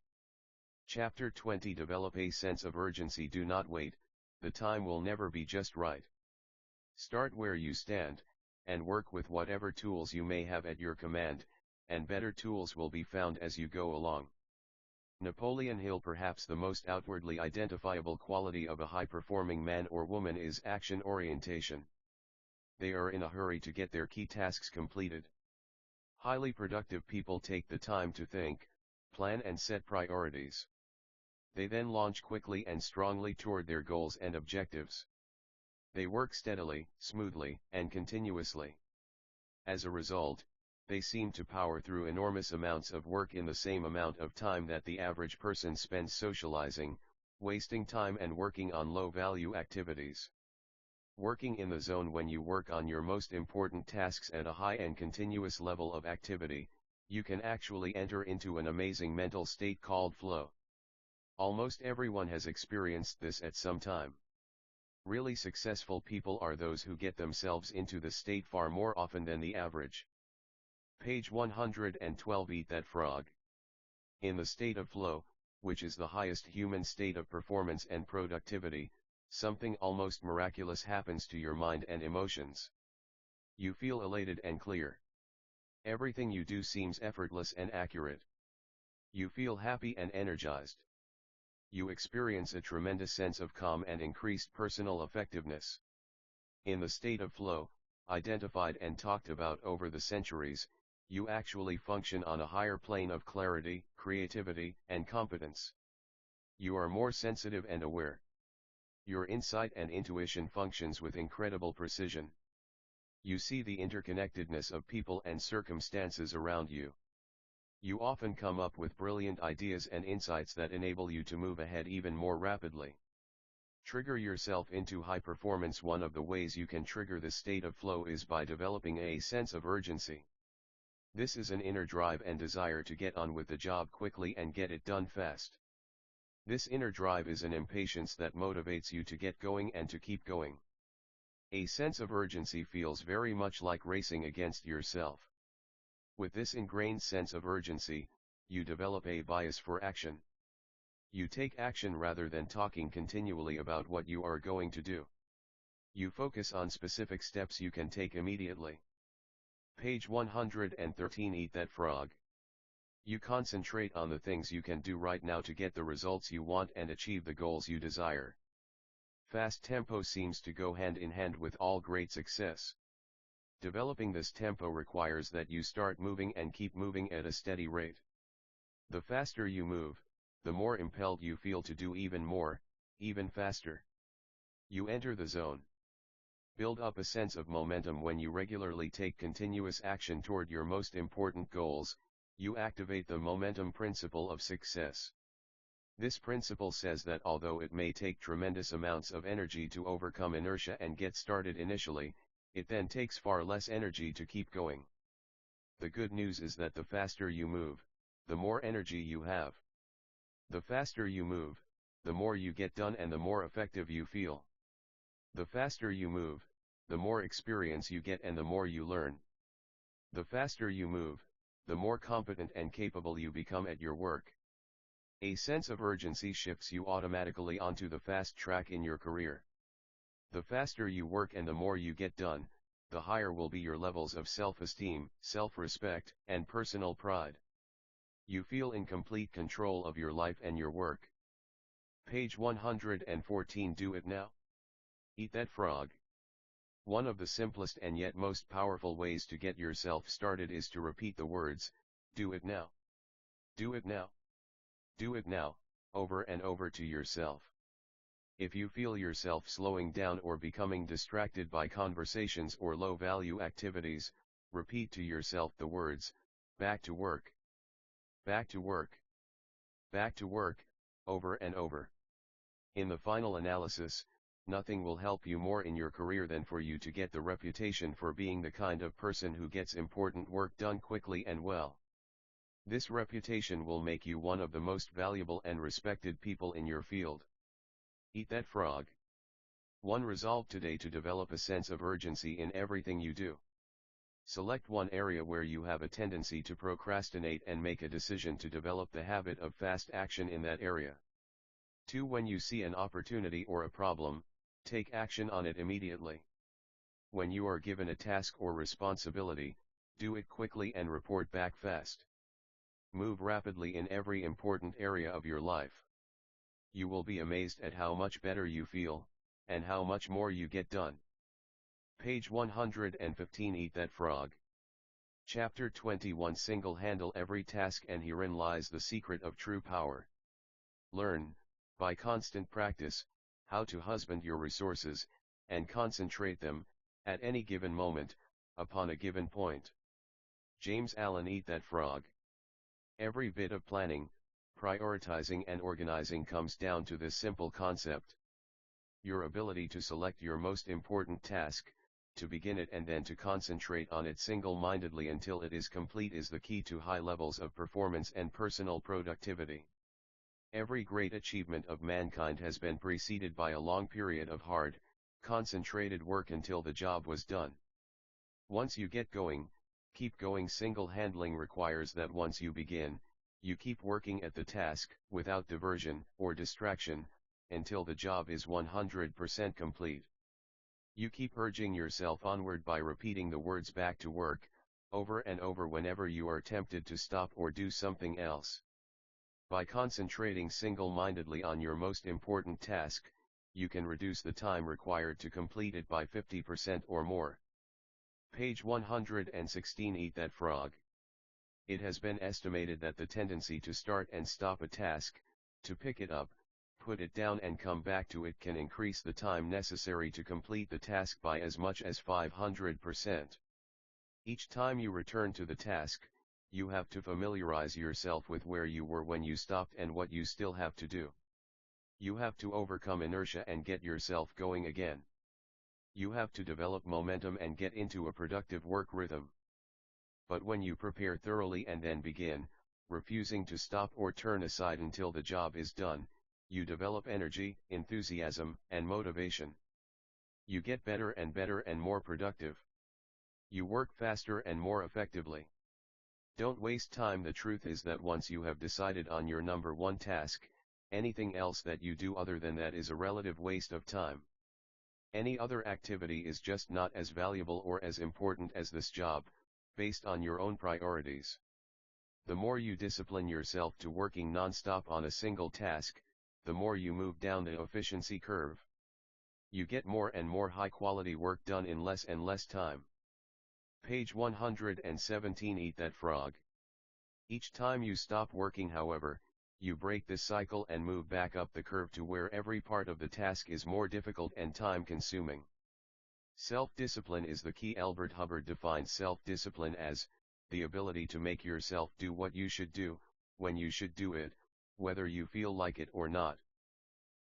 Chapter 20. Develop a sense of urgency. Do not wait, the time will never be just right. Start where you stand, and work with whatever tools you may have at your command, and better tools will be found as you go along. Napoleon Hill. Perhaps the most outwardly identifiable quality of a high-performing man or woman is action orientation. They are in a hurry to get their key tasks completed. Highly productive people take the time to think, plan and set priorities. They then launch quickly and strongly toward their goals and objectives. They work steadily, smoothly, and continuously. As a result, they seem to power through enormous amounts of work in the same amount of time that the average person spends socializing, wasting time and working on low-value activities. Working in the zone. When you work on your most important tasks at a high and continuous level of activity, you can actually enter into an amazing mental state called flow. Almost everyone has experienced this at some time. Really successful people are those who get themselves into this state far more often than the average. Page 112. Eat That Frog. In the state of flow, which is the highest human state of performance and productivity, something almost miraculous happens to your mind and emotions. You feel elated and clear. Everything you do seems effortless and accurate. You feel happy and energized. You experience a tremendous sense of calm and increased personal effectiveness. In the state of flow, identified and talked about over the centuries, you actually function on a higher plane of clarity, creativity, and competence. You are more sensitive and aware. Your insight and intuition functions with incredible precision. You see the interconnectedness of people and circumstances around you. You often come up with brilliant ideas and insights that enable you to move ahead even more rapidly. Trigger yourself into high performance. One of the ways you can trigger this state of flow is by developing a sense of urgency. This is an inner drive and desire to get on with the job quickly and get it done fast. This inner drive is an impatience that motivates you to get going and to keep going. A sense of urgency feels very much like racing against yourself. With this ingrained sense of urgency, you develop a bias for action. You take action rather than talking continually about what you are going to do. You focus on specific steps you can take immediately. Page 113. Eat that frog. You concentrate on the things you can do right now to get the results you want and achieve the goals you desire. Fast tempo seems to go hand in hand with all great success. Developing this tempo requires that you start moving and keep moving at a steady rate. The faster you move, the more impelled you feel to do even more, even faster. You enter the zone. Build up a sense of momentum. When you regularly take continuous action toward your most important goals, you activate the momentum principle of success. This principle says that although it may take tremendous amounts of energy to overcome inertia and get started initially, it then takes far less energy to keep going. The good news is that the faster you move, the more energy you have. The faster you move, the more you get done and the more effective you feel. The faster you move, the more experience you get and the more you learn. The faster you move, the more competent and capable you become at your work. A sense of urgency shifts you automatically onto the fast track in your career. The faster you work and the more you get done, the higher will be your levels of self-esteem, self-respect, and personal pride. You feel in complete control of your life and your work. Page 114. Do it now. Eat that frog. One of the simplest and yet most powerful ways to get yourself started is to repeat the words, "Do it now. Do it now. Do it now," over and over to yourself. If you feel yourself slowing down or becoming distracted by conversations or low-value activities, repeat to yourself the words, "Back to work. Back to work. Back to work," over and over. In the final analysis, nothing will help you more in your career than for you to get the reputation for being the kind of person who gets important work done quickly and well. This reputation will make you one of the most valuable and respected people in your field. Eat that frog. One resolve today to develop a sense of urgency in everything you do. Select one area where you have a tendency to procrastinate and make a decision to develop the habit of fast action in that area. 2. When you see an opportunity or a problem, take action on it immediately. When you are given a task or responsibility, do it quickly and report back fast. Move rapidly in every important area of your life. You will be amazed at how much better you feel, and how much more you get done. Page 115. Eat that frog. Chapter 21. Single-handle every task, and herein lies the secret of true power. Learn, by constant practice, how to husband your resources, and concentrate them, at any given moment, upon a given point. James Allen. Eat that frog. Every bit of planning, prioritizing and organizing comes down to this simple concept. Your ability to select your most important task, to begin it and then to concentrate on it single-mindedly until it is complete is the key to high levels of performance and personal productivity. Every great achievement of mankind has been preceded by a long period of hard, concentrated work until the job was done. Once you get going, keep going. Single-handling requires that once you begin, you keep working at the task, without diversion or distraction, until the job is 100% complete. You keep urging yourself onward by repeating the words "back to work," over and over whenever you are tempted to stop or do something else. By concentrating single-mindedly on your most important task, you can reduce the time required to complete it by 50% or more. Page 116. Eat that frog. It has been estimated that the tendency to start and stop a task, to pick it up, put it down and come back to it can increase the time necessary to complete the task by as much as 500%. Each time you return to the task, you have to familiarize yourself with where you were when you stopped and what you still have to do. You have to overcome inertia and get yourself going again. You have to develop momentum and get into a productive work rhythm. But when you prepare thoroughly and then begin, refusing to stop or turn aside until the job is done, you develop energy, enthusiasm, and motivation. You get better and more productive. You work faster and more effectively. Don't waste time. The truth is that once you have decided on your number one task, anything else that you do other than that is a relative waste of time. Any other activity is just not as valuable or as important as this job, based on your own priorities. The more you discipline yourself to working non-stop on a single task, the more you move down the efficiency curve. You get more and more high-quality work done in less and less time. Page 117. Eat that frog. Each time you stop working, however, you break this cycle and move back up the curve to where every part of the task is more difficult and time-consuming. Self-discipline is the key. Albert Hubbard defined self-discipline as the ability to make yourself do what you should do, when you should do it, whether you feel like it or not.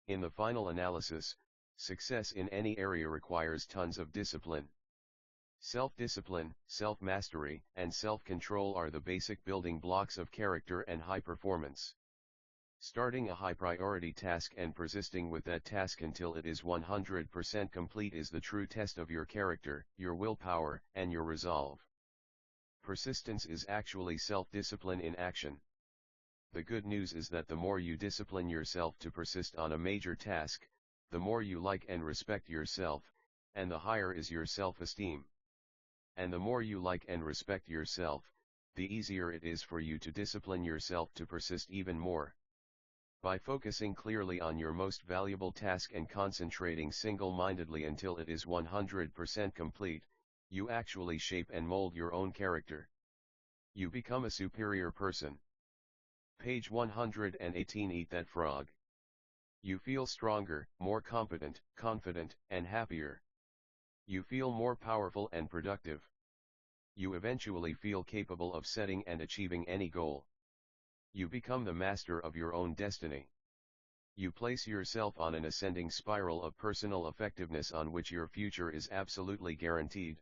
In the final analysis, success in any area requires tons of discipline. Self-discipline, self-mastery, and self-control are the basic building blocks of character and high performance. Starting a high-priority task and persisting with that task until it is 100% complete is the true test of your character, your willpower, and your resolve. Persistence is actually self-discipline in action. The good news is that the more you discipline yourself to persist on a major task, the more you like and respect yourself, and the higher is your self-esteem. And the more you like and respect yourself, the easier it is for you to discipline yourself to persist even more. By focusing clearly on your most valuable task and concentrating single-mindedly until it is 100% complete, you actually shape and mold your own character. You become a superior person. Page 118. Eat that frog. You feel stronger, more competent, confident, and happier. You feel more powerful and productive. You eventually feel capable of setting and achieving any goal. You become the master of your own destiny. You place yourself on an ascending spiral of personal effectiveness on which your future is absolutely guaranteed.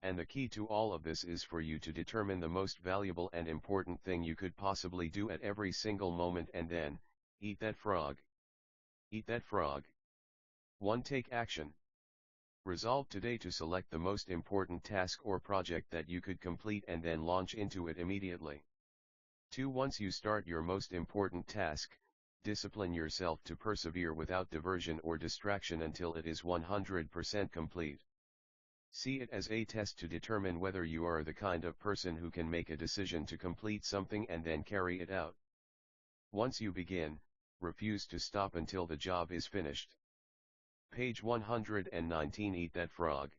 And the key to all of this is for you to determine the most valuable and important thing you could possibly do at every single moment and then, eat that frog. Eat that frog. 1. Take action. Resolve today to select the most important task or project that you could complete and then launch into it immediately. 2. Once you start your most important task, discipline yourself to persevere without diversion or distraction until it is 100% complete. See it as a test to determine whether you are the kind of person who can make a decision to complete something and then carry it out. Once you begin, refuse to stop until the job is finished. Page 119. Eat that frog.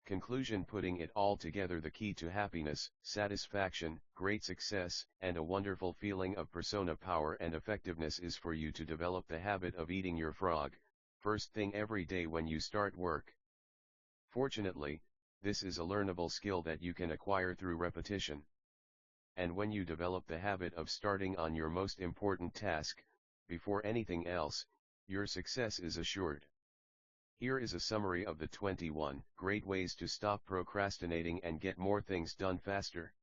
Conclusion. Putting it all together, the key to happiness, satisfaction, great success, and a wonderful feeling of persona power and effectiveness is for you to develop the habit of eating your frog, first thing every day when you start work. Fortunately, this is a learnable skill that you can acquire through repetition. And when you develop the habit of starting on your most important task, before anything else, your success is assured. Here is a summary of the 21 great ways to stop procrastinating and get more things done faster.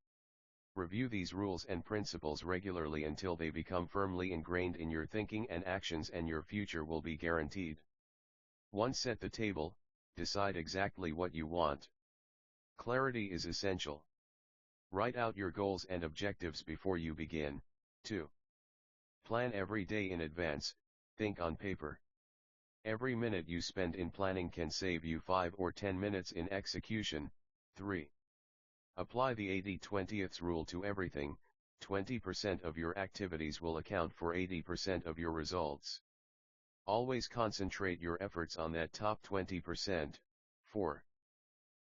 Review these rules and principles regularly until they become firmly ingrained in your thinking and actions, and your future will be guaranteed. 1. Set the table. Decide exactly what you want. Clarity is essential. Write out your goals and objectives before you begin. 2. Plan every day in advance. Think on paper. Every minute you spend in planning can save you 5 or 10 minutes in execution. 3. Apply the 80-20th rule to everything. 20% of your activities will account for 80% of your results. Always concentrate your efforts on that top 20%. 4.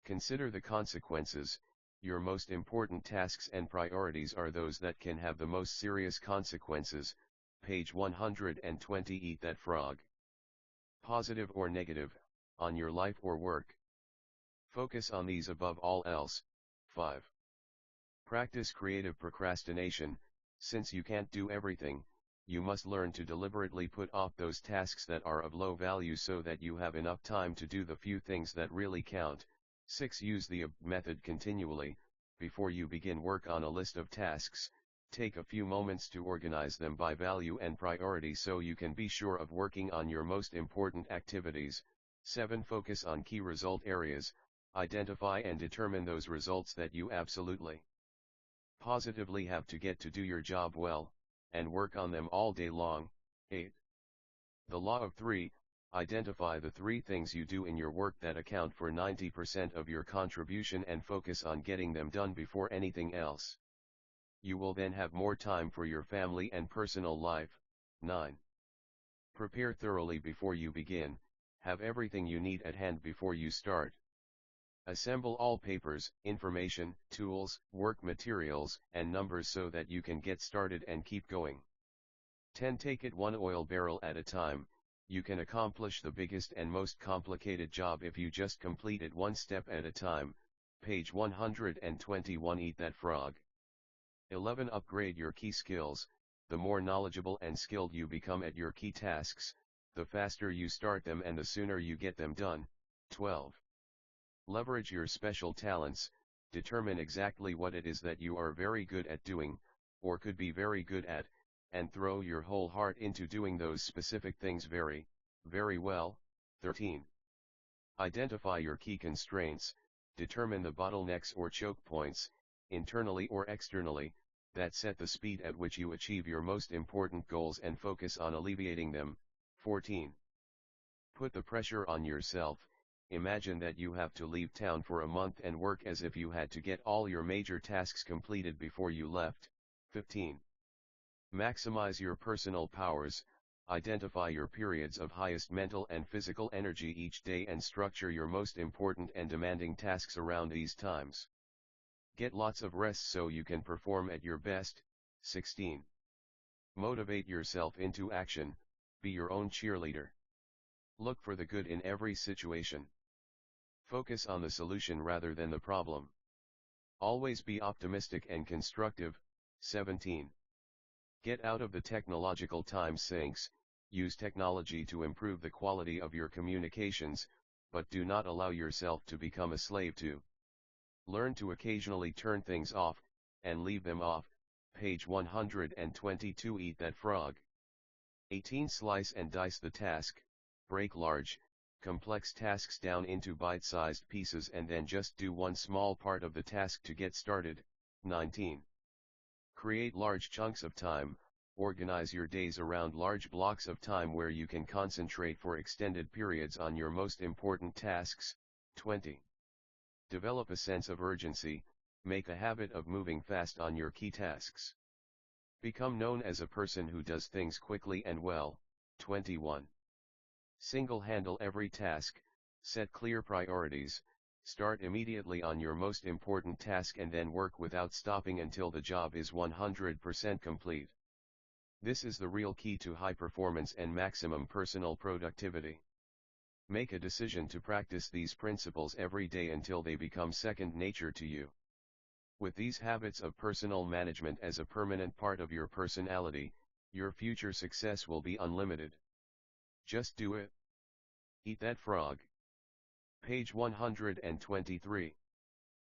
Consider the consequences. Your most important tasks and priorities are those that can have the most serious consequences, Page 120. Eat that frog. Positive or negative, on your life or work. Focus on these above all else. 5. Practice creative procrastination. Since you can't do everything, you must learn to deliberately put off those tasks that are of low value so that you have enough time to do the few things that really count. 6. Use the method continually. Before you begin work on a list of tasks, take a few moments to organize them by value and priority so you can be sure of working on your most important activities. 7. Focus on key result areas. Identify and determine those results that you absolutely positively have to get to do your job well, and work on them all day long. 8. The law of 3. Identify the 3 things you do in your work that account for 90% of your contribution and focus on getting them done before anything else. You will then have more time for your family and personal life. 9. Prepare thoroughly before you begin. Have everything you need at hand before you start. Assemble all papers, information, tools, work materials, and numbers so that you can get started and keep going. 10. Take it one oil barrel at a time. You can accomplish the biggest and most complicated job if you just complete it one step at a time. Page 121. Eat that frog. 11. Upgrade your key skills. The more knowledgeable and skilled you become at your key tasks, the faster you start them and the sooner you get them done. 12. Leverage your special talents. Determine exactly what it is that you are very good at doing, or could be very good at, and throw your whole heart into doing those specific things very, very well. 13. Identify your key constraints. Determine the bottlenecks or choke points, internally or externally, that set the speed at which you achieve your most important goals and focus on alleviating them. 14. Put the pressure on yourself. Imagine that you have to leave town for a month and work as if you had to get all your major tasks completed before you left. 15. Maximize your personal powers. Identify your periods of highest mental and physical energy each day and structure your most important and demanding tasks around these times. Get lots of rest so you can perform at your best. 16. Motivate yourself into action. Be your own cheerleader. Look for the good in every situation. Focus on the solution rather than the problem. Always be optimistic and constructive. 17. Get out of the technological time sinks. Use technology to improve the quality of your communications, but do not allow yourself to become a slave to. Learn to occasionally turn things off, and leave them off. Page 122. Eat that frog. 18. Slice and dice the task. Break large, complex tasks down into bite-sized pieces and then just do one small part of the task to get started. 19. Create large chunks of time. Organize your days around large blocks of time where you can concentrate for extended periods on your most important tasks. 20. Develop a sense of urgency. Make a habit of moving fast on your key tasks. Become known as a person who does things quickly and well. 21. Single-handle every task. Set clear priorities. Start immediately on your most important task and then work without stopping until the job is 100% complete. This is the real key to high performance and maximum personal productivity. Make a decision to practice these principles every day until they become second nature to you. With these habits of personal management as a permanent part of your personality, your future success will be unlimited. Just do it. Eat that frog. Page 123.